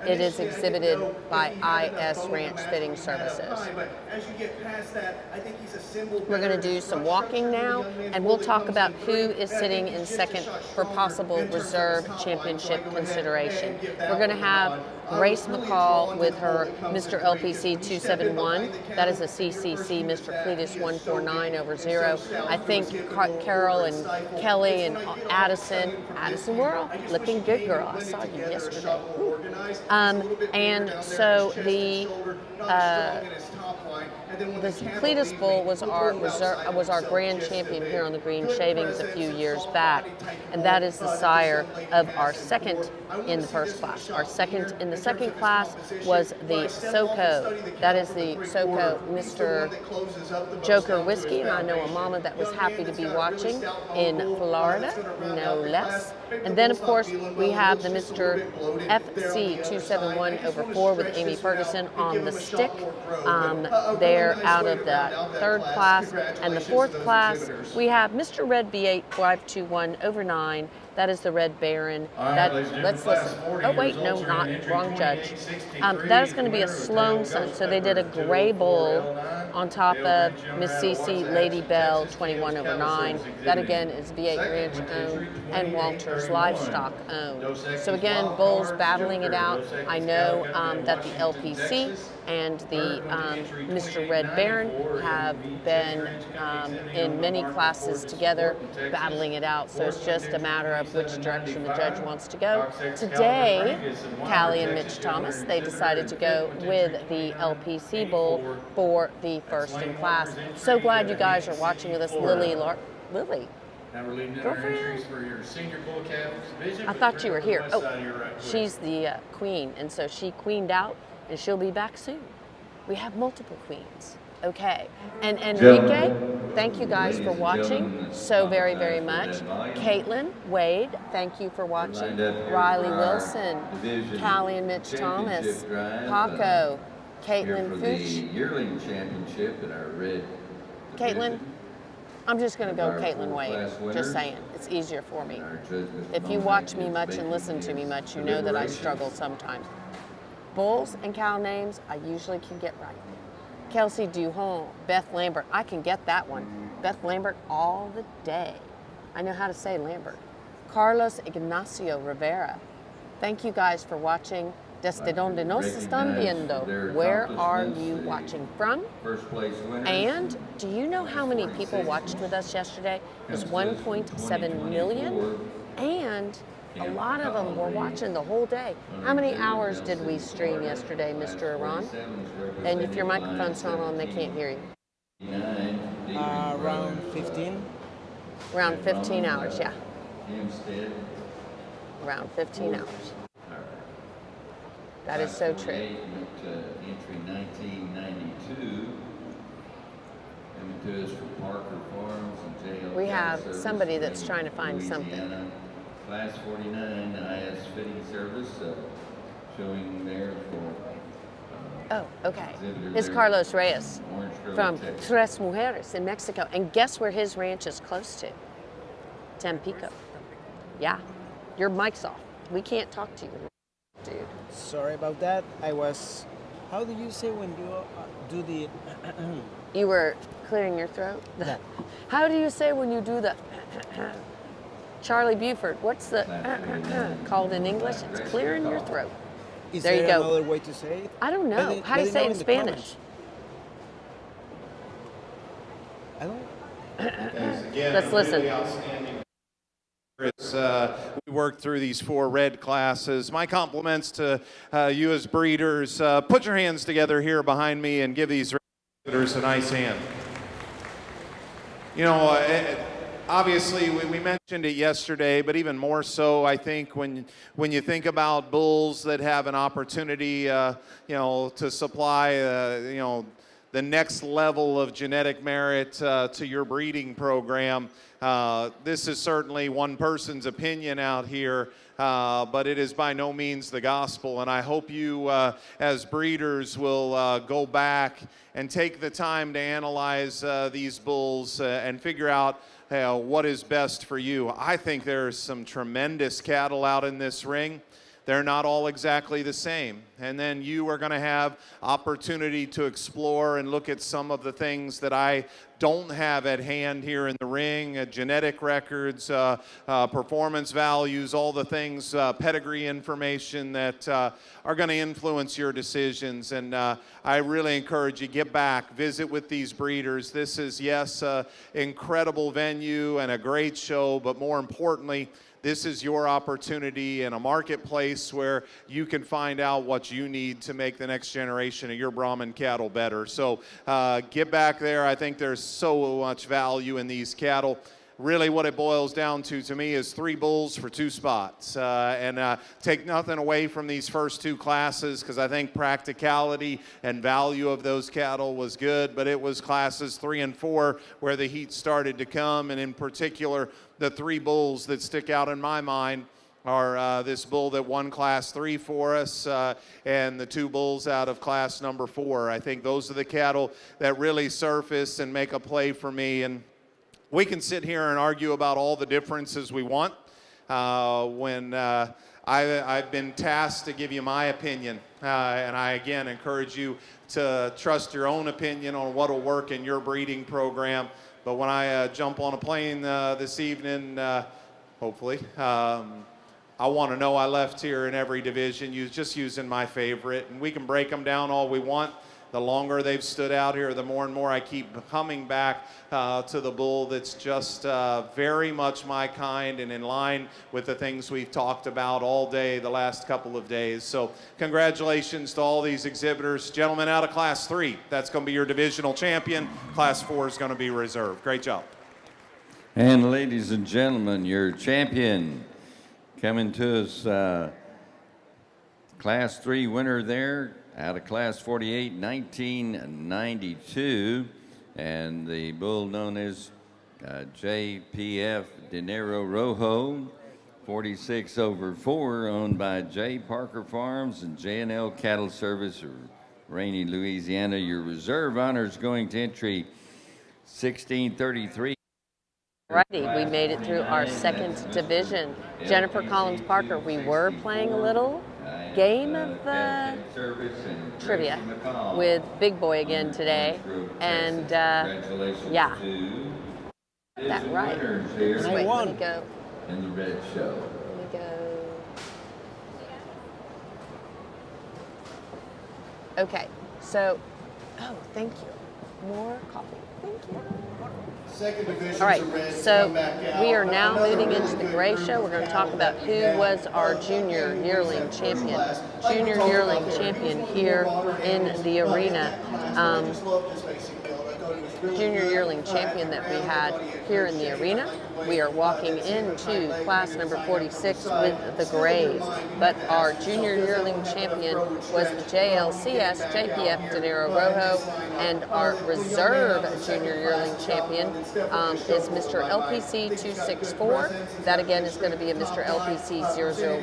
It is exhibited by IS Ranch Fitting Services. But as you get past that, I think he's a symbol. We're going to do some walking now, and we'll talk about who is sitting in second for possible reserve championship consideration. We're going to have Grace McCall with her Mr. LPC 271. That is a CCC Mr. Cletus 149/0. I think Carol and Kelly and Addison Worrell, looking good, girl. I saw you yesterday. And so the Cletus Bull was our grand champion here on the Green Shavings a few years back, and that is the sire of our second in the first class. Our second in the second class was the SoCo. That is the SoCo Mr. Joker Whiskey, and I know a mama that was happy to be watching in Florida, no less. And then, of course, we have the Mr. FC 271/4 with Amy Ferguson on the stick. They're out of the third class. And the fourth class, we have Mr. Red B8 521/9. That is the Red Baron. Let's listen. Oh, wait, no, not. Wrong judge. That is going to be a Sloan son. So they did a gray bull on top of Miss Cece Lady Bell 21/9. That, again, is V8 Ranch owned and Walters Livestock owned. So, again, bulls battling it out. I know that the LPC and the Mr. Red Baron have been in many classes together battling it out. So it's just a matter of which direction the judge wants to go. Today, Callie and Mitch Thomas, they decided to go with the LPC bull for the first in class. So glad you guys are watching with us. Lily. Now we're leading in our entries for your senior bull calf division. I thought you were here. Oh, she's the queen, and so she queened out, and she'll be back soon. We have multiple queens. Okay, and Enrique, thank you guys for watching so very, very much. Caitlin, Wade, thank you for watching. Riley Wilson, Callie and Mitch Thomas, Paco, Caitlin for Fuchs. the yearling championship in our red Caitlin, I'm just going to go Our Caitlin Wade. class winners. Just saying, it's easier for me. Our judge, Mr. If you Bowman, watch me is much and making listen to me his much, you know that I deliberations. struggle sometimes. Bulls and cow names, I usually can get right. Kelsey Duhon, Beth Lambert, I can get that one. Beth Lambert all the day. I know how to say Lambert. Carlos Ignacio Rivera. Thank you guys for watching. Desde donde nos están viendo. Where are you watching from? First place winner. And do you know how many people watched with us yesterday? It was 1.7 million. And a lot of them were watching the whole day. How many hours did we stream yesterday, Mr. Iran? And if your microphone's not on, they can't hear you. Around 15. Around 15 hours, yeah. Hempstead. Around 15 hours. That is so true. Entry 1992. Coming to us from Parker Farms and JL. We have Service, somebody that's trying to find Louisiana. something. Class 49 IS Fitting Service showing there for. Oh, okay. exhibitor It's there, Carlos Reyes Orange Grove, from Texas. Tres Mujeres in Mexico. And guess where his ranch is close to? Tampico. Yeah. Your mic's off. We can't talk to you, dude. Sorry about that. How do you say when you do the? You were clearing your throat? Yeah. How do you say when you do the Charlie Buford? What's the called in English? It's clearing your throat. Is There you there go. another way to say it? I don't know. Let How do you it say know it in in the Spanish? comments. I don't. Again, Let's listen. really outstanding. We worked through these 4 red classes. My compliments to you as breeders. Put your hands together here behind me and give these breeders a nice hand. You know, obviously we mentioned it yesterday, but even more so, I think when you think about bulls that have an opportunity, to supply, the next level of genetic merit to your breeding program. This is certainly one person's opinion out here, but it is by no means the gospel. And I hope you, as breeders, will go back and take the time to analyze these bulls and figure out what is best for you. I think there's some tremendous cattle out in this ring. they're not all exactly the same. And then you are going to have opportunity to explore and look at some of the things that I don't have at hand here in the ring, genetic records, performance values, all the things, pedigree information that are going to influence your decisions. And I really encourage you, get back, visit with these breeders. This is, yes, an incredible venue and a great show, but more importantly, this is your opportunity in a marketplace where you can find out what you need to make the next generation of your Brahman cattle better. So get back there. I think there's so much value in these cattle. Really what it boils down to me is 3 bulls for 2 spots. Take nothing away from these first 2 classes, because I think practicality and value of those cattle was good, but it was classes 3 and 4 where the heat started to come, and in particular, the 3 bulls that stick out in my mind are this bull that won class 3 for us and the 2 bulls out of class number 4. I think those are the cattle that really surface and make a play for me. And we can sit here and argue about all the differences we want. I've been tasked to give you my opinion, and I again encourage you to trust your own opinion on what will work in your breeding program. But when I jump on a plane this evening, hopefully, I want to know I left here in every division just using my favorite. And we can break them down all we want. The longer they've stood out here, the more and more I keep coming back to the bull that's just very much my kind and in line with the things we've talked about all day the last couple of days. So congratulations to all these exhibitors. Gentlemen, out of class 3, that's going to be your divisional champion. Class 4 is going to be reserved. Great job. And ladies and gentlemen, your champion coming to us, class 3 winner there, out of class 48, 1992, and the bull known as JPF Dinero Rojo, 46/4, owned by J. Parker Farms and J&L Cattle Service of Rainy, Louisiana. Your reserve honors going to entry 1633. Righty, we made it through our 2nd division. Jennifer Collins Parker, we were playing a little game of trivia with Big Boy again today, and yeah, that right. Just wait, let me go. In the red show. Let me go. Okay, so, oh, thank you. More coffee. Thank you. Second division. All right, so we are now moving into the gray show. We're going to talk about who was our junior yearling champion. Junior yearling champion here in the arena. Junior yearling champion that we had here in the arena. We are walking into class number 46 with the grays, but our junior yearling champion was the JLCS JPF Dinero Rojo, and our reserve junior yearling champion is Mr. LPC 264. That again is going to be a Mr. LPC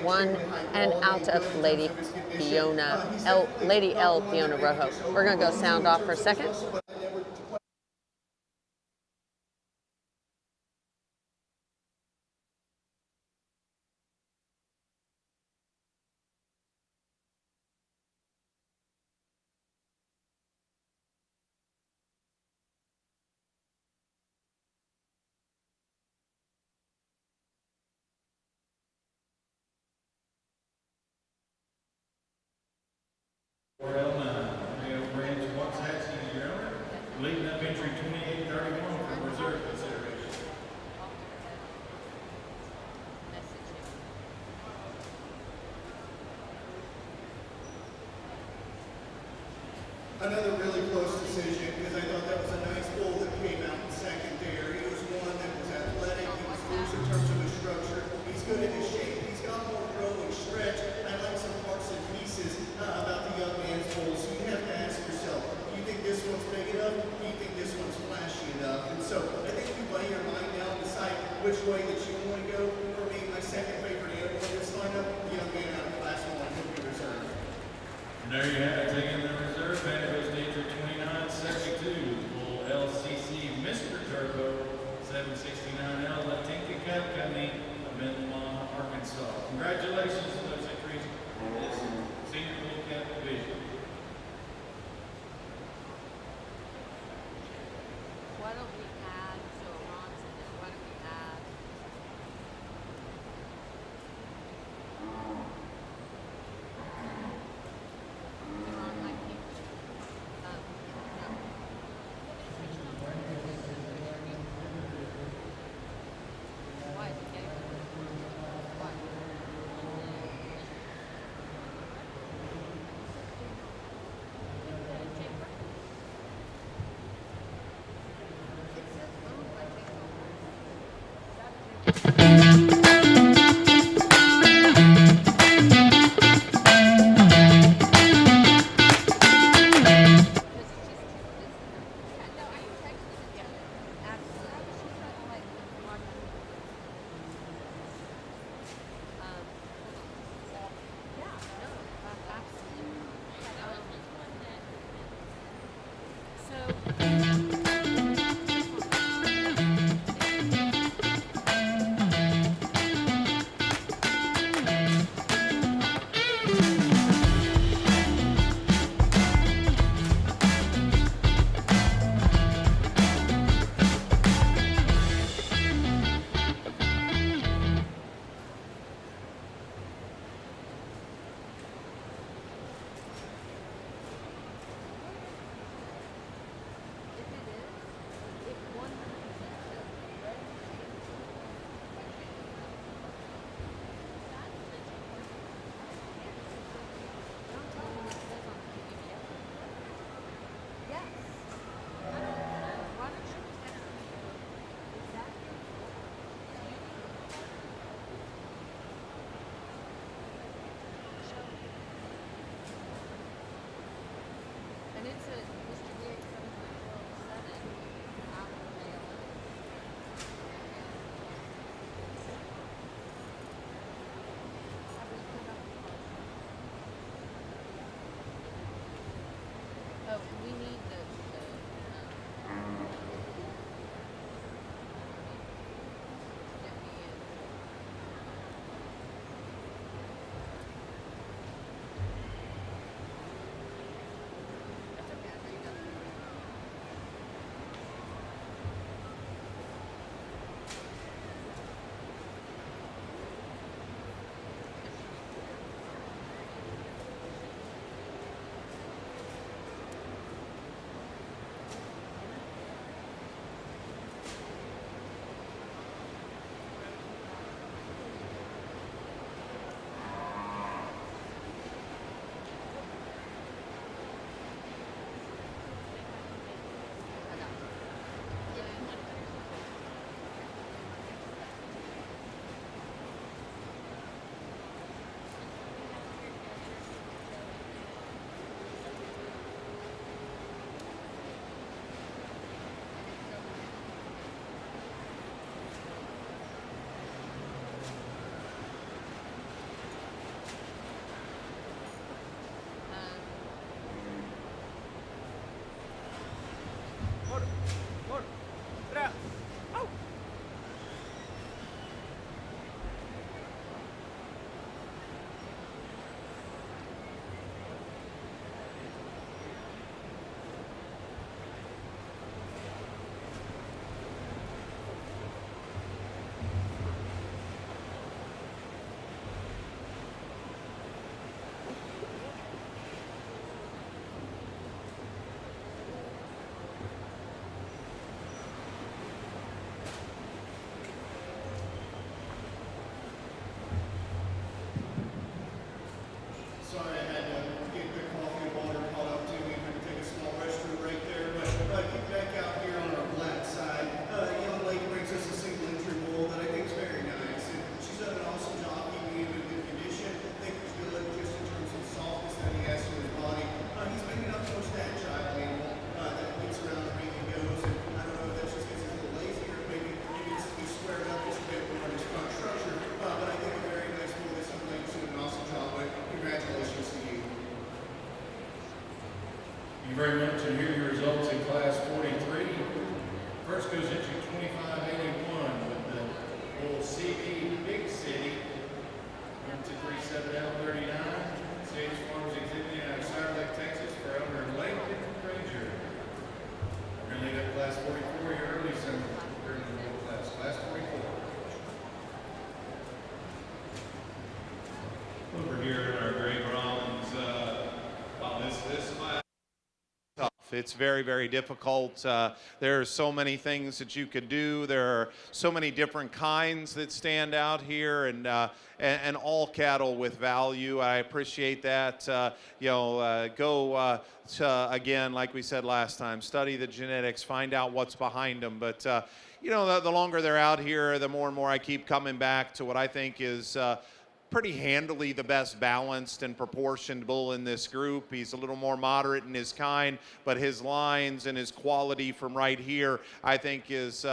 001, and out of Lady L Fiona Rojo. We're going to go sound off for a second. Leading up entry 2831 for reserve consideration. Another really close decision, because I thought that was a nice bull that came out in second there. He was one that was athletic, he was loose in terms of his structure, he's good in his shape, he's got more grow and stretch. I like some parts and pieces about the young man's bull, so you have to ask yourself, do you think this one's big enough? Do you think this one's flashy enough? And so I think you lay your mind down and decide which way that you want to go. For me, my second favorite animal in this lineup, the young man out of class 1 will be reserved. And there you have it, taking the reserve, and it goes to entry 2972, bull LCC Mr. Turbo 769L Latinka Cab Company of Midland, Arkansas. Congratulations to those entries. in this senior bull calf division. Why don't we add, so Ron said this, why don't we add? Ron, I keep, no. Why is it getting? Why? It says owned by And it's a Mr. D 7.7 Apple mail. Oh, we need the get me in. That's okay, I know you got it. Sorry, I had to get the coffee and water caught up to me. I had to take a small restroom right there. But get back out here on our black side. Young lady brings us a single entry bull that I think is very nice. And she's done an awesome job keeping him in good condition. I think he's good just in terms of softness that he has to his body. He's big enough to push that child animal that gets around the ring and goes. And I don't know if that's just because he's a little lazy or maybe he needs to be squared up just a bit more on his front structure. But I think a very nice bull that some ladies doing an awesome job with. Congratulations to you. Thank you very much, and here are your results in Class 43. First goes into 2581 with the bull CB Big City, 1237L 39, Stage Farms exhibiting out of Sour Lake, Texas for owner Lakeland Granger. We're going to lead up class 44 here early, so we're in the middle class. Class 44. Over here in our Gray Brahmans, this class tough. It's very, very difficult. There are so many things that you could do. There are so many different kinds that stand out here, and all cattle with value. I appreciate that. Go to, again, like we said last time, study the genetics, find out what's behind them. But the longer they're out here, the more and more I keep coming back to what I think is pretty handily the best balanced and proportioned bull in this group. He's a little more moderate in his kind, but his lines and his quality from right here, I think, is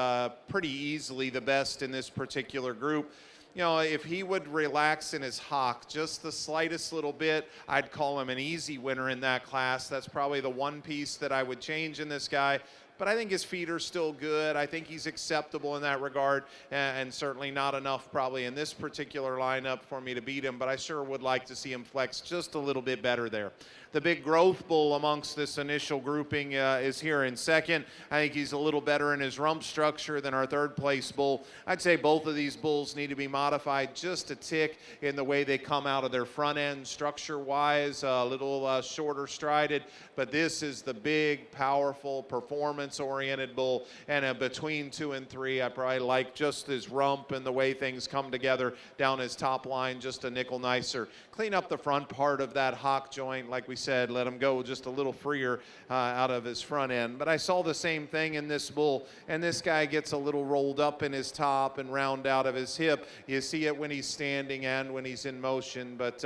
pretty easily the best in this particular group. If he would relax in his hock just the slightest little bit, I'd call him an easy winner in that class. That's probably the one piece that I would change in this guy. But I think his feet are still good. I think he's acceptable in that regard, and certainly not enough probably in this particular lineup for me to beat him, but I sure would like to see him flex just a little bit better there. The big growth bull amongst this initial grouping is here in second. I think he's a little better in his rump structure than our third place bull. I'd say both of these bulls need to be modified just a tick in the way they come out of their front end structure-wise, a little shorter strided, but this is the big, powerful, performance-oriented bull, and between 2 and 3, I probably like just his rump and the way things come together down his top line, just a nickel nicer. Clean up the front part of that hock joint, like we said, let him go just a little freer out of his front end. But I saw the same thing in this bull, and this guy gets a little rolled up in his top and round out of his hip. You see it when he's standing and when he's in motion. But,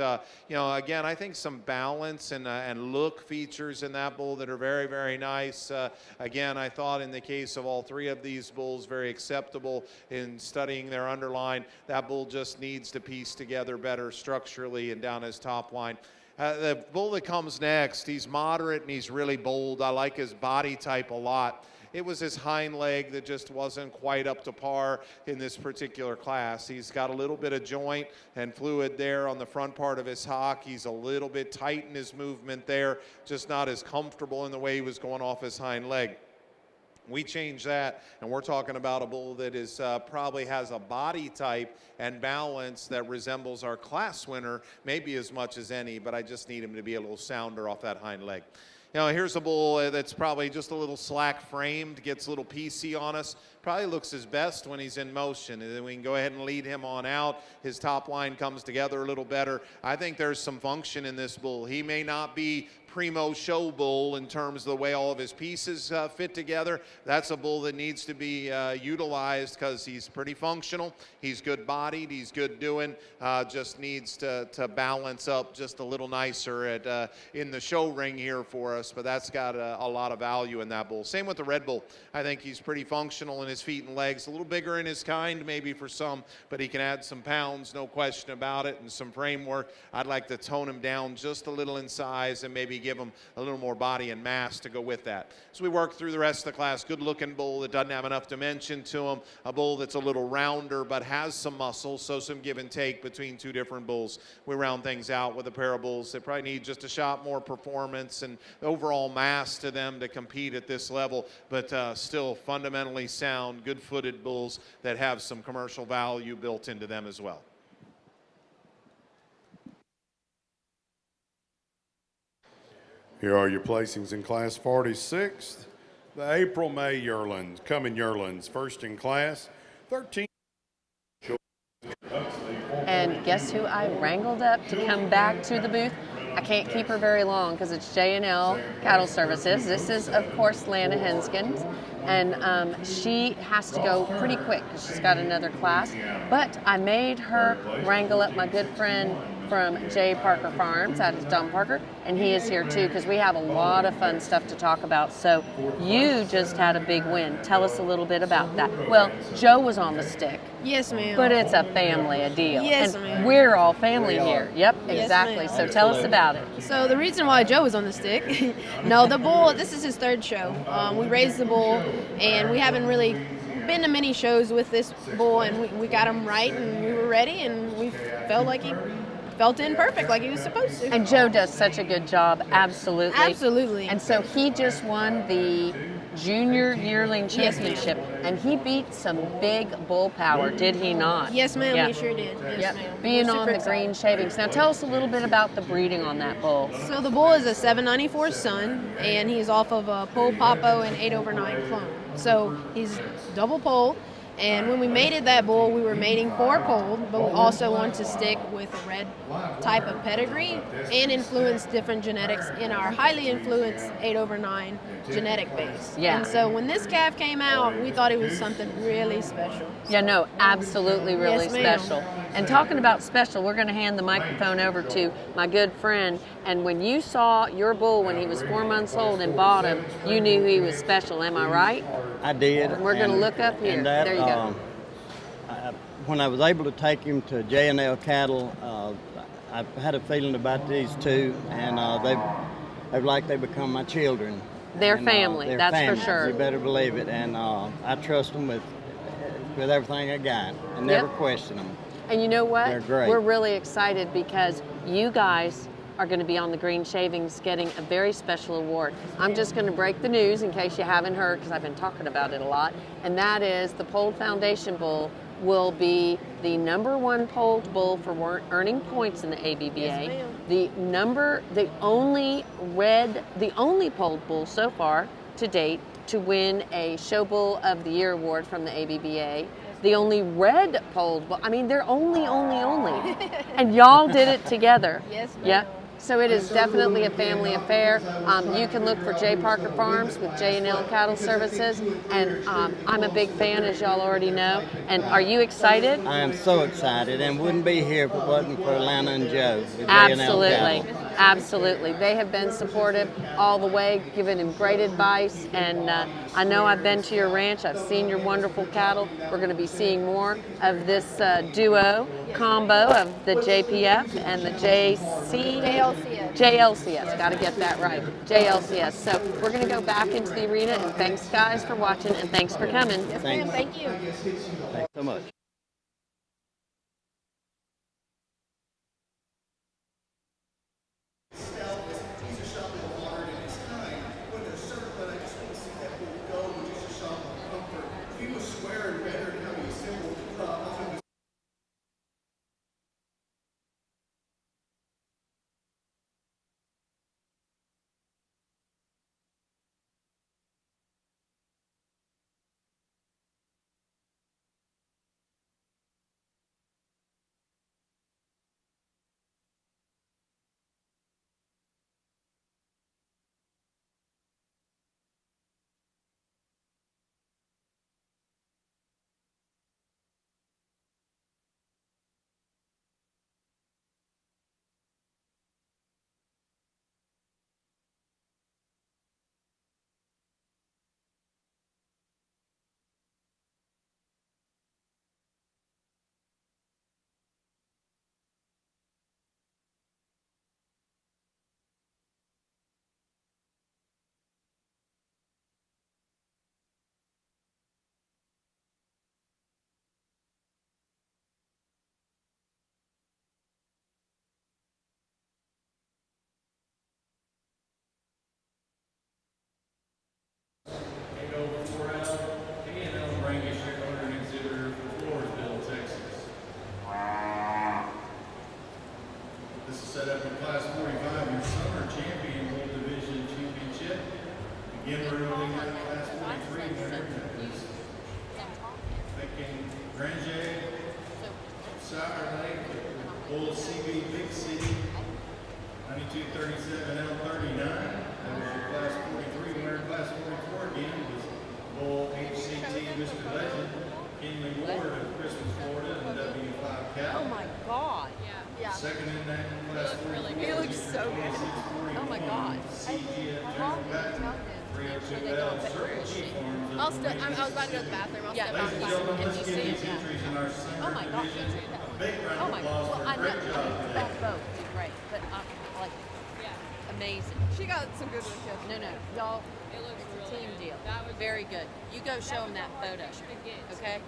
again, I think some balance and look features in that bull that are very, very nice. Again, I thought in the case of all 3 of these bulls, very acceptable in studying their underline. That bull just needs to piece together better structurally and down his top line. The bull that comes next, he's moderate and he's really bold. I like his body type a lot. It was his hind leg that just wasn't quite up to par in this particular class. He's got a little bit of joint and fluid there on the front part of his hock. He's a little bit tight in his movement there, just not as comfortable in the way he was going off his hind leg. We change that, and we're talking about a bull that is probably has a body type and balance that resembles our class winner, maybe as much as any, but I just need him to be a little sounder off that hind leg. Here's a bull that's probably just a little slack framed, gets a little PC on us, probably looks his best when he's in motion, and then we can go ahead and lead him on out. His top line comes together a little better. I think there's some function in this bull. He may not be primo show bull in terms of the way all of his pieces fit together. That's a bull that needs to be utilized because he's pretty functional. He's good bodied. He's good doing. Just needs to balance up just a little nicer in the show ring here for us. But that's got a lot of value in that bull. Same with the red bull. I think he's pretty functional in his feet and legs. A little bigger in his kind maybe for some, but he can add some pounds, no question about it, and some framework. I'd like to tone him down just a little in size and maybe give him a little more body and mass to go with that. So we work through the rest of the class. Good looking bull that doesn't have enough dimension to him. A bull that's a little rounder but has some muscle, so some give and take between 2 different bulls. We round things out with a pair of bulls that probably need just a shot more performance and overall mass to them to compete at this level, but still fundamentally sound, good-footed bulls that have some commercial value built into them as well. Here are your placings in Class 46. The April-May yearlings, coming yearlings, first in class, 13. And guess who I wrangled up to come back to the booth? I can't keep her very long because it's J&L Cattle Services. This is, of course, Lana Henskins, and she has to go pretty quick because she's got another class. But I made her wrangle up my good friend from J. Parker Farms out of Don Parker, and he is here too because we have a lot of fun stuff to talk about. So you just had a big win. Tell us a little bit about that. Well, Joe was on the stick. Yes, ma'am. But it's a family, a deal. Yes, and ma'am. We're all family here. Yep, Yes, exactly. ma'am. So tell us about it. So the reason why Joe was on the stick, no, the bull, this is his 3rd show. We raised the bull, and we haven't really been to many shows with this bull, and we got him right, and we were ready, and we felt like he felt in perfect like he was supposed to. And Joe does such a good job, absolutely. Absolutely. And so he just won the junior yearling championship, and he beat some big bull power, did he not? Yes, ma'am, Yeah. he sure did. Yes, Yep. ma'am. Being We're on super the excited. green shavings. Now tell us a little bit about the breeding on that bull. So the bull is a 794 son, and he's off of a Pole Popo and 8/9 clone. So he's double polled. And when we mated that bull, we were mating for polled, but we also wanted to stick with a red type of pedigree and influence different genetics in our highly influenced 8/9 genetic base. Yeah. And so when this calf came out, we thought it was something really special. Yeah, no, absolutely really Yes, ma'am. special. And talking about special, we're going to hand the microphone over to my good friend. And when you saw your bull when he was 4 months old and bought him, you knew he was special. Am I right? I did. We're going to and- look up here. and that, There you go. When I was able to take him to J&L Cattle, I had a feeling about these two, and they've like they become my children. They're And, family, they're that's for family. sure. You better believe it, and I trust them with everything I got, and never Yep. question them. And you know what? They're great. We're really excited because you guys are going to be on the Green Shavings getting a very special award. I'm just going to break the news in case you haven't heard, because I've been talking about it a lot, and that is the Polled Foundation Bull will be the #1 polled bull for earning points in the ABBA. Yes, the only polled bull so far to date to win a Show Bull of the Year award from the ABBA. The only red polled bull. I mean, they're only. And y'all did it together. Yes, ma'am. Yeah. So it is definitely a family affair. You can look for J. Parker Farms with J&L Cattle Services, and I'm a big fan, as y'all already know. And are you excited? I am so excited, and wouldn't be here if it wasn't for Lana and Joe. With J&L Absolutely, Cattle. absolutely. They have been supportive all the way, giving him great advice. And I know I've been to your ranch. I've seen your wonderful cattle. We're going to be seeing more of this combo of the JPF and the JLCS. Got to get that right. JLCS. So we're going to go back into the arena. And thanks, guys, for watching, and thanks for coming. Yes, ma'am, thank you. Thanks so much. This is set up in Class 45, your Summer Champion World Division Championship. Again, we're rolling out Class 43 winner. That was Becky Granger, Saturday, Bull CB Big City, 9237 L39. That was your Class 43 winner. Class 44 again was Bull HCT Mr. Legend, Kinley Ward of Christmas, Florida, and W5 Cattle. Oh my God. Second in that class 44. He looks so good. Oh my God. CG at General Patton, 302L, Circle G Farms. I was about to go to the bathroom. I'll step Ladies and outside. gentlemen, let's give these entries in our summer Oh my God. division a big round Oh of my applause God. for I a know. great job today. That boat did great, but like, amazing. She got some good ones, yeah. No, y'all. It's a team deal. That was very good. You go show them that photo, okay?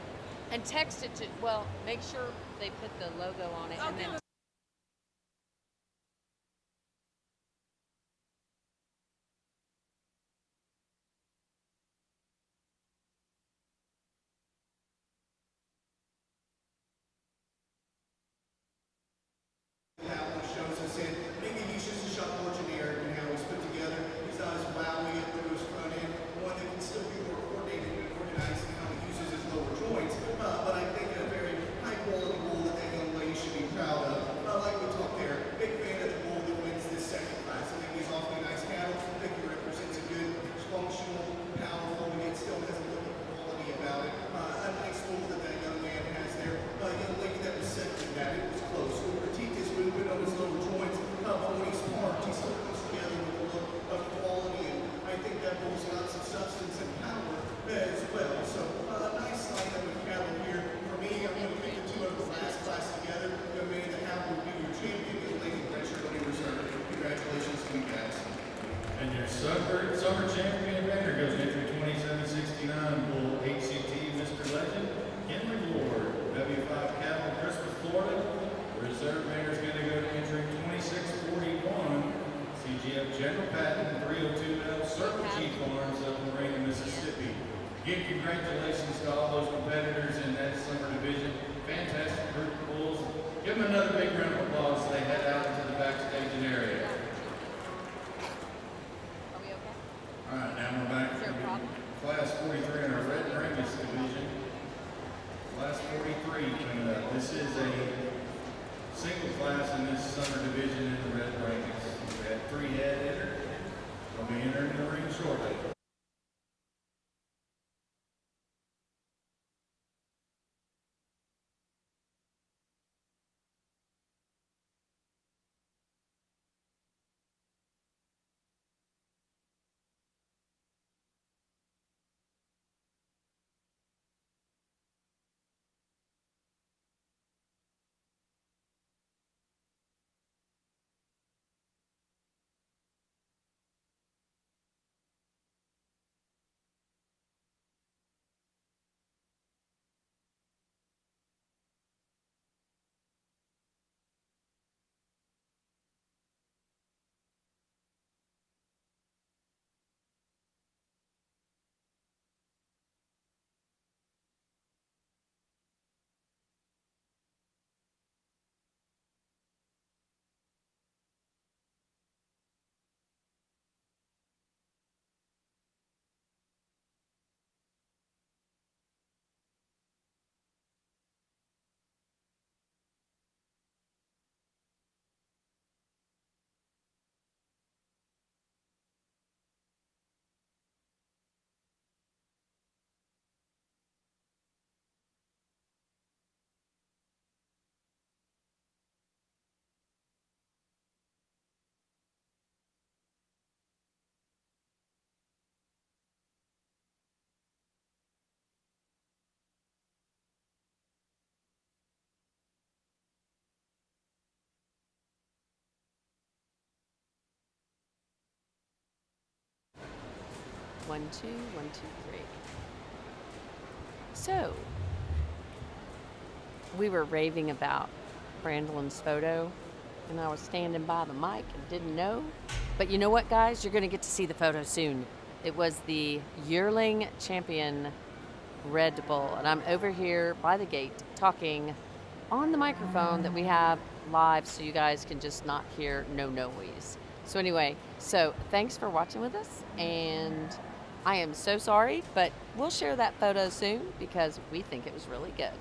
And text it to. Well, make sure they put the logo on it, and then Summer champion banner goes entry 2769, bull HCT Mr. Legend, Henry Ward, W5 Cattle, Christmas, Florida. Reserve banner is going to go to entry 2641, CGF General Patton, 302L, Circle G Farms of Marina, Mississippi. Again, congratulations to all those competitors in that summer division. Fantastic group of bulls. Give them another big round of applause as they head out into the backstaging area. All right, now we're back to class 43 in our red Rangus division. Class 43 coming up. This is a single class in this summer division in the red Rangus. We had 3 head entered. They'll be entering the ring shortly. One, two, 3. So, we were raving about Brandolin's photo, and I was standing by the mic and didn't know. But you know what, guys? You're going to get to see the photo soon. It was the yearling champion Red Bull, and I'm over here by the gate talking on the microphone that we have live so you guys can just not hear no noise. So anyway, thanks for watching with us, and I am so sorry, but we'll share that photo soon because we think it was really good.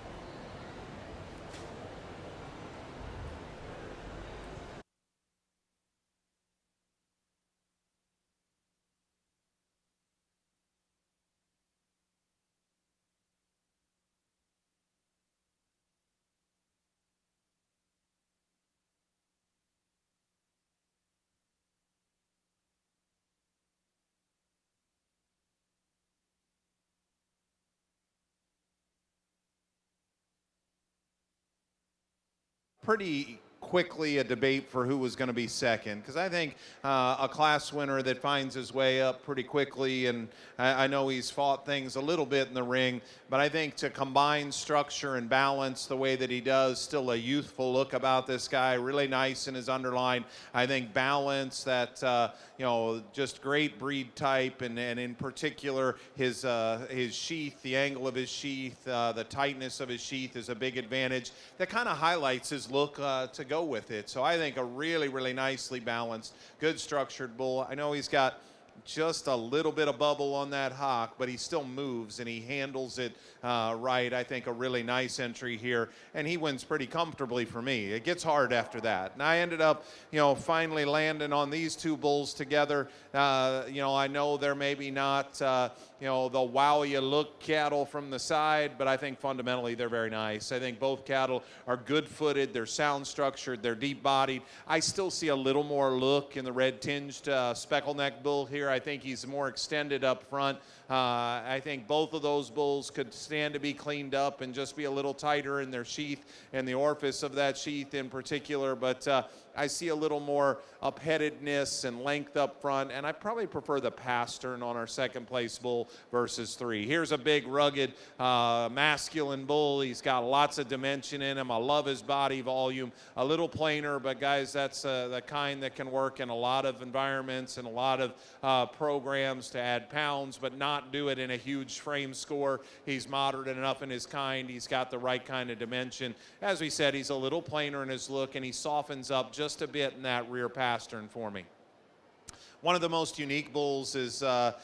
Pretty quickly a debate for who was going to be second, because I think a class winner that finds his way up pretty quickly, and I know he's fought things a little bit in the ring, but I think to combine structure and balance the way that he does, still a youthful look about this guy, really nice in his underline. I think balance, that just great breed type, and in particular his sheath, the angle of his sheath, the tightness of his sheath is a big advantage that kind of highlights his look to go with it. So I think a really, really nicely balanced, good structured bull. I know he's got just a little bit of bubble on that hock, but he still moves and he handles it right. I think a really nice entry here, and he wins pretty comfortably for me. It gets hard after that, and I ended up, finally landing on these two bulls together. I know they're maybe not, the wow you look cattle from the side, but I think fundamentally they're very nice. I think both cattle are good-footed, they're sound-structured, they're deep-bodied. I still see a little more look in the red-tinged speckle-neck bull here. I think he's more extended up front. I think both of those bulls could stand to be cleaned up and just be a little tighter in their sheath and the orifice of that sheath in particular. But I see a little more upheadedness and length up front, and I probably prefer the pastern on our second place bull versus 3. Here's a big, rugged, masculine bull. He's got lots of dimension in him. I love his body volume. A little plainer, but guys, that's the kind that can work in a lot of environments and a lot of programs to add pounds, but not do it in a huge frame score. He's moderate enough in his kind. He's got the right kind of dimension. As we said, he's a little plainer in his look, and he softens up just a bit in that rear pastern for me. One of the most unique bulls is the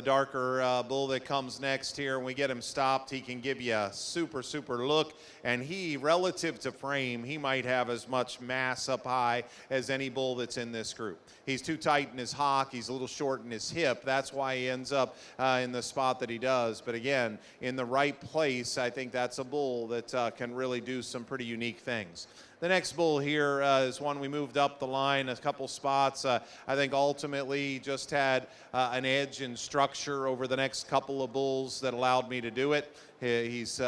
darker bull that comes next here. When we get him stopped, he can give you a super, super look. And he, relative to frame, he might have as much mass up high as any bull that's in this group. He's too tight in his hock. He's a little short in his hip. That's why he ends up in the spot that he does. But again, in the right place, I think that's a bull that can really do some pretty unique things. The next bull here is one we moved up the line a couple spots. I think ultimately just had an edge in structure over the next couple of bulls that allowed me to do it. He's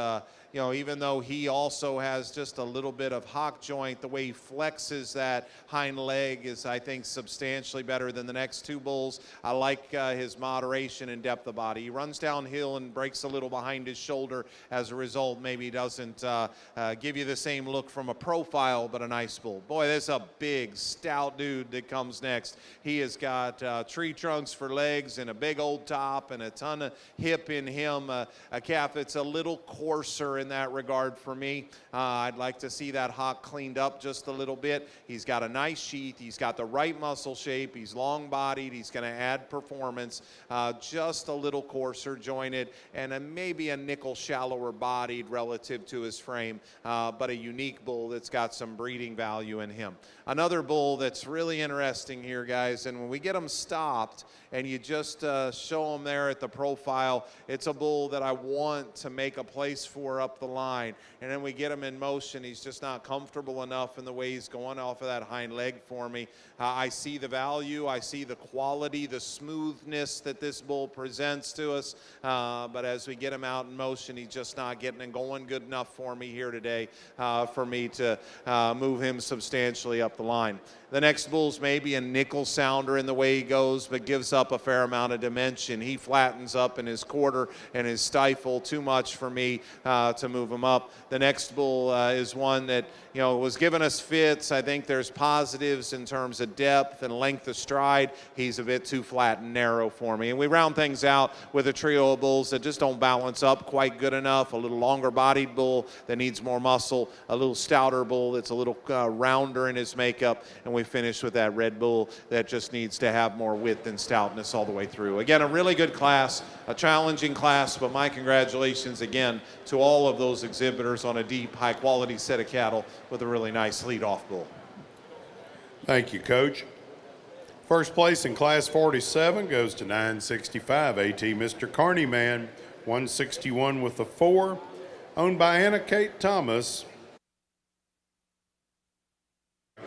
you know, even though he also has just a little bit of hock joint, the way he flexes that hind leg is, I think, substantially better than the next 2 bulls. I like his moderation and depth of body. He runs downhill and breaks a little behind his shoulder. As a result, maybe he doesn't give you the same look from a profile, but a nice bull. Boy, there's a big, stout dude that comes next. He has got tree trunks for legs and a big old top and a ton of hip in him. A calf that's a little coarser in that regard for me. I'd like to see that hock cleaned up just a little bit. He's got a nice sheath. He's got the right muscle shape. He's long-bodied. He's going to add performance. Just a little coarser jointed and maybe a nickel shallower bodied relative to his frame, but a unique bull that's got some breeding value in him. Another bull that's really interesting here, guys, and when we get him stopped and you just show him there at the profile, it's a bull that I want to make a place for up the line. And then we get him in motion. He's just not comfortable enough in the way he's going off of that hind leg for me. I see the value. I see the quality, the smoothness that this bull presents to us. But as we get him out in motion, he's just not getting and going good enough for me here today for me to move him substantially up the line. The next bull's maybe a nickel sounder in the way he goes, but gives up a fair amount of dimension. He flattens up in his quarter and his stifle too much for me to move him up. The next bull is one that, you know, was giving us fits. I think there's positives in terms of depth and length of stride. He's a bit too flat and narrow for me. And we round things out with a trio of bulls that just don't balance up quite good enough. A little longer bodied bull that needs more muscle, a little stouter bull that's a little rounder in his makeup, and we finish with that red bull that just needs to have more width and stoutness all the way through. Again, a really good class, a challenging class, but my congratulations again to all of those exhibitors on a deep, high-quality set of cattle with a really nice lead-off bull. Thank you, Coach. First place in Class 47 goes to 965 AT Mr. Carneyman, 161 with the 4, owned by Anna Kate Thomas.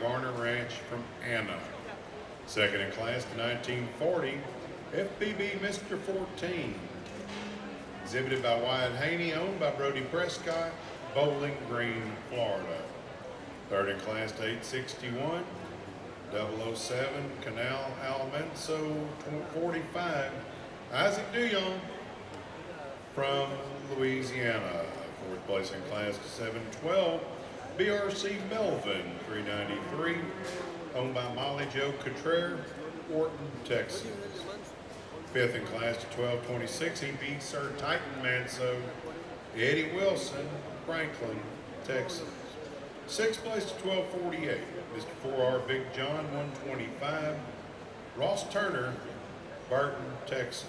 Garner Ranch from Anna. Second in class to 1940, FBB Mr. 14. Exhibited by Wyatt Haney, owned by Brody Prescott, Bowling Green, Florida. Third in class to 861, 007, Canal Almenso 45, Isaac Duyon from Louisiana. Fourth place in class to 712, BRC Melvin 393, owned by Molly Jo Cottrell, Wharton, Texas. Fifth in class to 1226, he beat Sir Titan Manso, Eddie Wilson, Franklin, Texas. Sixth place to 1248, Mr. 4R Big John 125, Ross Turner, Burton, Texas.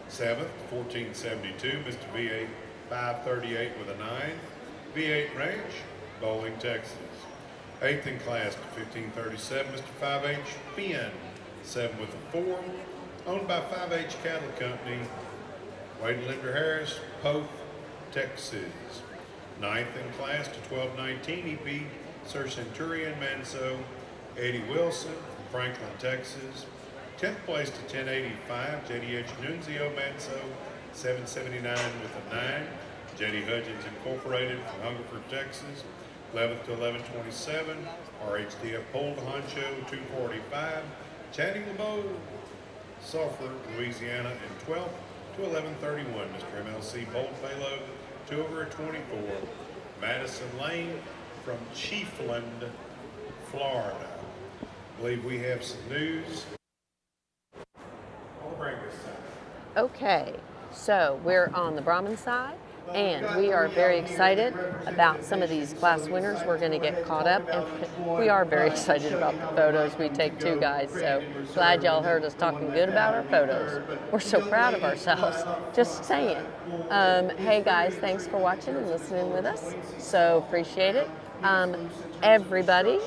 Seventh, 1472, Mr. V8 538 with a 9, V8 Ranch, Bowling, Texas. Eighth in class to 1537, Mr. 5H Finn, 7 with a 4, owned by 5H Cattle Company, Wade Linder Harris, Poth, Texas. Ninth in class to 1219, he beat Sir Centurion Manso, Eddie Wilson, Franklin, Texas. 10th place to 1085, JDH Nunzio Manso, 779 with a 9, JD Hudgens Incorporated from Hungerford, Texas. 11th to 11:27, RHDF Pole to Honcho 245, Chatty LeBeau, Sulphur, Louisiana, and 12th to 11:31, Mr. MLC Bolt Payload 2/24, Madison Lane from Chiefland, Florida. I believe we have some news. I'll bring this side. Okay, so we're on the Brahman side, and we are very excited about some of these class winners. We're going to get caught up, and we are very excited about the photos we take too, guys. So glad y'all heard us talking good about our photos. We're so proud of ourselves. Just saying. Hey guys, thanks for watching and listening with us. So appreciate it. Everybody,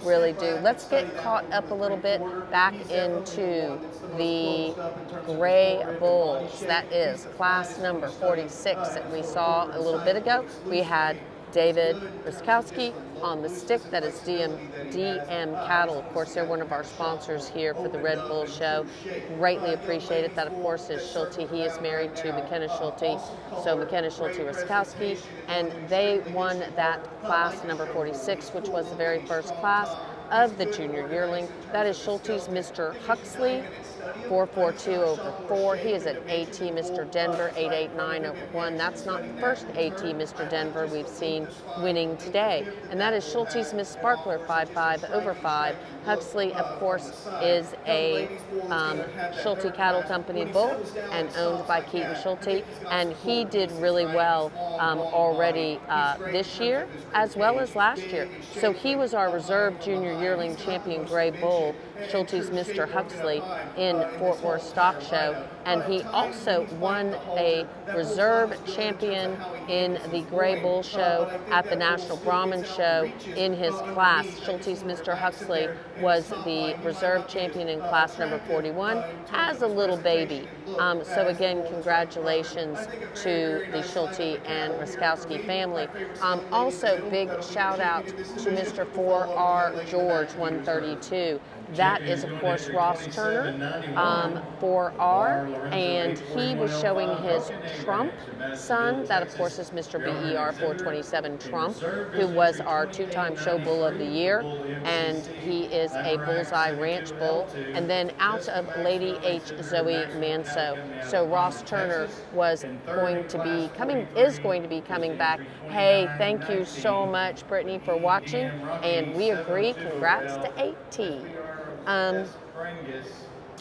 really do. Let's get caught up a little bit back into the Gray Bulls. That is class number 46 that we saw a little bit ago. We had David Ruskowski on the stick. That is DM Cattle. Of course, they're one of our sponsors here for the Red Bull Show. Greatly appreciate it. That, of course, is Schulte. He is married to McKenna Schulte. So McKenna Schulte Ruskowski. And they won that class number 46, which was the very first class of the junior yearling. That is Schulte's Mr. Huxley, 442/4. He is an AT Mr. Denver, 889/1. That's not the first AT Mr. Denver we've seen winning today. And that is Schulte's Miss Sparkler, 55/5. Huxley, of course, is a Schulte Cattle Company bull and owned by Keaton Schulte. And he did really well already this year as well as last year. So he was our reserve junior yearling champion gray bull, Schulte's Mr. Huxley, in Fort Worth Stock Show. And he also won a reserve champion in the Gray Bull Show at the National Brahman Show in his class. Schulte's Mr. Huxley was the reserve champion in class number 41 as a little baby. So again, congratulations to the Schulte and Ruskowski family. Also, big shout out to Mr. 4R George, 132. That is, of course, Ross Turner, 4R, and he was showing his Trump son. That, of course, is Mr. BER 427 Trump, who was our two-time show bull of the year, and he is a Bullseye Ranch bull. And then out of Lady H. Zoe Manso. So Ross Turner is going to be coming back. Hey, thank you so much, Brittany, for watching, and we agree. Congrats to AT.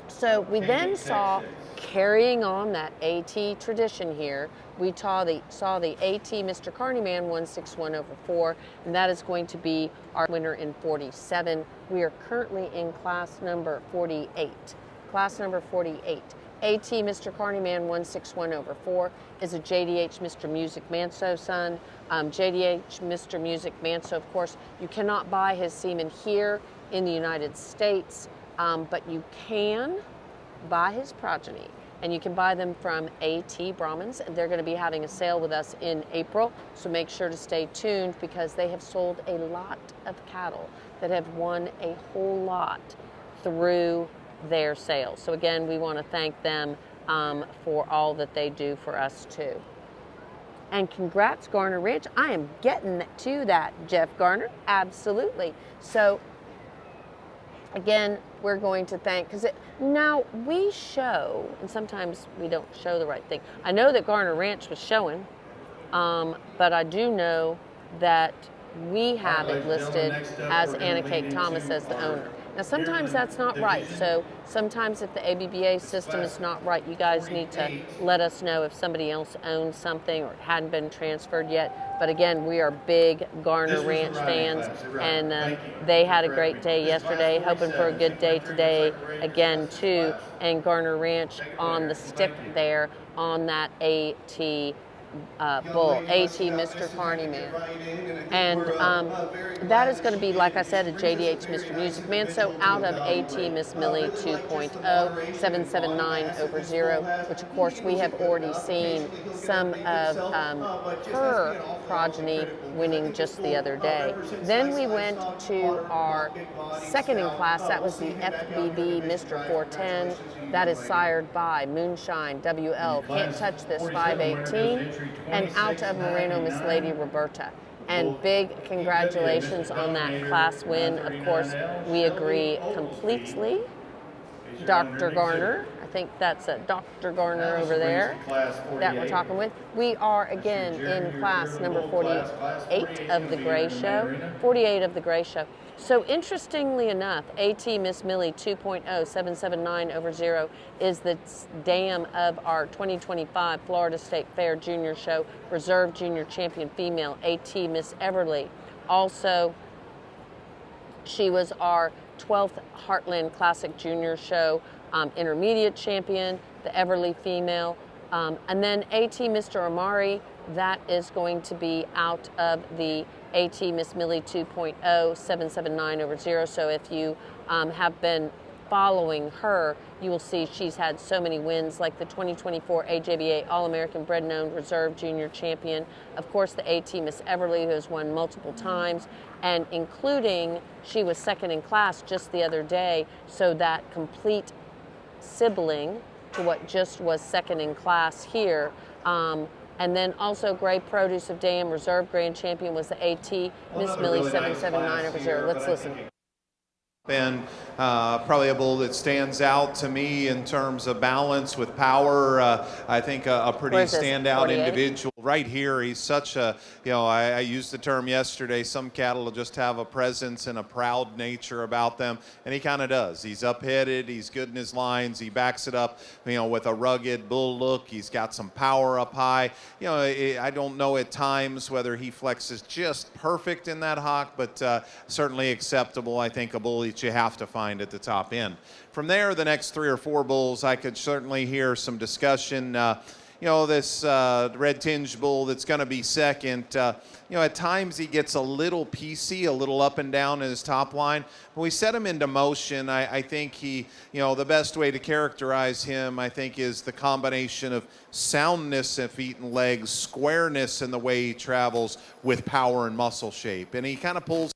So we then saw, carrying on that AT tradition here, we saw the AT Mr. Carneyman 161/4, and that is going to be our winner in 47. We are currently in class number 48. Class number 48. AT Mr. Carneyman 161/4 is a JDH Mr. Music Manso son. JDH Mr. Music Manso, of course, you cannot buy his semen here in the United States, but you can buy his progeny, and you can buy them from AT Brahmans. They're going to be having a sale with us in April, so make sure to stay tuned because they have sold a lot of cattle that have won a whole lot through their sales. So again, we want to thank them for all that they do for us too. And congrats, Garner Ranch. I am getting to that, Jeff Garner. Absolutely. So again, we're going to thank, because now we show, and sometimes we don't show the right thing. I know that Garner Ranch was showing, but I do know that we have it listed as Anna Kate Thomas as the owner. Now sometimes that's not right, so sometimes if the ABBA system is not right, you guys need to let us know if somebody else owns something or it hadn't been transferred yet. But again, we are big Garner Ranch fans, and they had a great day yesterday, hoping for a good day today again too, and Garner Ranch on the stick there on that AT bull, AT Mr. Carneyman. And that is going to be, like I said, a JDH Mr. Music Manso out of AT Miss Millie 2.0, 779/0, which of course we have already seen some of her progeny winning just the other day. Then we went to our second in class. That was the FBB Mr. 410. That is sired by Moonshine WL. Can't touch this 518. And out of Moreno, Miss Lady Roberta. And big congratulations on that class win. Of course, we agree completely. Dr. Garner, I think that's a Dr. Garner over there that we're talking with. We are again in class number 48 of the Gray Show. 48 of the Gray Show. So interestingly enough, AT Miss Millie 2.0 779 over 0 is the dam of our 2025 Florida State Fair Junior Show Reserve Junior Champion Female, AT Miss Everly. Also, she was our 12th Heartland Classic Junior Show Intermediate Champion, the Everly female. And then AT Mr. Amari, that is going to be out of the AT Miss Millie 2.0 779 over 0. So if you have been following her, you will see she's had so many wins, like the 2024 AJBA All-American Bred and Owned Reserve Junior Champion. Of course, the AT Miss Everly, who has won multiple times, and including she was second in class just the other day, so that complete sibling to what just was second in class here. And then also Gray Produce of Dam Reserve Grand Champion was the AT Miss Millie 779 over 0. Let's listen. And probably a bull that stands out to me in terms of balance with power. I think a pretty standout 48? individual right here. He's such a, I used the term yesterday, some cattle will just have a presence and a proud nature about them, and he kind of does. He's up-headed, he's good in his lines, he backs it up, with a rugged bull look. He's got some power up high. I don't know at times whether he flexes just perfect in that hock, but certainly acceptable. I think a bull you have to find at the top end. From there, the next 3 or 4 bulls, I could certainly hear some discussion. This red tinge bull that's going to be second, at times he gets a little piecey, a little up and down in his top line. When we set him into motion, I think he, the best way to characterize him, I think, is the combination of soundness of feet and legs, squareness in the way he travels with power and muscle shape. And he kind of pulls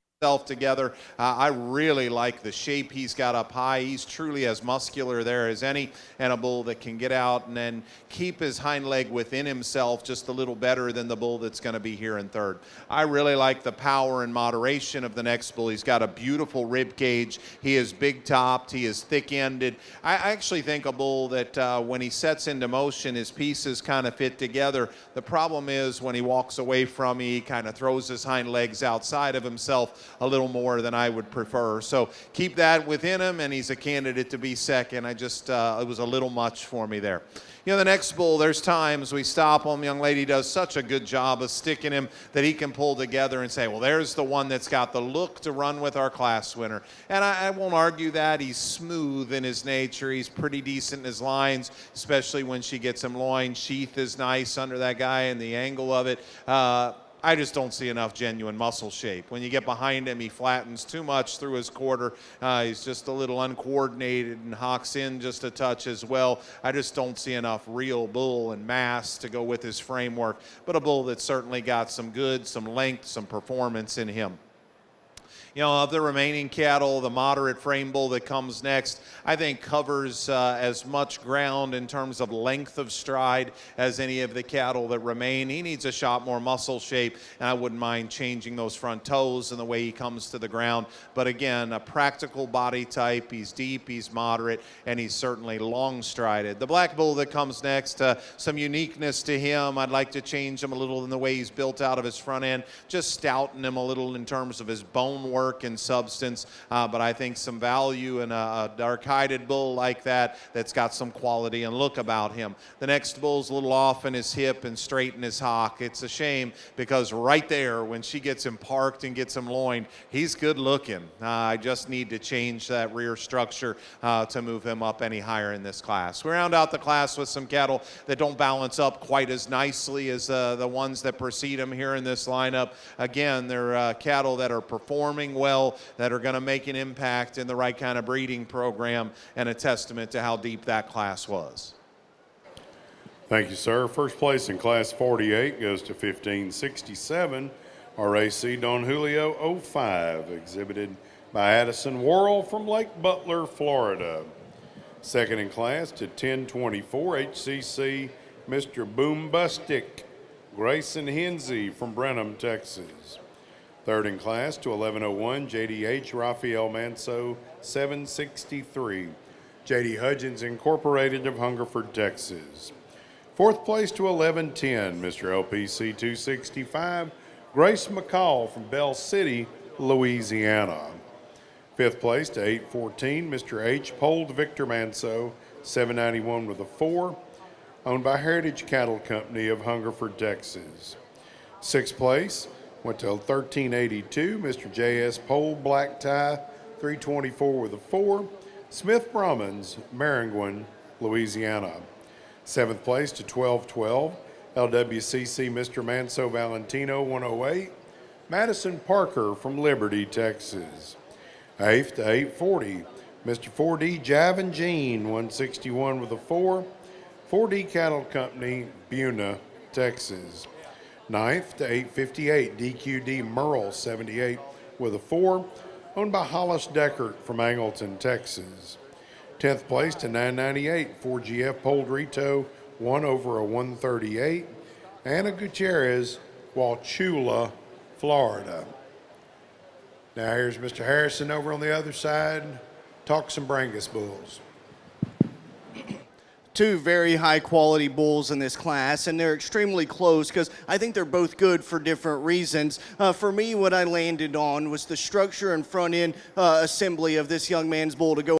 together. I really like the shape he's got up high. He's truly as muscular there as any, and a bull that can get out and then keep his hind leg within himself just a little better than the bull that's going to be here in third. I really like the power and moderation of the next bull. He's got a beautiful rib cage. He is big topped. He is thick ended. I actually think a bull that when he sets into motion, his pieces kind of fit together. The problem is when he walks away from me, he kind of throws his hind legs outside of himself a little more than I would prefer. So keep that within him, and he's a candidate to be second. I just, it was a little much for me there. The next bull, there's times we stop him. Young lady does such a good job of sticking him that he can pull together and say, well, there's the one that's got the look to run with our class winner. And I won't argue that. He's smooth in his nature. He's pretty decent in his lines, especially when she gets him loin. Sheath is nice under that guy and the angle of it. I just don't see enough genuine muscle shape. When you get behind him, he flattens too much through his quarter. He's just a little uncoordinated and hocks in just a touch as well. I just don't see enough real bull and mass to go with his framework, but a bull that's certainly got some good, some length, some performance in him. Of the remaining cattle, the moderate frame bull that comes next, I think covers as much ground in terms of length of stride as any of the cattle that remain. He needs a shot more muscle shape, and I wouldn't mind changing those front toes and the way he comes to the ground. But again, a practical body type. He's deep, he's moderate, and he's certainly long-strided. The black bull that comes next, some uniqueness to him. I'd like to change him a little in the way he's built out of his front end, just stouten him a little in terms of his bone work and substance, but I think some value in a dark-hided bull like that that's got some quality and look about him. The next bull's a little off in his hip and straight in his hock. It's a shame because right there when she gets him parked and gets him loined, he's good looking. I just need to change that rear structure to move him up any higher in this class. We round out the class with some cattle that don't balance up quite as nicely as the ones that precede them here in this lineup. Again, they're cattle that are performing well, that are going to make an impact in the right kind of breeding program, and a testament to how deep that class was. Thank you, sir. First place in Class 48 goes to 1567, RAC Don Julio 05, exhibited by Addison Worrell from Lake Butler, Florida. Second in class to 1024, HCC Mr. Boombustic Grayson Hensey from Brenham, Texas. Third in class to 1101, JDH Rafael Manso, 763. JD Hudgens Incorporated of Hungerford, Texas. Fourth place to 1110, Mr. LPC 265, Grace McCall from Bell City, Louisiana. Fifth place to 814, Mr. H. Pold Victor Manso, 791 with a 4, owned by Heritage Cattle Company of Hungerford, Texas. Sixth place went to 1382, Mr. J.S. Pold Black Tie, 324 with a 4, Smith Brahmans, Maringouin, Louisiana. Seventh place to 1212, LWCC Mr. Manso Valentino, 108, Madison Parker from Liberty, Texas. Eighth to 840, Mr. 4D Javin Jean, 161 with a 4, 4D Cattle Company, Buna, Texas. Ninth to 858, DQD Merle, 78 with a 4, owned by Hollis Deckert from Angleton, Texas. 10th place to 998, 4GF Poldrito, 1 over a 138, Anna Gutierrez, Wauchula, Florida. Now here's Mr. Harrison over on the other side. Talk some Brangus bulls. Two very high quality bulls in this class, and they're extremely close because I think they're both good for different reasons. For me, what I landed on was the structure and front end assembly of this young man's bull to go